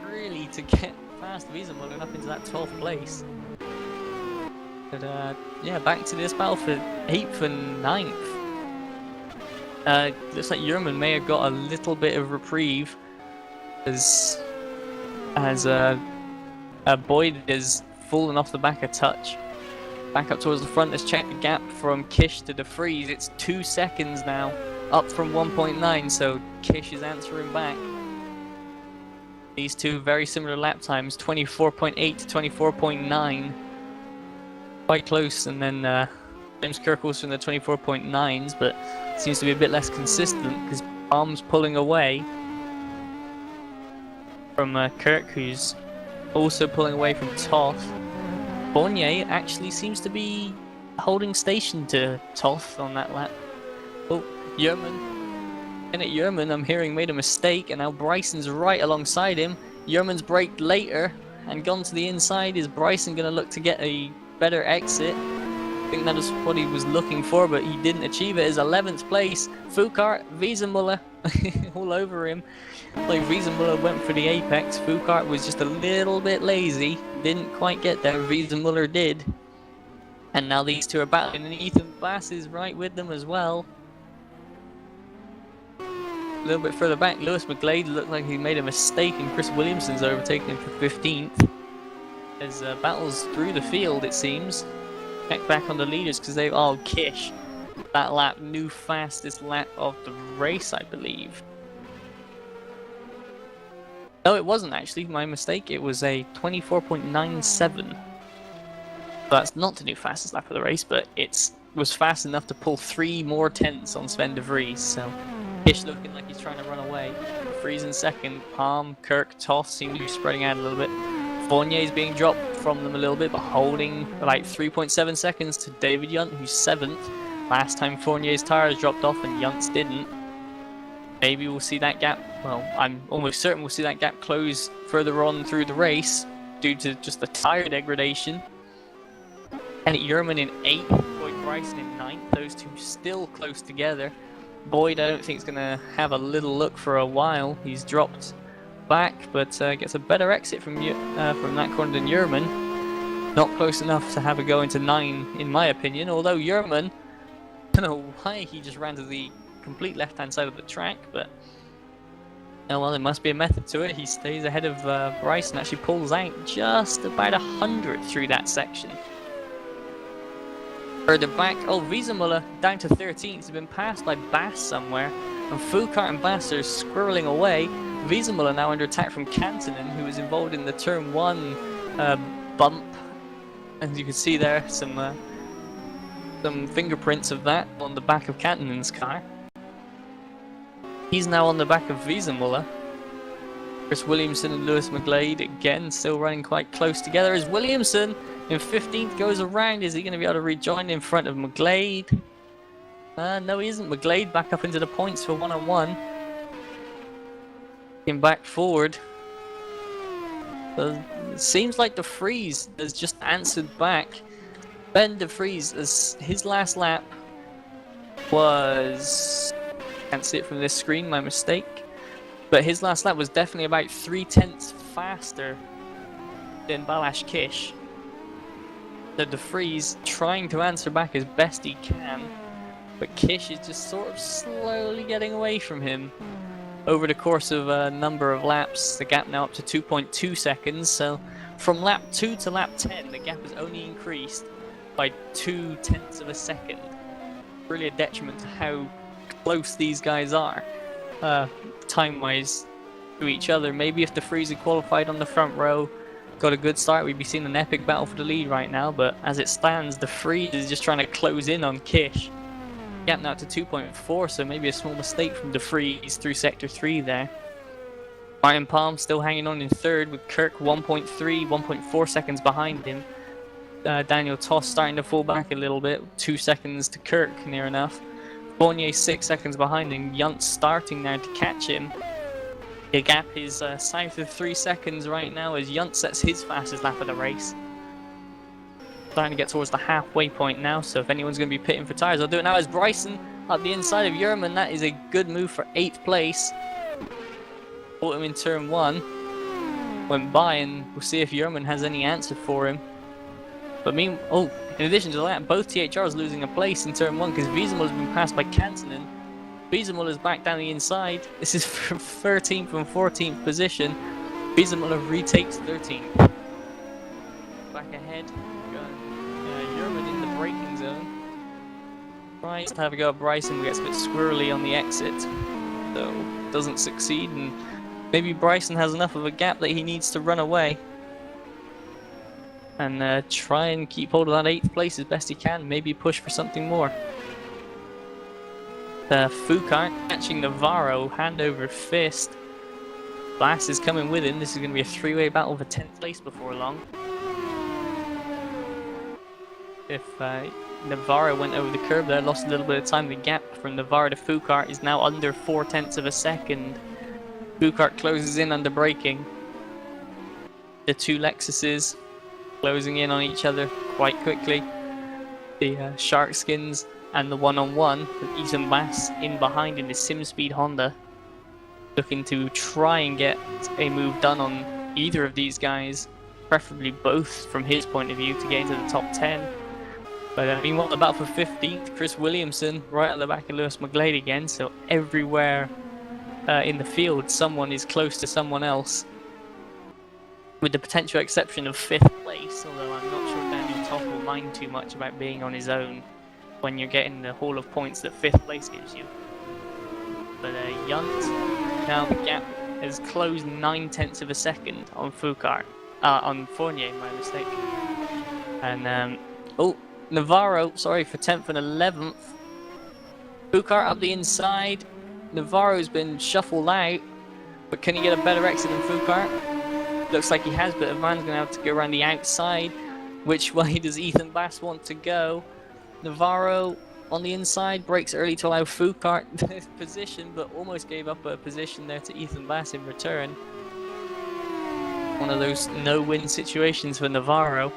really to get past Wiesenmuller and up into that 12th place. But yeah, back to this battle for 8th and 9th. Looks like Yerman may have got a little bit of reprieve as Boyd is fallen off the back a touch. Back up towards the front. Let's check the gap from Kish to DeFries. It's 2 seconds now, up from 1.9. So Kish is answering back. These two very similar lap times, 24.8 to 24.9. Quite close, and then James Kirk also in the 24.9s, but seems to be a bit less consistent because Palm's pulling away from Kirk, who's also pulling away from Toth. Fournier actually seems to be holding station to Toth on that lap. Oh, Yerman. And at Yerman, I'm hearing made a mistake, and now Bryson's right alongside him. Yerman's braked later and gone to the inside. Is Bryson going to look to get a better exit? I think that is what he was looking for, but he didn't achieve it. His 11th place. Foucault, Wiesenmuller all over him. Like Wiesenmuller went for the apex. Foucault was just a little bit lazy. Didn't quite get there. Wiesenmuller did. And now these two are battling, and Ethan Bass is right with them as well. A little bit further back, Lewis McGlade looked like he made a mistake, and Chris Williamson's overtaken him for 15th. As battles through the field, it seems. Check back on the leaders because they've... Oh, Kish. That lap, new fastest lap of the race, I believe. No, it wasn't actually. My mistake. It was a 24.97. That's not the new fastest lap of the race, but it was fast enough to pull 3 more tenths on Sven de Vries. So, Kish looking like he's trying to run away. De Vries in second. Palm, Kirk, Toth seem to be spreading out a little bit. Fournier's being dropped from them a little bit, but holding like 3.7 seconds to David Yunt, who's 7th. Last time Fournier's tires dropped off and Yunt's didn't. Maybe we'll see that gap, well, I'm almost certain we'll see that gap close further on through the race due to just the tire degradation. And Yerman in 8th, Boyd Bryson in 9th, those two still close together. Boyd, I don't think is going to have a little look for a while. He's dropped back, but gets a better exit from that corner than Yerman. Not close enough to have a go into 9, in my opinion, although Yerman, I don't know why he just ran to the complete left-hand side of the track, but oh well, there must be a method to it. He stays ahead of Bryson, actually pulls out just about 100 through that section. Further back, oh, Wiesenmuller down to 13th. He's been passed by Bass somewhere, and Foucault and Bass are squirreling away. Wiesenmuller now under attack from Kantonen, who was involved in the turn 1 bump, and you can see there some fingerprints of that on the back of Kantonen's car. He's now on the back of Wiesenmuller. Chris Williamson and Lewis McGlade again still running quite close together as Williamson in 15th goes around. Is he going to be able to rejoin in front of McGlade? No, he isn't. McGlade back up into the points for 1-on-1. Getting back forward. It seems like de Vries has just answered back. Ben de Vries, as his last lap was... Can't see it from this screen, my mistake. But his last lap was definitely about 3/10 faster than Balázs Kiss. So de Vries trying to answer back as best he can, but Kish is just sort of slowly getting away from him. Over the course of a number of laps, the gap now up to 2.2 seconds, so from lap 2 to lap 10, the gap has only increased by 0.2 of a second. Really a detriment to how close these guys are, time-wise, to each other. Maybe if de Vries had qualified on the front row, got a good start, we'd be seeing an epic battle for the lead right now, but as it stands, de Vries is just trying to close in on Kish. Gap now to 2.4, so maybe a small mistake from de Vries through Sector 3 there. Martin Palm still hanging on in 3rd with Kirk 1.4 seconds behind him. Daniel Toss starting to fall back a little bit, 2 seconds to Kirk, near enough. Fournier 6 seconds behind him, Yunt starting now to catch him. The gap is south of 3 seconds right now as Yunt sets his fastest lap of the race. Starting to get towards the halfway point now, so if anyone's going to be pitting for tyres, I'll do it now as Bryson up the inside of Yerman. That is a good move for 8th place. Caught him in turn 1. Went by, and we'll see if Yerman has any answer for him. But in addition to that, both THRs losing a place in turn 1 because Wiesemuller has been passed by Kantanen. Wiesemuller is back down the inside. This is for 13th and 14th position. Wiesemuller retakes 13th. Back ahead. Yerman in the braking zone. Tries to have a go at Bryson, but gets a bit squirrely on the exit. So, doesn't succeed, and maybe Bryson has enough of a gap that he needs to run away. And try and keep hold of that 8th place as best he can. Maybe push for something more. Foucault catching Navarro, hand over fist. Bass is coming with him. This is going to be a 3-way battle for 10th place before long. If Navarro went over the curb there, lost a little bit of time. The gap from Navarro to Foucault is now under 0.4 of a second. Foucault closes in under braking. The two Lexuses closing in on each other quite quickly. The Shark Skins and the one-on-one with Ethan Bass in behind in the SimSpeed Honda, looking to try and get a move done on either of these guys, preferably both from his point of view, to get into the top 10. But meanwhile, the battle for 15th, Chris Williamson right at the back of Lewis McGlade again, so everywhere in the field someone is close to someone else, with the potential exception of 5th place, although I'm not sure Daniel Toff will mind too much about being on his own when you're getting the haul of points that 5th place gives you. But Yunt, now the gap has closed 0.9 of a second on Foucault, on Fournier, my mistake. And Navarro, sorry, for 10th and 11th. Foucault up the inside. Navarro's been shuffled out, but can he get a better exit than Foucault? Looks like he has, but a man's going to have to go around the outside. Which way does Ethan Bass want to go? Navarro on the inside, breaks early to allow Foucault his position, but almost gave up a position there to Ethan Bass in return. One of those no-win situations for Navarro.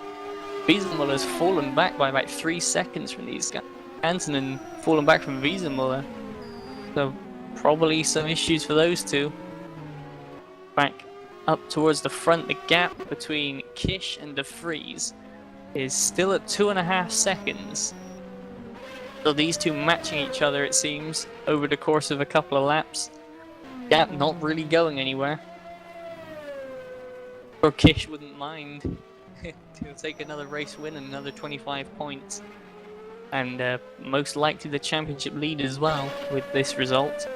Wiesemuller's fallen back by about 3 seconds from these guys. Antonin fallen back from Wiesemuller. So probably some issues for those two. Back up towards the front, the gap between Kish and De Vries is still at 2.5 seconds. So these two matching each other, it seems, over the course of a couple of laps. Gap not really going anywhere. Or Kish wouldn't mind. He'll take another race win and another 25 points. And most likely the championship lead as well with this result.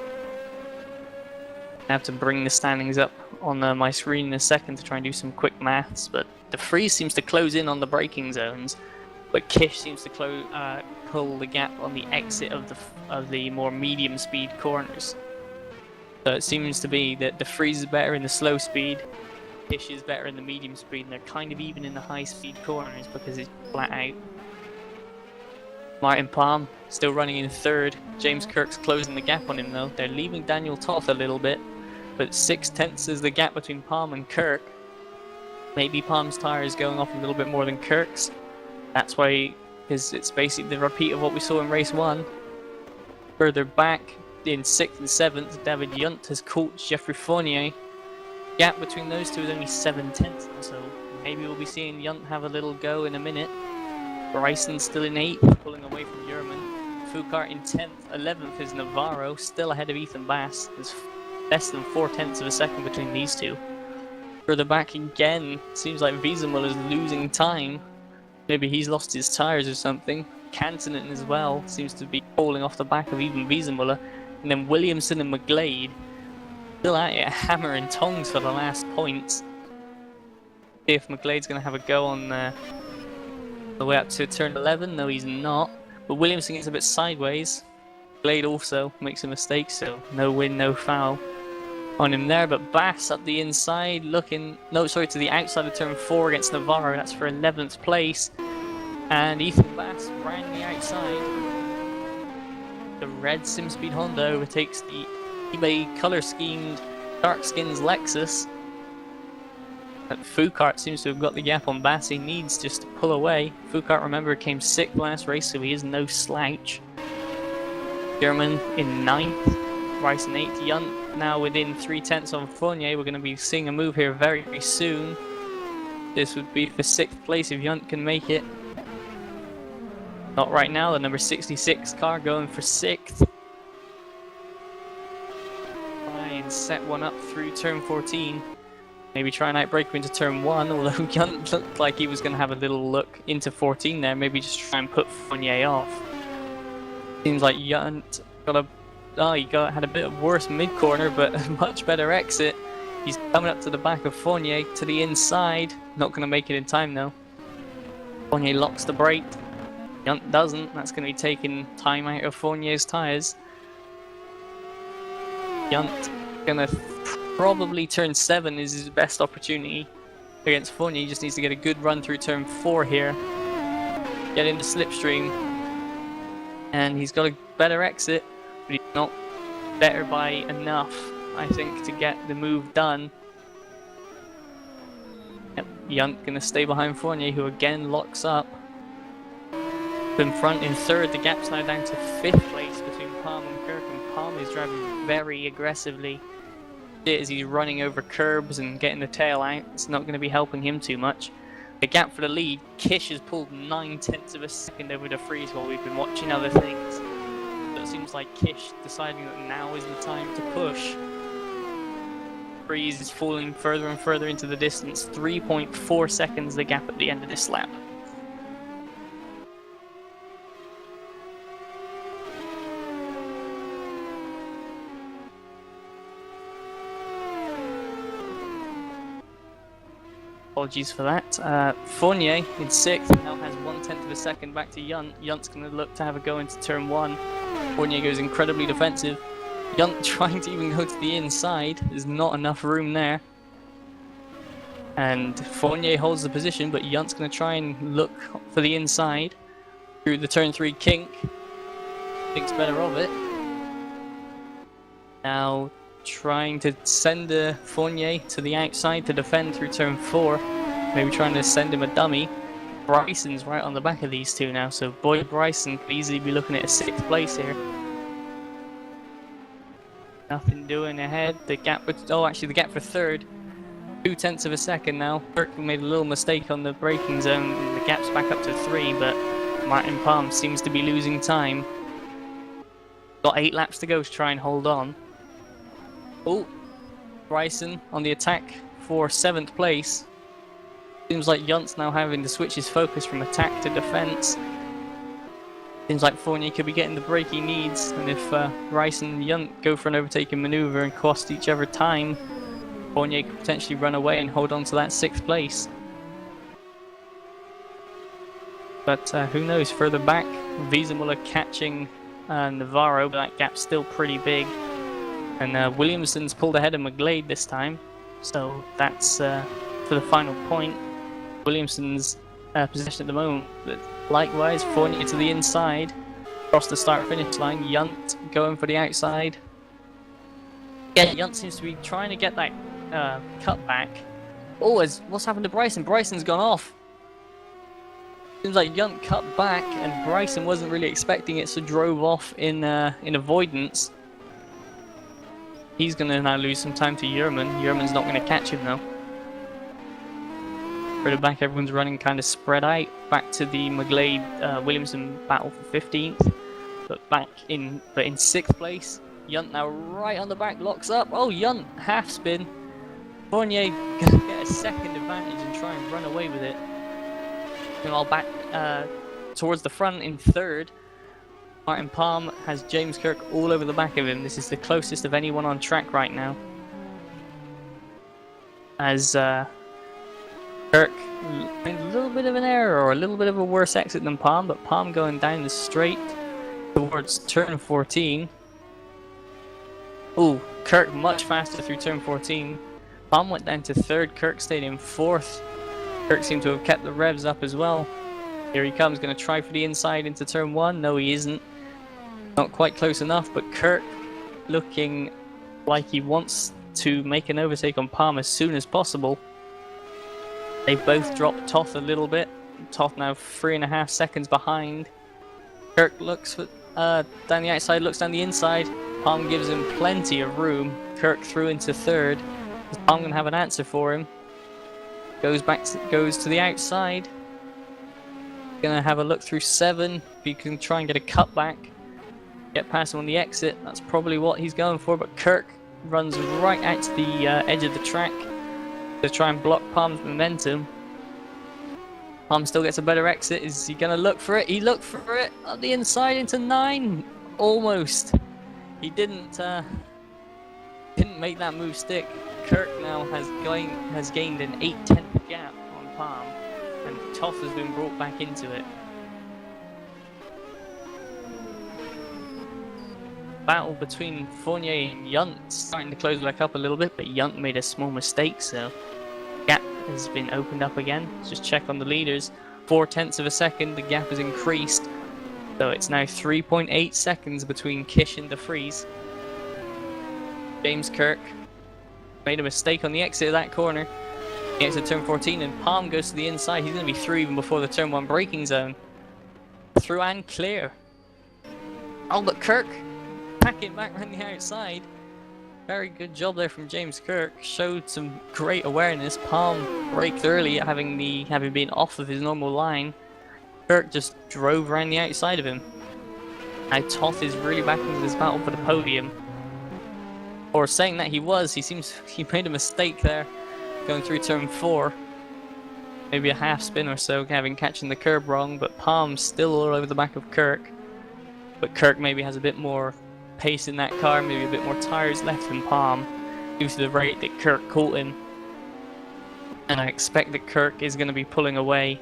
I have to bring the standings up on my screen in a second to try and do some quick maths, but De Vries seems to close in on the braking zones, but Kish seems to pull the gap on the exit of the more medium speed corners. So it seems to be that De Vries is better in the slow speed, Kish is better in the medium speed, and they're kind of even in the high speed corners because it's flat out. Martin Palm still running in 3rd. James Kirk's closing the gap on him though. They're leaving Daniel Toth a little bit, but 0.6 is the gap between Palm and Kirk. Maybe Palm's tyre is going off a little bit more than Kirk's. That's why, because it's basically the repeat of what we saw in race 1. Further back in 6th and 7th, David Yunt has caught Geoffrey Fournier. Gap between those two is only 0.7, so maybe we'll be seeing Yunt have a little go in a minute. Bryson still in 8th, pulling away from Yerman. Foucault in 10th, 11th is Navarro, still ahead of Ethan Bass. There's less than 0.4 of a second between these two. Further back again, seems like Wiesemuller is losing time. Maybe he's lost his tyres or something. Kantanen as well seems to be falling off the back of even Wiesemuller. And then Williamson and McGlade still at it, hammer and tongs for the last points. See if McGlade's going to have a go on the way up to turn 11. No, he's not. But Williamson gets a bit sideways. McGlade also makes a mistake, so no win, no foul on him there. But Bass up the inside, looking... No, sorry, to the outside of turn 4 against Navarro. That's for 11th place. And Ethan Bass ran the outside. The red SimSpeed Honda overtakes the eBay color-schemed Darkskin's Lexus. But Foucault seems to have got the gap on Bass. He needs just to pull away. Foucault, remember, came 6th last race, so he is no slouch. German in 9th, Rice in 8th. Yunt now within 3/10 on Fournier. We're going to be seeing a move here very, very soon. This would be for 6th place if Yunt can make it. Not right now, the number 66 car going for 6th. Try and set one up through turn 14. Maybe try and outbrake into turn 1, although Yunt looked like he was going to have a little look into 14 there. Maybe just try and put Fournier off. Seems like Yunt had a bit of worse mid-corner, but a much better exit. He's coming up to the back of Fournier to the inside. Not going to make it in time though. Fournier locks the brake. Yunt doesn't. That's going to be taking time out of Fournier's tyres. Yunt going to probably turn 7 is his best opportunity against Fournier. He just needs to get a good run through turn 4 here. Get into slipstream. And he's got a better exit, but he's not better by enough, I think, to get the move done. Yep, Yunt gonna stay behind Fournier, who again locks up. In front in 3rd, the gap's now down to 5th place between Palm and Kirk, and Palm is driving very aggressively. As he's running over curbs and getting the tail out, it's not going to be helping him too much. The gap for the lead, Kish has pulled 9/10 of a second over the Freeze while we've been watching other things. So it seems like Kish deciding that now is the time to push. Freeze is falling further and further into the distance, 3.4 seconds the gap at the end of this lap. Apologies for that. Fournier in 6th now has 1/10 of a second back to Yunt. Yunt's going to look to have a go into turn 1. Fournier goes incredibly defensive. Yunt trying to even go to the inside. There's not enough room there. And Fournier holds the position, but Yunt's going to try and look for the inside through the turn 3 kink. Thinks better of it. Now trying to send Fournier to the outside to defend through turn 4. Maybe trying to send him a dummy. Bryson's right on the back of these two now, so Boyd Bryson could easily be looking at a 6th place here. Nothing doing ahead. The gap for the gap for 3rd. 2/10 of a second now. Kirk made a little mistake on the braking zone. The gap's back up to 3, but Martin Palm seems to be losing time. Got 8 laps to go to try and hold on. Oh, Bryson on the attack for 7th place. Seems like Yunt's now having to switch his focus from attack to defense. Seems like Fournier could be getting the break he needs, and if Bryson and Yunt go for an overtaking maneuver and cost each other time, Fournier could potentially run away and hold on to that 6th place. But who knows, further back, Wiesemuller catching Navarro, but that gap's still pretty big. And Williamson's pulled ahead of McGlade this time, so that's for the final point. Williamson's position at the moment, but likewise, Fournier to the inside, across the start-finish line. Yunt going for the outside. Yeah, Yunt seems to be trying to get that cut back. Oh, what's happened to Bryson? Bryson's gone off. Seems like Yunt cut back, and Bryson wasn't really expecting it, so drove off in avoidance. He's going to now lose some time to Yerman. Yerman's not going to catch him though. Further back, everyone's running kind of spread out. Back to the McGlade-Williamson battle for 15th. But in 6th place. Yunt now right on the back, locks up. Oh, Yunt, half spin. Fournier going to get a second advantage and try and run away with it. Meanwhile, back towards the front in 3rd. Martin Palm has James Kirk all over the back of him. This is the closest of anyone on track right now. As Kirk made a little bit of an error or a little bit of a worse exit than Palm, but Palm going down the straight towards turn 14. Ooh, Kirk much faster through turn 14. Palm went down to 3rd, Kirk stayed in 4th. Kirk seemed to have kept the revs up as well. Here he comes, going to try for the inside into turn 1. No, he isn't. Not quite close enough, but Kirk looking like he wants to make an overtake on Palm as soon as possible. They've both dropped Toth a little bit. Toth now 3.5 seconds behind. Kirk looks for, down the outside, looks down the inside. Palm gives him plenty of room. Kirk through into third. Is Palm gonna have an answer for him? Goes to the outside. Gonna have a look through 7. If he can try and get a cutback, get past him on the exit, that's probably what he's going for. But Kirk runs right out to the edge of the track to try and block Palm's momentum. Palm still gets a better exit. Is he gonna look for it? He looked for it on the inside into 9. Almost. He didn't make that move stick. Kirk now has gained an 8/10 gap on Palm, and Toth has been brought back into it. Battle between Fournier and Yunt starting to close back up a little bit, but Yunt made a small mistake, so gap has been opened up again. Let's just check on the leaders. 0.4 of a second, the gap has increased, so it's now 3.8 seconds between Kish and DeFries. James Kirk made a mistake on the exit of that corner. He gets to turn 14 and Palm goes to the inside. He's going to be through even before the turn 1 braking zone. Through and clear. Oh, but Kirk packing back around the outside. Very good job there from James Kirk. Showed some great awareness. Palm braked early, having been off of his normal line. Kirk just drove around the outside of him. Now Toth is really back into this battle for the podium. Or saying that he made a mistake there, going through turn 4. Maybe a half spin or so, catching the curb wrong, but Palm's still all over the back of Kirk. But Kirk maybe has a bit more pace in that car, maybe a bit more tires left than Palm, due to the rate that Kirk caught him. And I expect that Kirk is going to be pulling away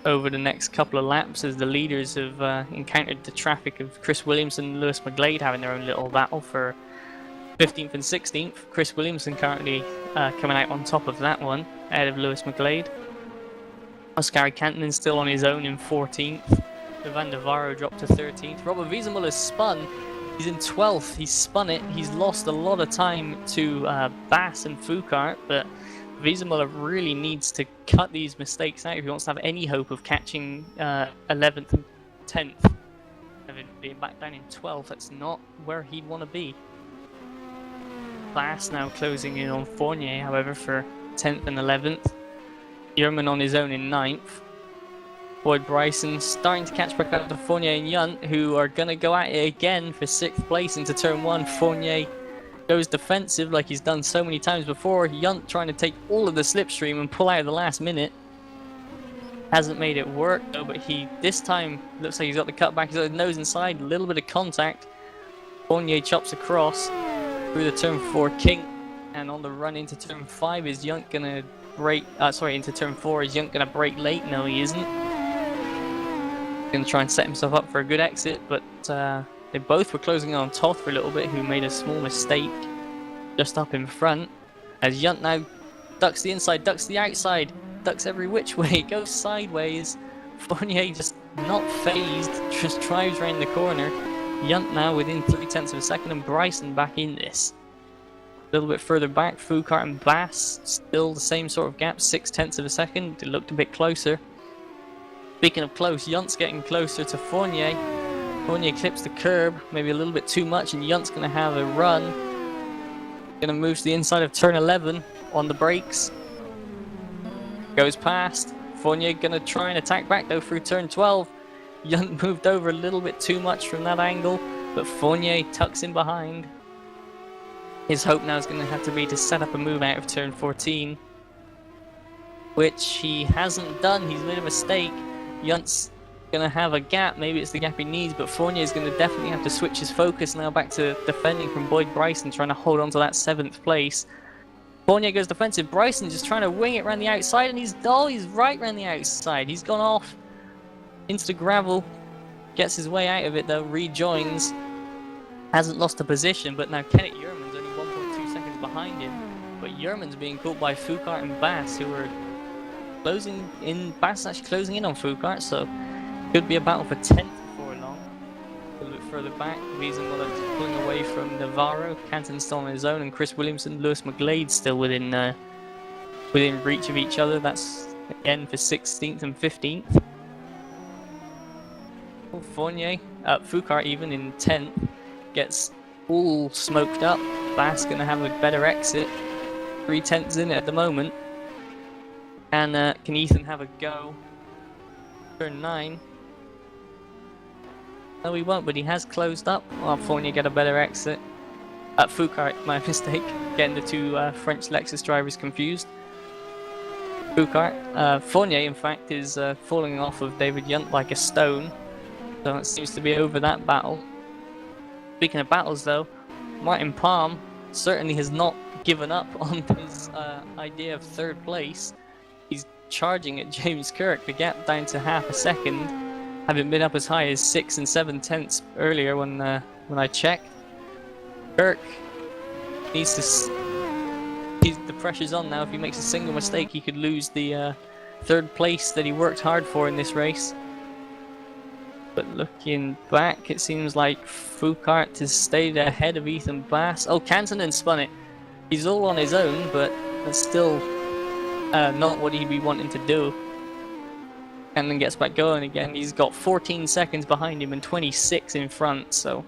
over the next couple of laps as the leaders have encountered the traffic of Chris Williamson and Lewis McGlade having their own little battle for 15th and 16th. Chris Williamson currently coming out on top of that one, ahead of Lewis McGlade. Oskari Cantonen still on his own in 14th. Van der Varo dropped to 13th. Robert Wiesemuller spun. He's in 12th. He's spun it. He's lost a lot of time to Bass and Foucault, but Wiesemuller really needs to cut these mistakes out if he wants to have any hope of catching 11th and 10th. Being back down in 12th, that's not where he'd want to be. Bass now closing in on Fournier, however, for 10th and 11th. Yerman on his own in 9th. Boyd Bryson starting to catch back up to Fournier and Yunt, who are going to go at it again for 6th place into turn 1. Fournier goes defensive like he's done so many times before. Yunt trying to take all of the slipstream and pull out at the last minute. Hasn't made it work though, but this time looks like he's got the cutback. He's got his nose inside, a little bit of contact. Fournier chops across through the turn 4 kink, and on the run into turn 5 is Yunt gonna brake. Into turn 4 is Yunt gonna brake late? No, he isn't. Gonna try and set himself up for a good exit, but they both were closing on Toth for a little bit, who made a small mistake just up in front. As Yunt now ducks the inside, ducks the outside, ducks every which way, goes sideways. Fournier just not phased, just drives around the corner. Yunt now within 0.3 of a second, and Bryson back in this. A little bit further back, Foucault and Bass still the same sort of gap, 0.6 of a second. It looked a bit closer. Speaking of close, Yunt's getting closer to Fournier. Fournier clips the curb, maybe a little bit too much, and Yunt's going to have a run. Going to move to the inside of turn 11 on the brakes. Goes past. Fournier going to try and attack back though through turn 12. Yunt moved over a little bit too much from that angle, but Fournier tucks in behind. His hope now is going to have to be to set up a move out of turn 14, which he hasn't done. He's made a mistake. Yunt's going to have a gap. Maybe it's the gap he needs, but Fournier is going to definitely have to switch his focus now back to defending from Boyd Bryson, trying to hold on to that 7th place. Fournier goes defensive. Bryson just trying to wing it around the outside, and he's right around the outside. He's gone off into the gravel, gets his way out of it though, rejoins. Hasn't lost a position, but now Kenneth Yerman's only 1.2 seconds behind him. But Yerman's being caught by Foucault and Bass, who are closing in. Bass actually closing in on Foucault, so could be a battle for 10th before long. A little bit further back. Wiesenmuller pulling away from Navarro. Canton still on his own, and Chris Williamson, Lewis McGlade still within reach of each other. That's again for 16th and 15th. Fournier, Foucault even in 10th, gets all smoked up. Bass gonna have a better exit. 3/10 in it at the moment. And can Ethan have a go? Turn 9. No, he won't, but he has closed up. Well, Fournier get a better exit. Foucault, my mistake, getting the two French Lexus drivers confused. Foucault, Fournier, in fact, is falling off of David Yunt like a stone. So it seems to be over that battle. Speaking of battles, though, Martin Palm certainly has not given up on his idea of 3rd place. He's charging at James Kirk, the gap down to half a second, having been up as high as 6 and 7/10 earlier when I checked. Kirk needs to. The pressure's on now. If he makes a single mistake, he could lose the 3rd place that he worked hard for in this race. But looking back, it seems like Foucault has stayed ahead of Ethan Bass. Oh, Cantonen spun it. He's all on his own, but that's still not what he'd be wanting to do. And then gets back going again. He's got 14 seconds behind him and 26 in front, so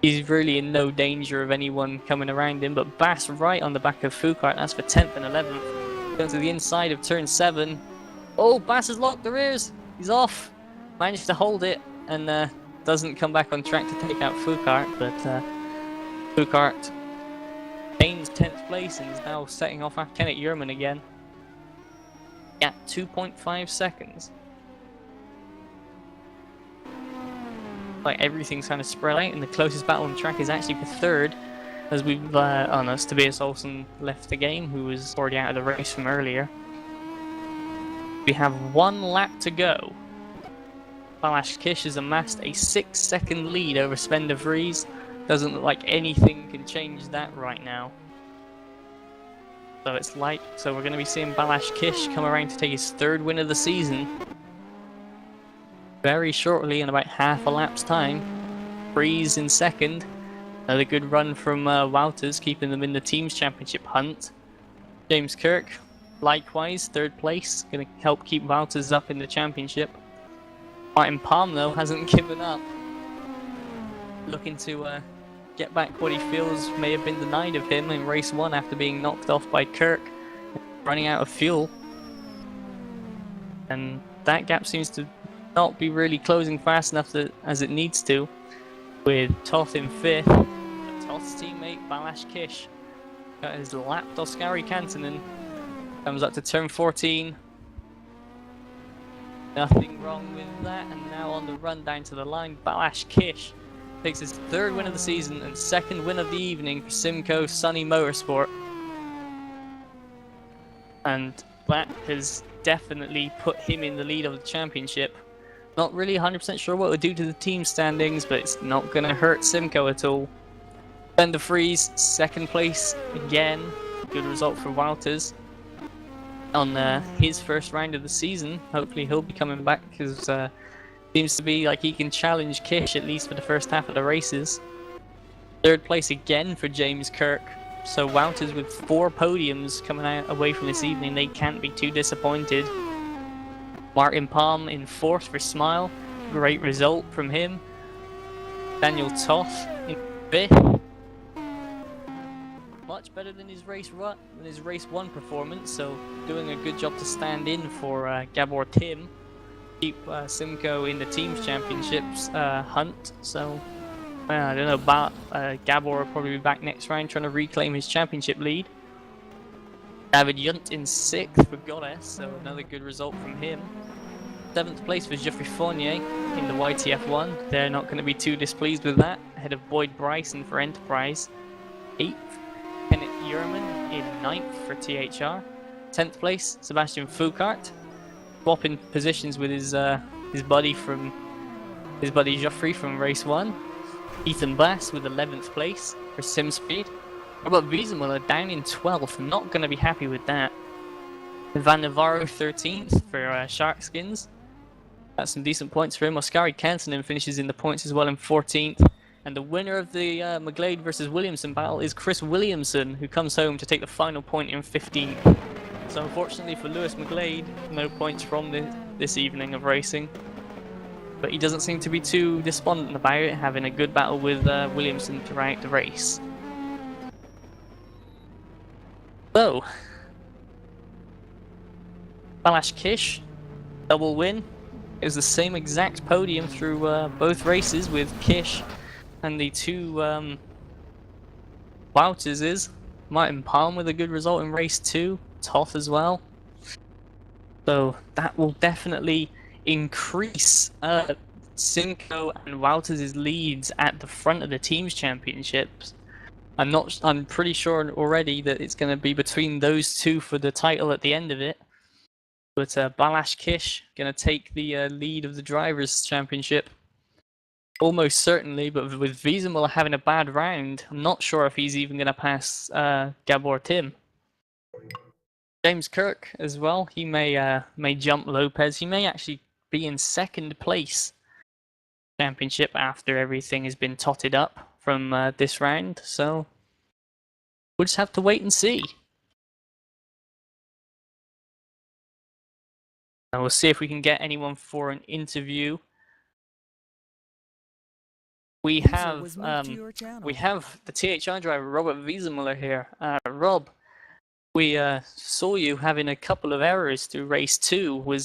he's really in no danger of anyone coming around him. But Bass right on the back of Foucault. That's for 10th and 11th. Going to the inside of turn 7. Oh, Bass has locked the rears. He's off. Managed to hold it and doesn't come back on track to take out Foucault. But Foucault gains 10th place and is now setting off after Kenneth Yerman again. At 2.5 seconds. Like everything's kind of spread out, and the closest battle on the track is actually for 3rd, as we've Tobias Olsen left the game, who was already out of the race from earlier. We have 1 lap to go. Balázs Kiss has amassed a 6-second lead over Sven de Vries. Doesn't look like anything can change that right now. So we're going to be seeing Balázs Kiss come around to take his 3rd win of the season very shortly, in about half a lap's time. Vries in 2nd. Another good run from Wouters, keeping them in the team's championship hunt. James Kirk, likewise, 3rd place, going to help keep Wouters up in the championship. Martin Palm, though, hasn't given up. Looking to get back what he feels may have been denied of him in race 1 after being knocked off by Kirk, running out of fuel. And that gap seems to not be really closing fast enough as it needs to, with Toth in 5th. But Toth's teammate Balázs Kiss got his lapped Oskari Kantonen. Comes up to turn 14. Nothing wrong with that, and now on the run down to the line, Balázs Kiss takes his 3rd win of the season and 2nd win of the evening for Simco Sunny Motorsport. And that has definitely put him in the lead of the championship. Not really 100% sure what it would do to the team standings, but it's not going to hurt Simco at all. Sven de Vries, 2nd place again. Good result for Wouters on his 1st round of the season. Hopefully he'll be coming back, because seems to be like he can challenge Kish at least for the first half of the races. 3rd place again for James Kirk. So Wouters with 4 podiums coming out away from this evening, they can't be too disappointed. Martin Palm in 4th for Smile, great result from him. Daniel Toth in 5th. Much better than his race 1 performance, so doing a good job to stand in for Gabor Tim. Keep Simco in the team's championships hunt, so I don't know, Gabor will probably be back next round trying to reclaim his championship lead. David Yunt in 6th for Goddess, so another good result from him. 7th place for Geoffrey Fournier in the YTF1. They're not going to be too displeased with that, ahead of Boyd Bryson for Enterprise. 8th, Kenneth Yerman in 9th for THR. 10th place, Sebastian Foucault, swapping positions with his buddy Geoffrey from race 1. Ethan Bass with 11th place for SimSpeed. Robert Wiesenmuller down in 12th, not going to be happy with that. Van Navarro 13th for Sharkskins. That's some decent points for him. Oskari Kantonen finishes in the points as well in 14th. And the winner of the McGlade versus Williamson battle is Chris Williamson, who comes home to take the final point in 15th. So unfortunately for Lewis McGlade, no points from this evening of racing. But he doesn't seem to be too despondent about it, having a good battle with Williamson throughout the race. So, Balázs Kiss, double win. It was the same exact podium through both races, with Kish and the two Wouters. Martin Palm with a good result in race 2, Toth as well. So that will definitely increase Simcoe and Wouters' leads at the front of the teams championships. I'm pretty sure already that it's going to be between those two for the title at the end of it. But Balázs Kiss going to take the lead of the Drivers' Championship. Almost certainly, but with Wiesenmuller having a bad round, I'm not sure if he's even going to pass Gabor Tim. James Kirk as well, he may jump Lopez. He may actually be in second place championship after everything has been totted up from this round. So we'll just have to wait and see. And we'll see if we can get anyone for an interview. We have the THI driver Robert Wiesenmuller here. Rob, we saw you having a couple of errors through race 2. Were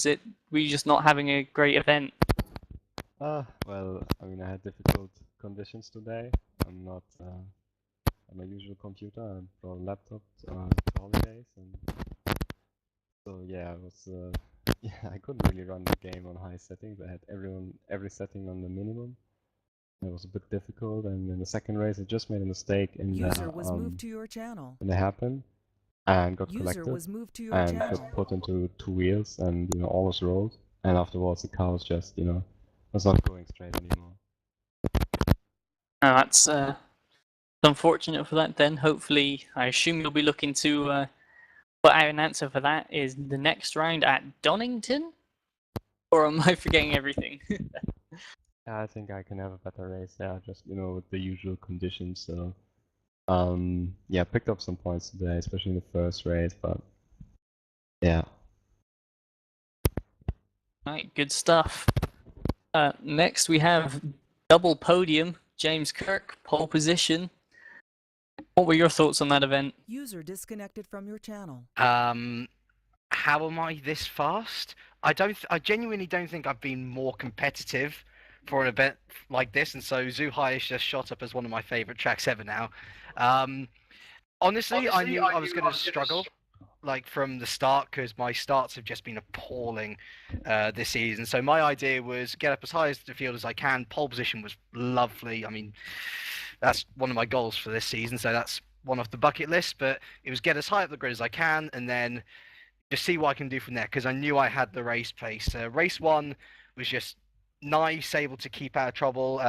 you just not having a great event? Well, I mean, I had difficult conditions today. I'm not at my usual computer. I brought a laptop to holidays, and so yeah, I was I couldn't really run the game on high settings. I had every setting on the minimum. It was a bit difficult, and in the second race, I just made a mistake in when they happened, and got collected, and got put into 2 wheels, and almost rolled. And afterwards, the car was just was not going straight anymore. That's unfortunate for that. Then hopefully, I assume you'll be looking to put out an answer for that. Is the next round at Donington, or am I forgetting everything? I think I can have a better race there, just with the usual conditions. So, yeah, picked up some points today, especially in the first race, but yeah. Right, good stuff. Next we have double podium, James Kirk, pole position. What were your thoughts on that event? User disconnected from your channel. How am I this fast? I genuinely don't think I've been more competitive for an event like this, and so Zuhai has just shot up as one of my favorite tracks ever now. Honestly, I knew I was going to struggle like from the start, because my starts have just been appalling this season. So my idea was get up as high as the field as I can. Pole position was lovely. I mean, that's one of my goals for this season, so that's one off the bucket list. But it was get as high up the grid as I can, and then just see what I can do from there, because I knew I had the race pace. Race 1 was just nice, able to keep out of trouble.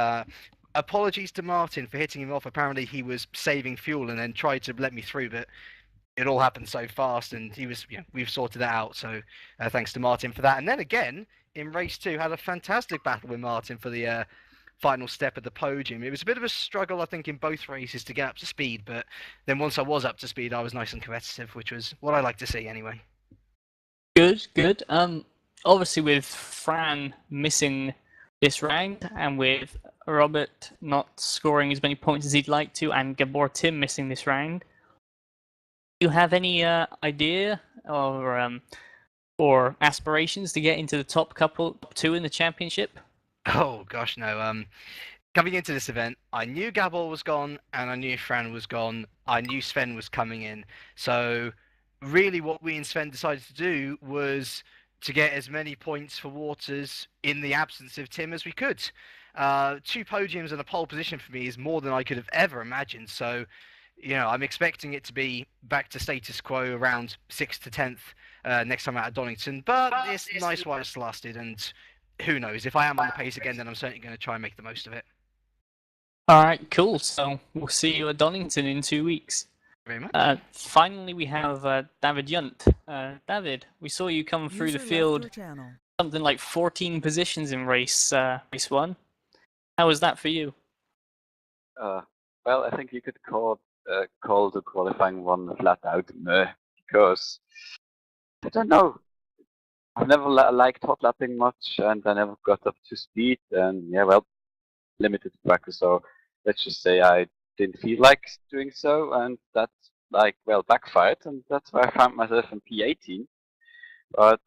Apologies to Martin for hitting him off. Apparently he was saving fuel and then tried to let me through, but it all happened so fast, and we've sorted that out. So thanks to Martin for that. And then again in race 2, had a fantastic battle with Martin for the final step of the podium. It was a bit of a struggle, I think, in both races to get up to speed, but then once I was up to speed, I was nice and competitive, which was what I like to see anyway. Good. Obviously with Fran missing this round, and with Robert not scoring as many points as he'd like to, and Gabor Tim missing this round, do you have any idea or aspirations to get into the top 2 in the championship? Oh gosh, no. Coming into this event, I knew Gabor was gone, and I knew Fran was gone. I knew Sven was coming in. So really what we and Sven decided to do was to get as many points for Waters in the absence of Tim as we could. 2 podiums and a pole position for me is more than I could have ever imagined. So, I'm expecting it to be back to status quo around 6th to 10th next time out at Donington. But it's nice while it's lasted, and who knows? If I am on the pace again, then I'm certainly going to try and make the most of it. All right, cool. So we'll see you at Donington in 2 weeks. Very much. Finally, we have David Yunt. David, we saw you come through the field something like 14 positions in race 1. How was that for you? Well, I think you could call the qualifying one flat out meh, because I don't know. I've never liked hot lapping much, and I never got up to speed. And yeah, well, limited practice. So let's just say I didn't feel like doing so, and that backfired, and that's why I found myself in P18. But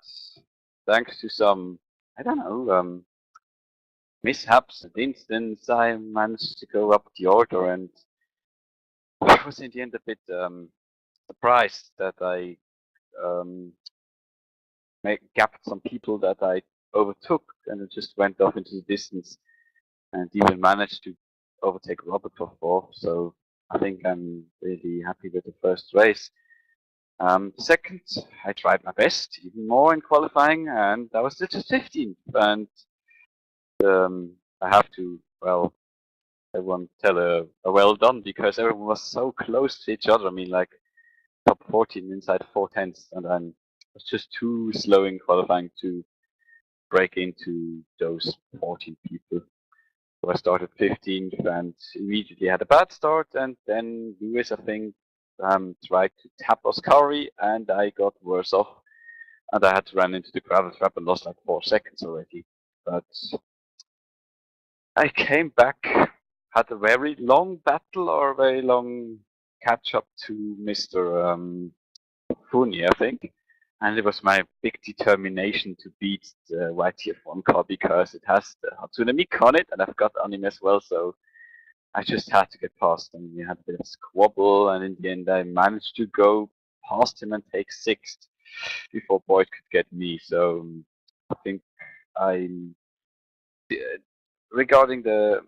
thanks to some, I don't know, mishaps and incidents, I managed to go up the order, and I was in the end a bit surprised that I gapped some people that I overtook, and it just went off into the distance, and even managed to overtake Robert for fourth. So I think I'm really happy with the first race. Second, I tried my best, even more in qualifying, and I was just 15th. And I have to, well, everyone tell a well done, because everyone was so close to each other. I mean, like top 14 inside 4/10, and I was just too slow in qualifying to break into those 14 people. So I started 15th and immediately had a bad start, and then Lewis, I think, tried to tap Oscari, and I got worse off, and I had to run into the gravel trap and lost like 4 seconds already. But I came back, had a very long battle or a very long catch up to Mr. Funi, I think. And it was my big determination to beat the YTF1 car, because it has the Hatsune Miku on it, and I've got anime as well, so I just had to get past him. We had a bit of a squabble, and in the end I managed to go past him and take 6th before Boyd could get me. So I think regarding the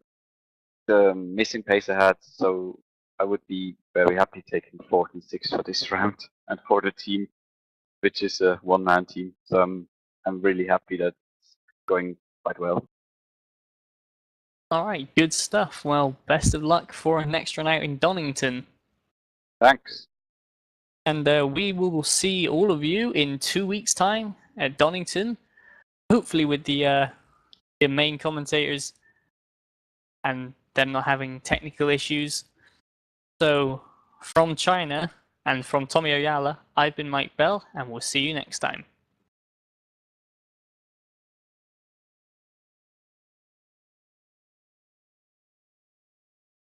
missing pace I had, so I would be very happy taking 4th and 6th for this round and for the team, which is a one-man team. So I'm really happy that it's going quite well. All right, good stuff. Well, best of luck for next run out in Donington. Thanks. And we will see all of you in 2 weeks' time at Donington, hopefully with the main commentators and them not having technical issues. So, from China and from Tommy Oyala, I've been Mike Bell, and we'll see you next time.